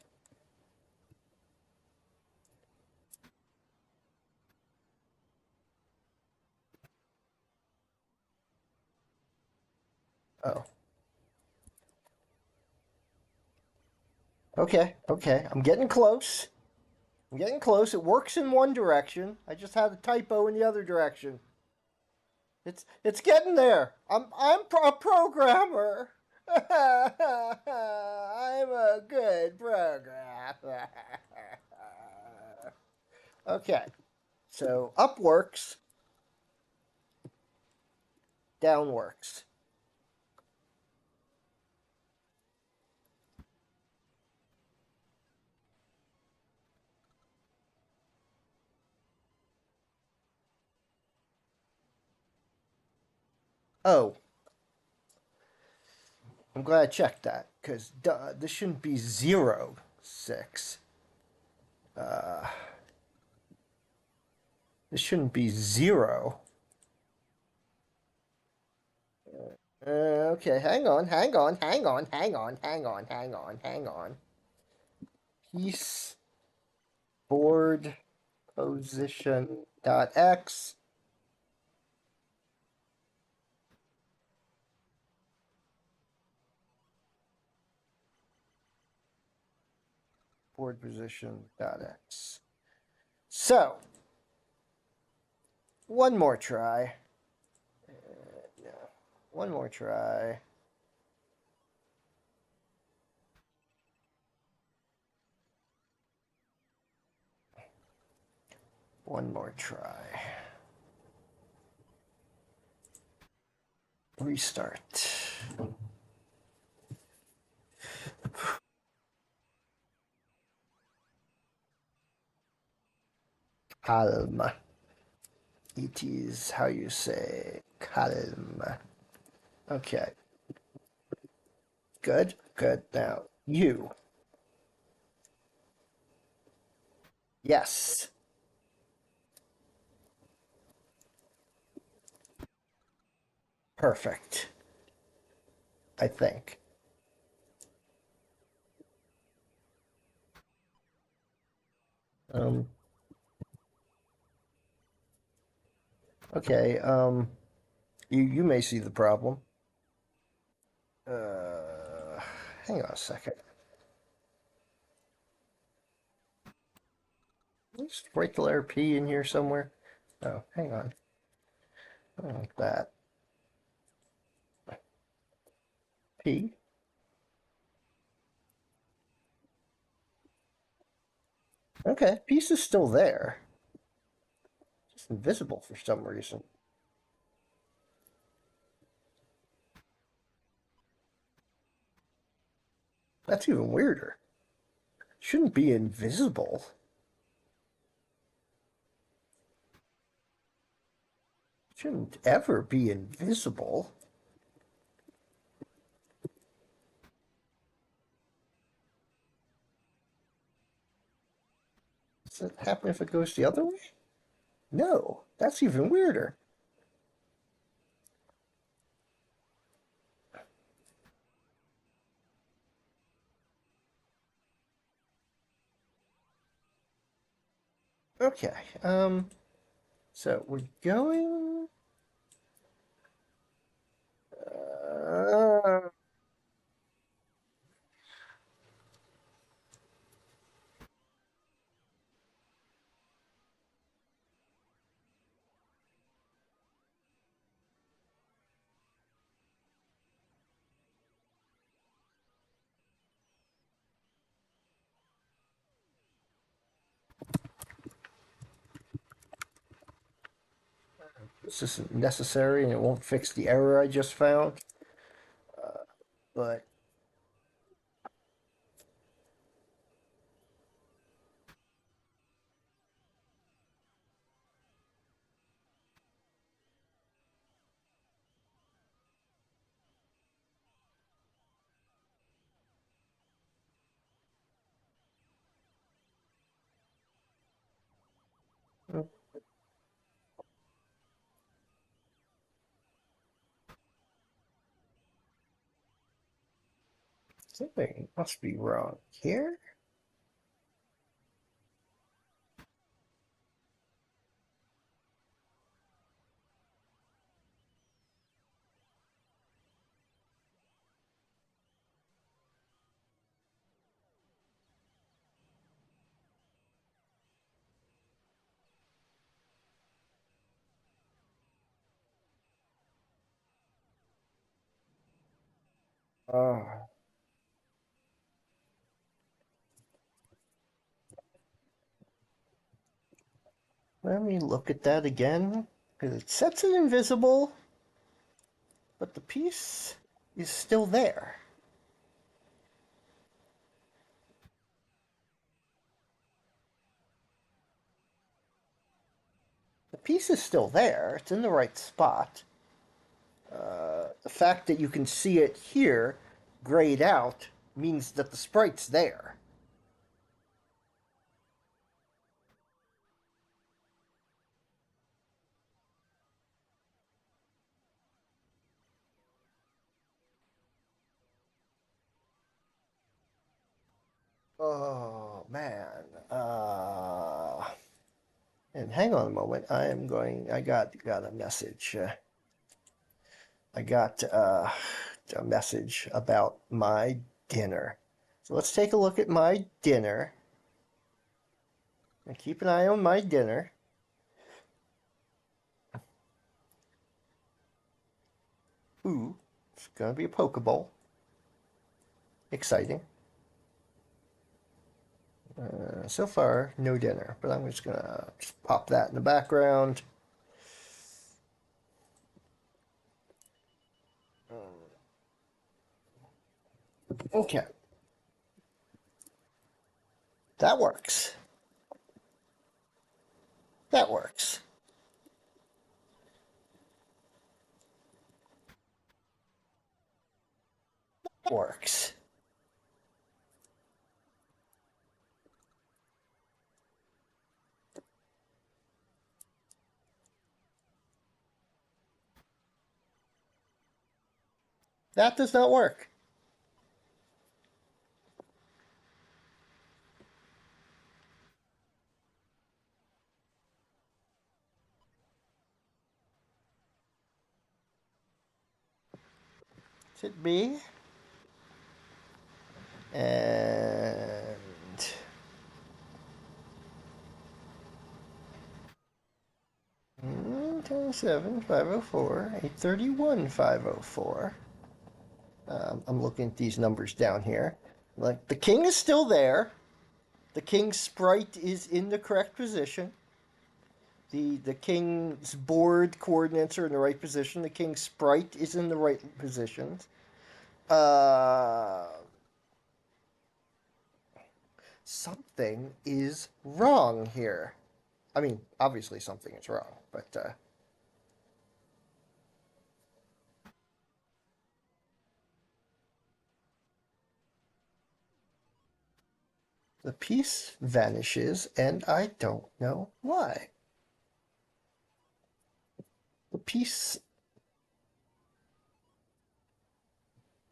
Oh. Okay. Okay. I'm getting close. I'm getting close. It works in one direction. I just had a typo in the other direction. It's getting there. A programmer. I'm a good programmer. Okay. So up works, down works. Oh, I'm glad I checked that because this shouldn't be 0, 6. This shouldn't be 0. Okay, hang on, hang on, hang on, hang on, hang on, hang on, hang on. Piece board position dot x board position dot x. So one more try. One more try. One more try. Restart. Calm. It is how you say calm. Okay. Good, good. Now, you. Yes. perfect. I think. Um, okay, you may see the problem. Hang on a second. Just write the letter P in here somewhere. Oh, hang on. I don't like that. P. Okay, piece is still there. Just invisible for some reason. That's even weirder. Shouldn't be invisible. Shouldn't ever be invisible. Does that happen if it goes the other way? No, that's even weirder. Okay, so we're going. Uh, this isn't necessary and it won't fix the error I just found. But something must be wrong here. Uh, Let me look at that again. Because it sets it invisible, but the piece is still there. The piece is still there. It's in the right spot. The fact that you can see it here grayed out means that the sprite's there. Oh man. And hang on a moment. I got a message. I got a message about my dinner. So let's take a look at my dinner. And keep an eye on my dinner. Ooh, it's gonna be a Pokeball. Exciting. So far, no dinner, but I'm just gonna pop that in the background. Okay, that works. That works. That works. That does not work. Is it B? And 27,504, 831, 504. I'm looking at these numbers down here. Like the king is still there. The king's sprite is in the correct position. The king's board coordinates are in the right position. The king's sprite is in the right positions. Uh, Something is wrong here. I mean, obviously something is wrong, but the piece vanishes, and I don't know why. The piece.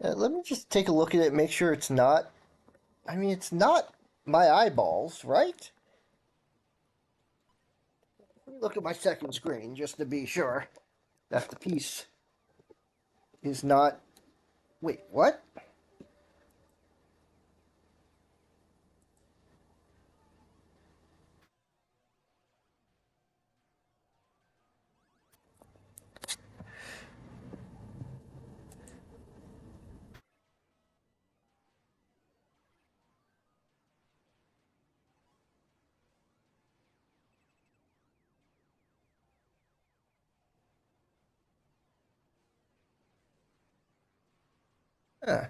Let me just take a look at it, make sure it's not. I mean, it's not my eyeballs, right? Let me look at my second screen just to be sure that the piece is not. Wait, what? Huh.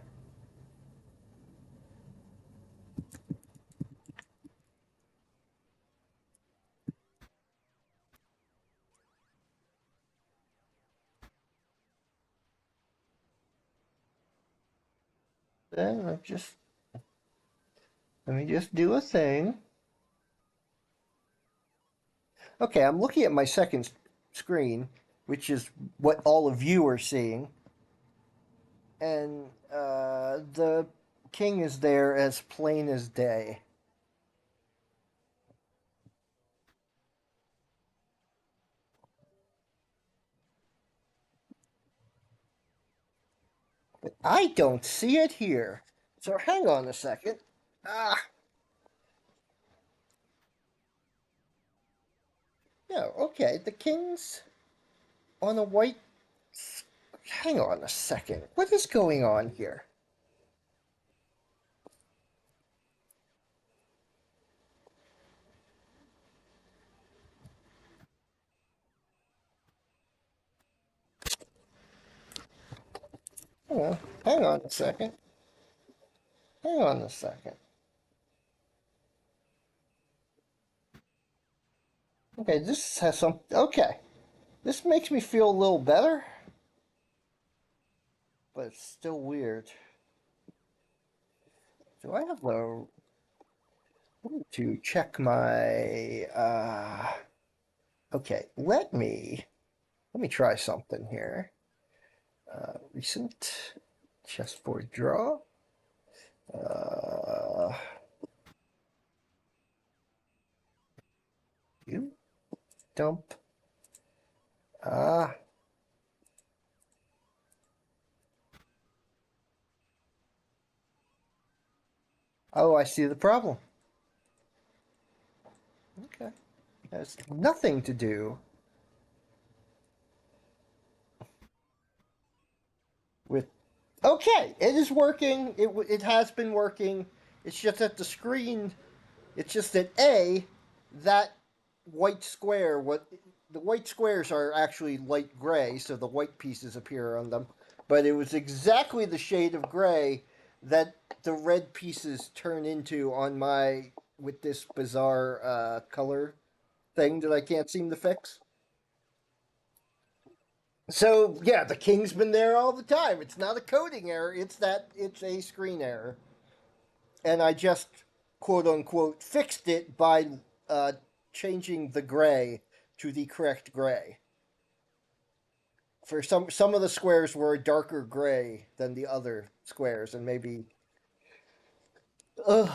Then let me just do a thing. Okay, I'm looking at my second screen, which is what all of you are seeing, and the king is there as plain as day. But I don't see it here. So hang on a second. Ah, no, okay, the king's on a white. Hang on a second. What is going on here? Hang on a second. Hang on a second. Okay, this has some. Okay, this makes me feel a little better, but it's still weird. Do I have the to check my? Okay, let me try something here. Recent chessboard draw. Uh, you dump. Ah. Oh, I see the problem. Okay. It has nothing to do with. Okay, it is working. It has been working. It's just that the screen. It's just that that white square. What the white squares are actually light gray, so the white pieces appear on them. But it was exactly the shade of gray that the red pieces turn into on my with this bizarre color thing that I can't seem to fix. So yeah, the king's been there all the time. It's not a coding error. It's a screen error, and I just quote unquote fixed it by uh, changing the gray to the correct gray. For some of the squares were a darker gray than the other squares, and maybe ugh,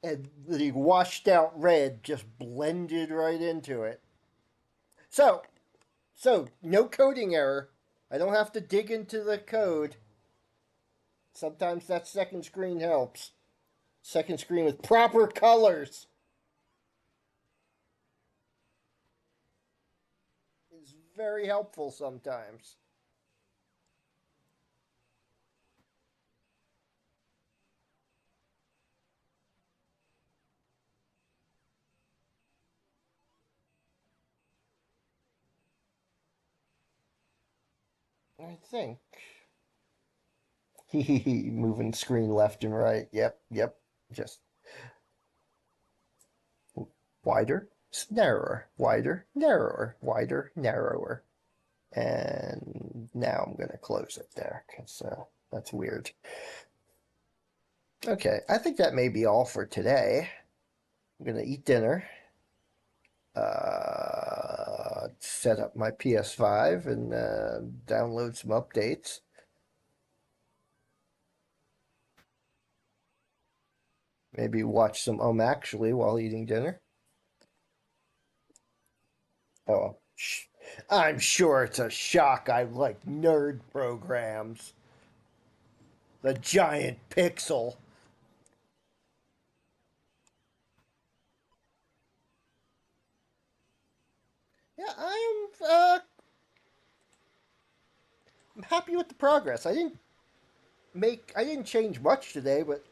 and the washed out red just blended right into it. So, so no coding error. I don't have to dig into the code. Sometimes that second screen helps. Second screen with proper colors is very helpful sometimes. I think. Moving screen left and right. Yep, yep. Just wider, narrower, wider, narrower, wider, narrower. And now I'm going to close it there because that's weird. Okay, I think that may be all for today. I'm going to eat dinner, set up my PS5, and download some updates. Maybe watch some Actually while eating dinner. Oh, I'm sure it's a shock. I like nerd programs. The giant pixel. Yeah, I'm happy with the progress. I didn't change much today, but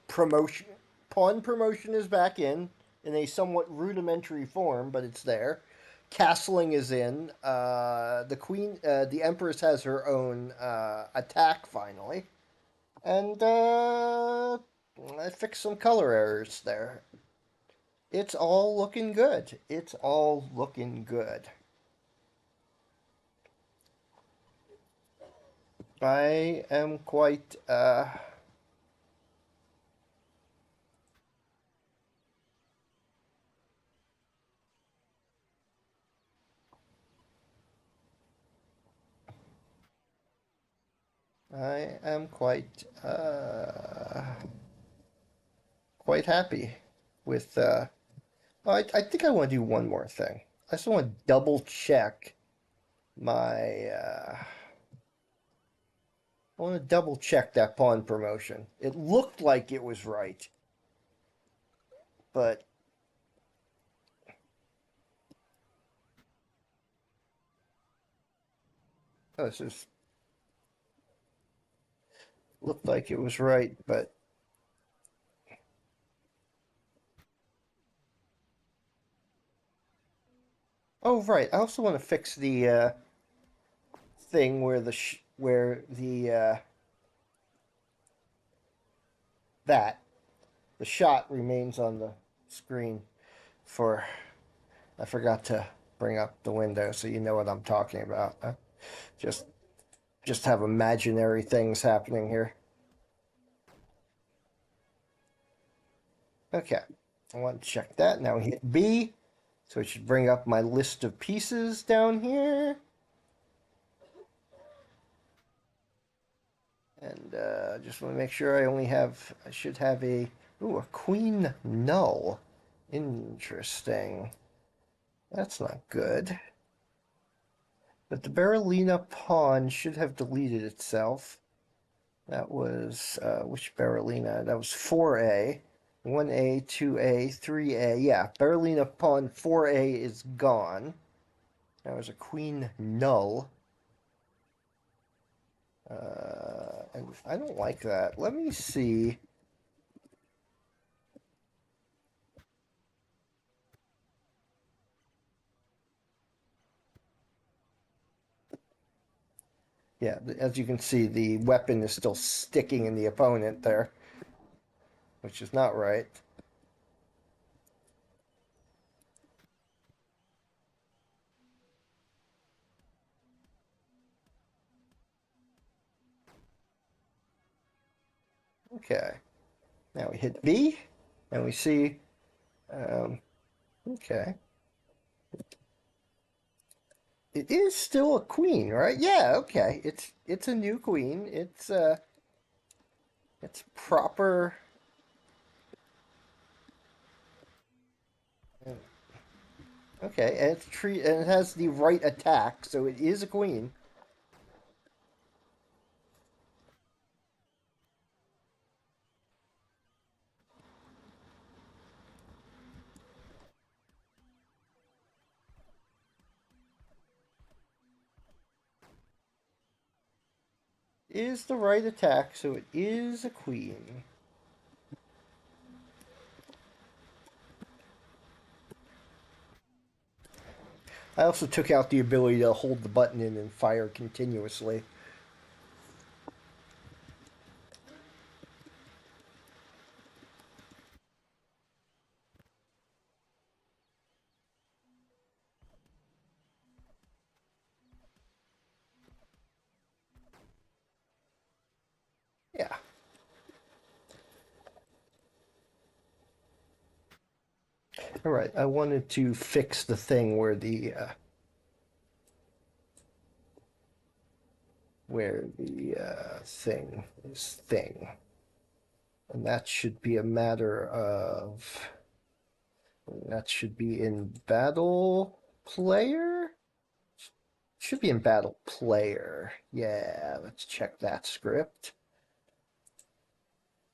promotion pawn promotion is back in a somewhat rudimentary form, but it's there. Castling is in. The Empress has her own attack finally, and I fixed some color errors there. It's all looking good. It's all looking good. I am quite I am quite happy with. I think I want to do one more thing. I just want to double check my. I want to double check that pawn promotion. It looked like it was right, but this is looked like it was right, but oh right. I also want to fix the thing where the that the shot remains on the screen for. I forgot to bring up the window so you know what I'm talking about. Just just have imaginary things happening here. Okay, I want to check that. Now hit B, so it should bring up my list of pieces down here. And just want to make sure I should have a queen null. Interesting. That's not good. But the Berolina pawn should have deleted itself. That was, which Berolina? That was 4A. 1A, 2A, 3A. Yeah, Berolina pawn 4A is gone. That was a queen null. And I don't like that. Let me see. Yeah, as you can see, the weapon is still sticking in the opponent there, which is not right. Okay, now we hit B, and we see, okay, It is still a queen, right? Yeah, okay. It's a new queen. It's proper. Okay, and and it has the right attack, so it is a queen. Is the right attack, so it is a queen. I also took out the ability to hold the button in and fire continuously. Yeah. All right. I wanted to fix the thing where the thing is thing, and that should be a matter of that should be in battle player. Should be in battle player. Yeah. Let's check that script.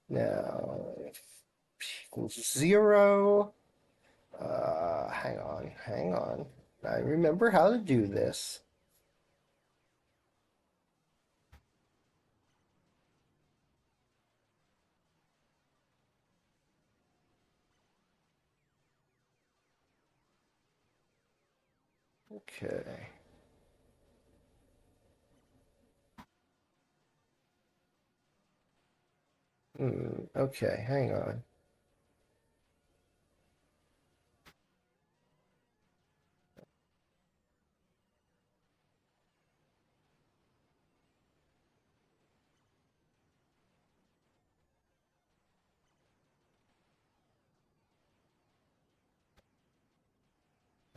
Now, if equals 0. Hang on. I remember how to do this. Okay. Okay, hang on.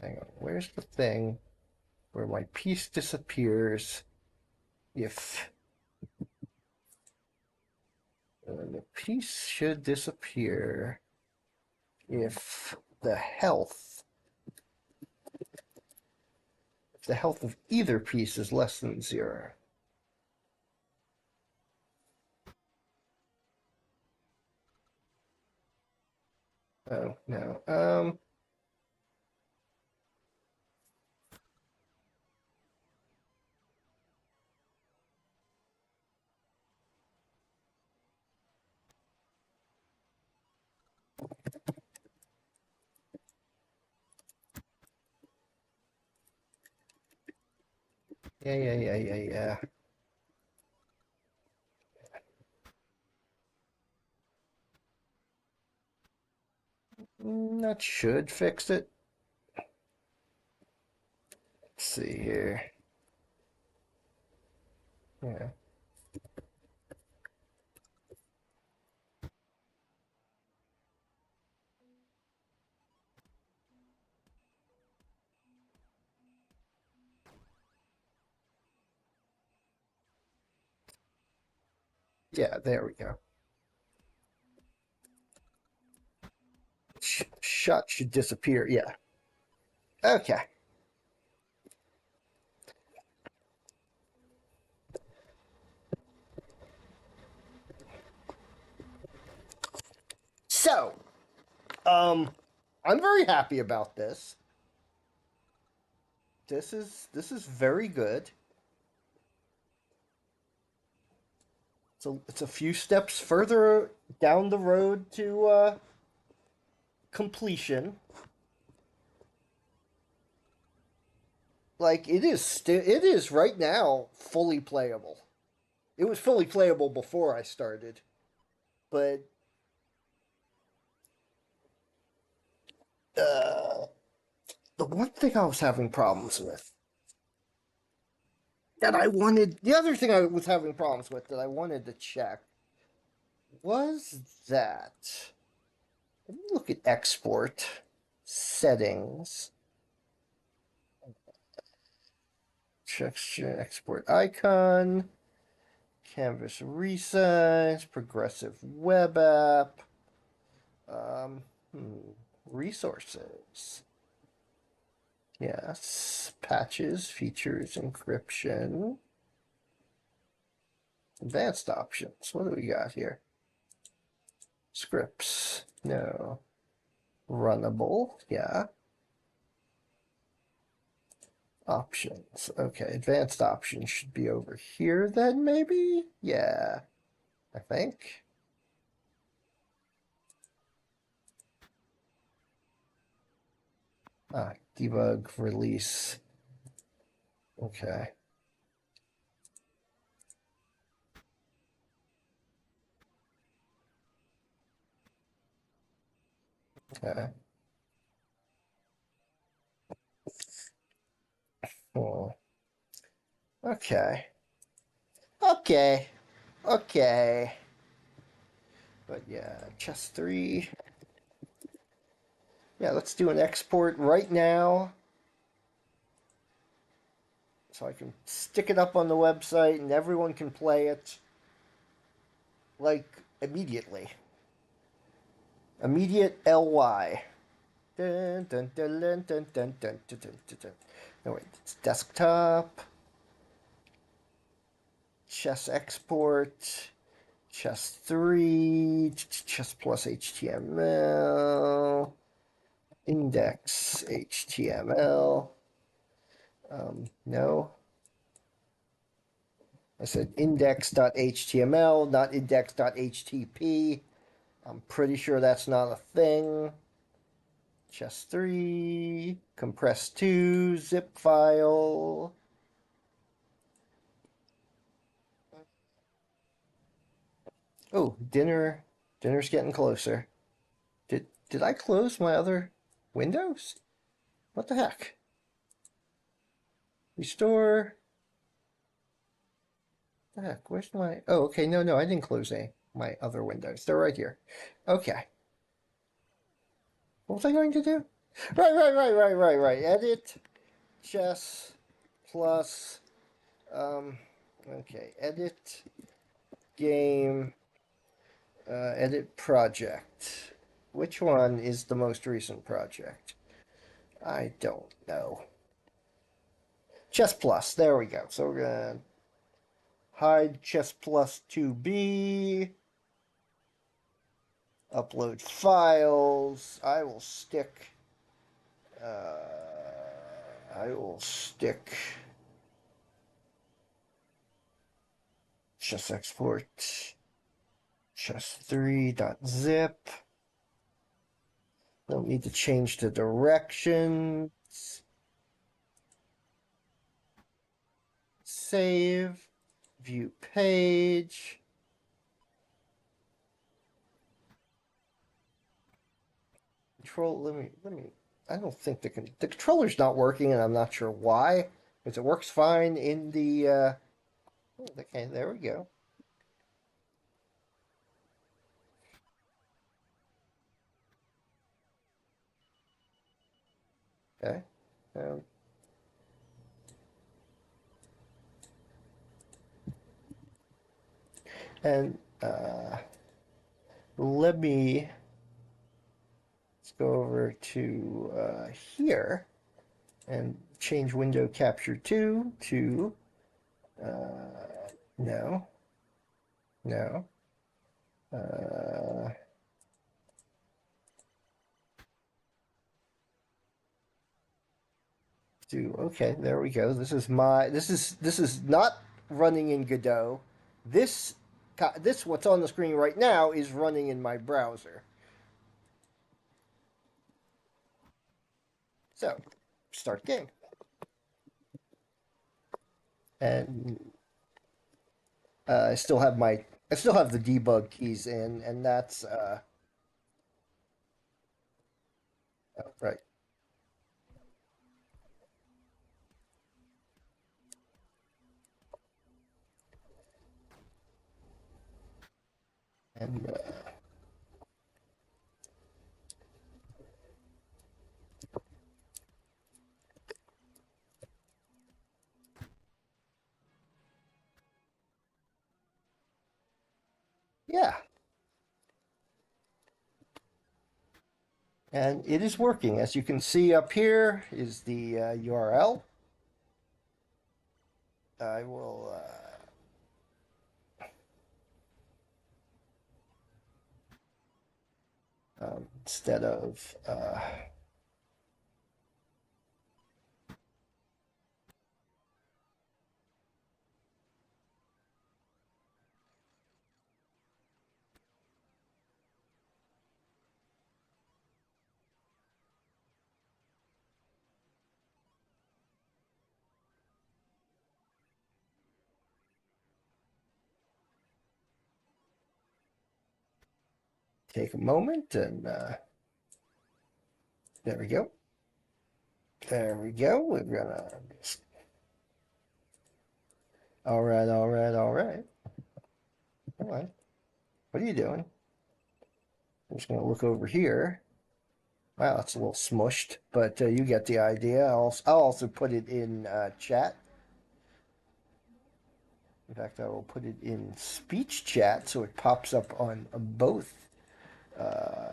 Hang on. Where's the thing where my piece disappears if the piece should disappear if the health if the health of either piece is less than 0. Oh, no. Yeah. That should fix it. Let's see here. Yeah. Yeah, there we go. Shot should disappear. Yeah. Okay. So, um, I'm very happy about this. This is very good. So it's a few steps further down the road to completion. Like it is right now fully playable. It was fully playable before I started, but uh, the one thing I was having problems with the other thing I was having problems with that I wanted to check was that. Let me look at export settings. texture, export icon, canvas resize, progressive web app, resources. Yes, patches, features, encryption, advanced options. What do we got here? Scripts, no. Runnable, yeah. Options, okay. Advanced options should be over here then, maybe? Yeah, I think. Debug, release. Okay. Okay. Oh. Okay. Okay. Okay. But yeah, chest 3. Yeah, let's do an export right now. So I can stick it up on the website and everyone can play it. Like, immediately. Immediate LY. Dun, dun, dun, dun, dun, dun, dun, dun, dun, dun. No, wait, it's desktop. Chess export. Chess 3. Chess plus HTML. Index HTML. No. I said index.html, not index.htp. I'm pretty sure that's not a thing. Chess 3, compress 2, zip file. Oh, dinner's getting closer. Did I close my other windows? What the heck? Restore. What the heck? Where's my? Oh, okay. No, I didn't close my other windows. They're right here. Okay. What was I going to do? Right. Edit chess plus okay, edit game, edit project. Which one is the most recent project? I don't know. Chess plus, there we go. So we're gonna hide chess plus 2b, upload files. I will stick chess export chess3.zip. Don't need to change the directions. Save. View page. Control. Let me. I don't think the controller's not working, and I'm not sure why. Because it works fine in the. Okay, there we go. Okay. Um, and let me. Let's go over to here and change window capture 2 to. No. No. Uh, do okay. There we go. This is not running in Godot. This this what's on the screen right now is running in my browser. So start game, and I still have the debug keys in, and that's oh, right. And And it is working. As you can see up here is the URL. I will instead of take a moment and there we go. There we go. We're gonna. All right, all right, all right. All right. What are you doing? I'm just gonna look over here. Wow, it's a little smushed, but you get the idea. I'll also put it in chat. In fact, I will put it in speech chat so it pops up on both. Uh,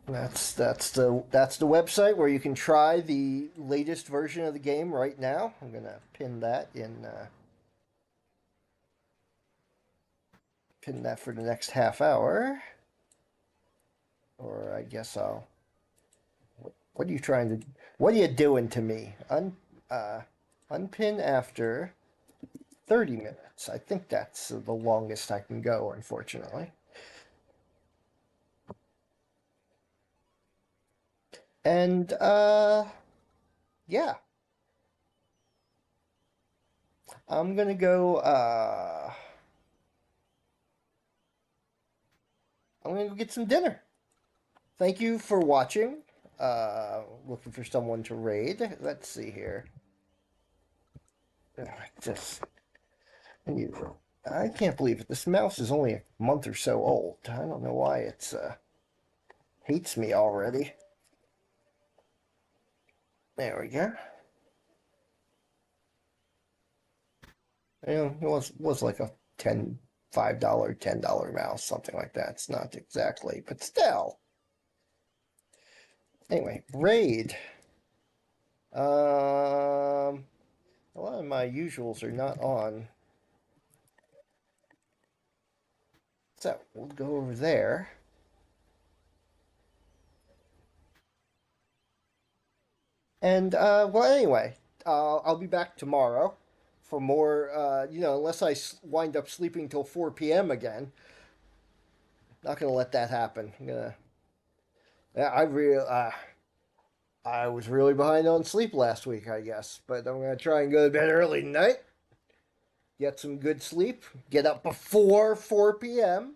that's the website where you can try the latest version of the game right now. I'm gonna pin that in. Pin that for the next half hour. Or I guess I'll. What are you trying to? What are you doing to me? Unpin after 30 minutes. I think that's the longest I can go, unfortunately. And yeah, I'm gonna go. I'm gonna go get some dinner. Thank you for watching. Looking for someone to raid. Let's see here. Just I can't believe it. This mouse is only a month or so old. I don't know why it's hates me already. There we go. You know, it was like a $5, $10 mouse, something like that. It's not exactly, but still. Anyway, raid. A lot of my usuals are not on. So we'll go over there. And well, anyway, I'll be back tomorrow for more. Unless I wind up sleeping till 4 p.m. again. Not gonna let that happen. I'm gonna. Yeah, I was really behind on sleep last week, I guess, but I'm gonna try and go to bed early tonight. Get some good sleep. Get up before 4 p.m.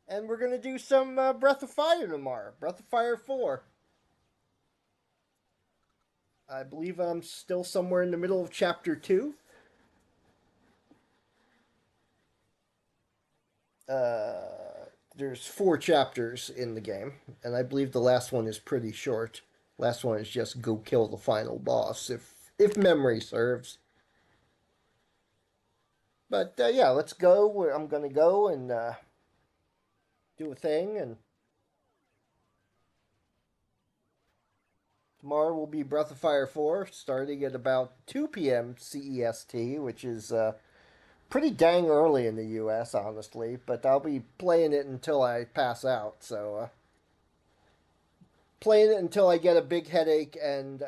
And we're gonna do some Breath of Fire tomorrow. Breath of Fire 4. I believe I'm still somewhere in the middle of chapter 2. There's 4 chapters in the game, and I believe the last one is pretty short. Last one is just go kill the final boss, if memory serves. But yeah, let's go. I'm gonna go and do a thing, and tomorrow will be Breath of Fire 4, starting at about 2 p.m. CEST, which is pretty dang early in the US, honestly, but I'll be playing it until I pass out, so playing it until I get a big headache and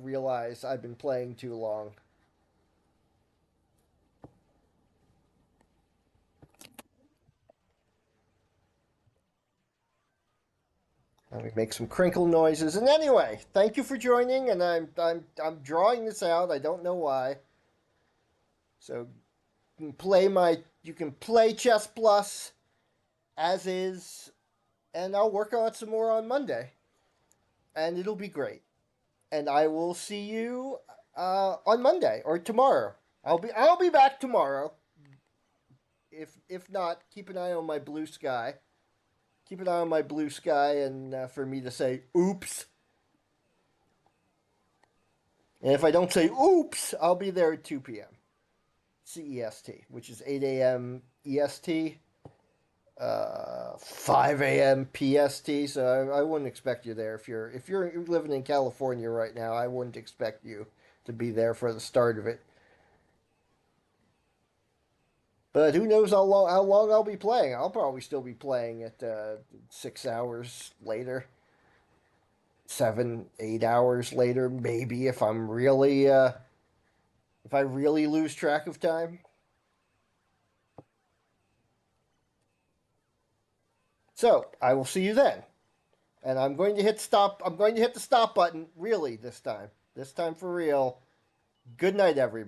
realize I've been playing too long. Let me make some crinkle noises. And anyway, thank you for joining, and I'm drawing this out. I don't know why. So you can play Chess Plus as is, and I'll work on it some more on Monday, and it'll be great. And I will see you on Monday or tomorrow. I'll be back tomorrow. If not, keep an eye on my blue sky. Keep an eye on my blue sky, and for me to say, "Oops." And if I don't say oops, I'll be there at 2 p.m. CEST, which is 8 a.m. EST, 5 a.m. PST. So I wouldn't expect you there if you're living in California right now. I wouldn't expect you to be there for the start of it. But who knows how long I'll be playing? I'll probably still be playing at 6 hours later, 7, 8 hours later, maybe if I really lose track of time. So I will see you then. And I'm going to hit stop. I'm going to hit the stop button really this time. This time for real. Good night, everybody.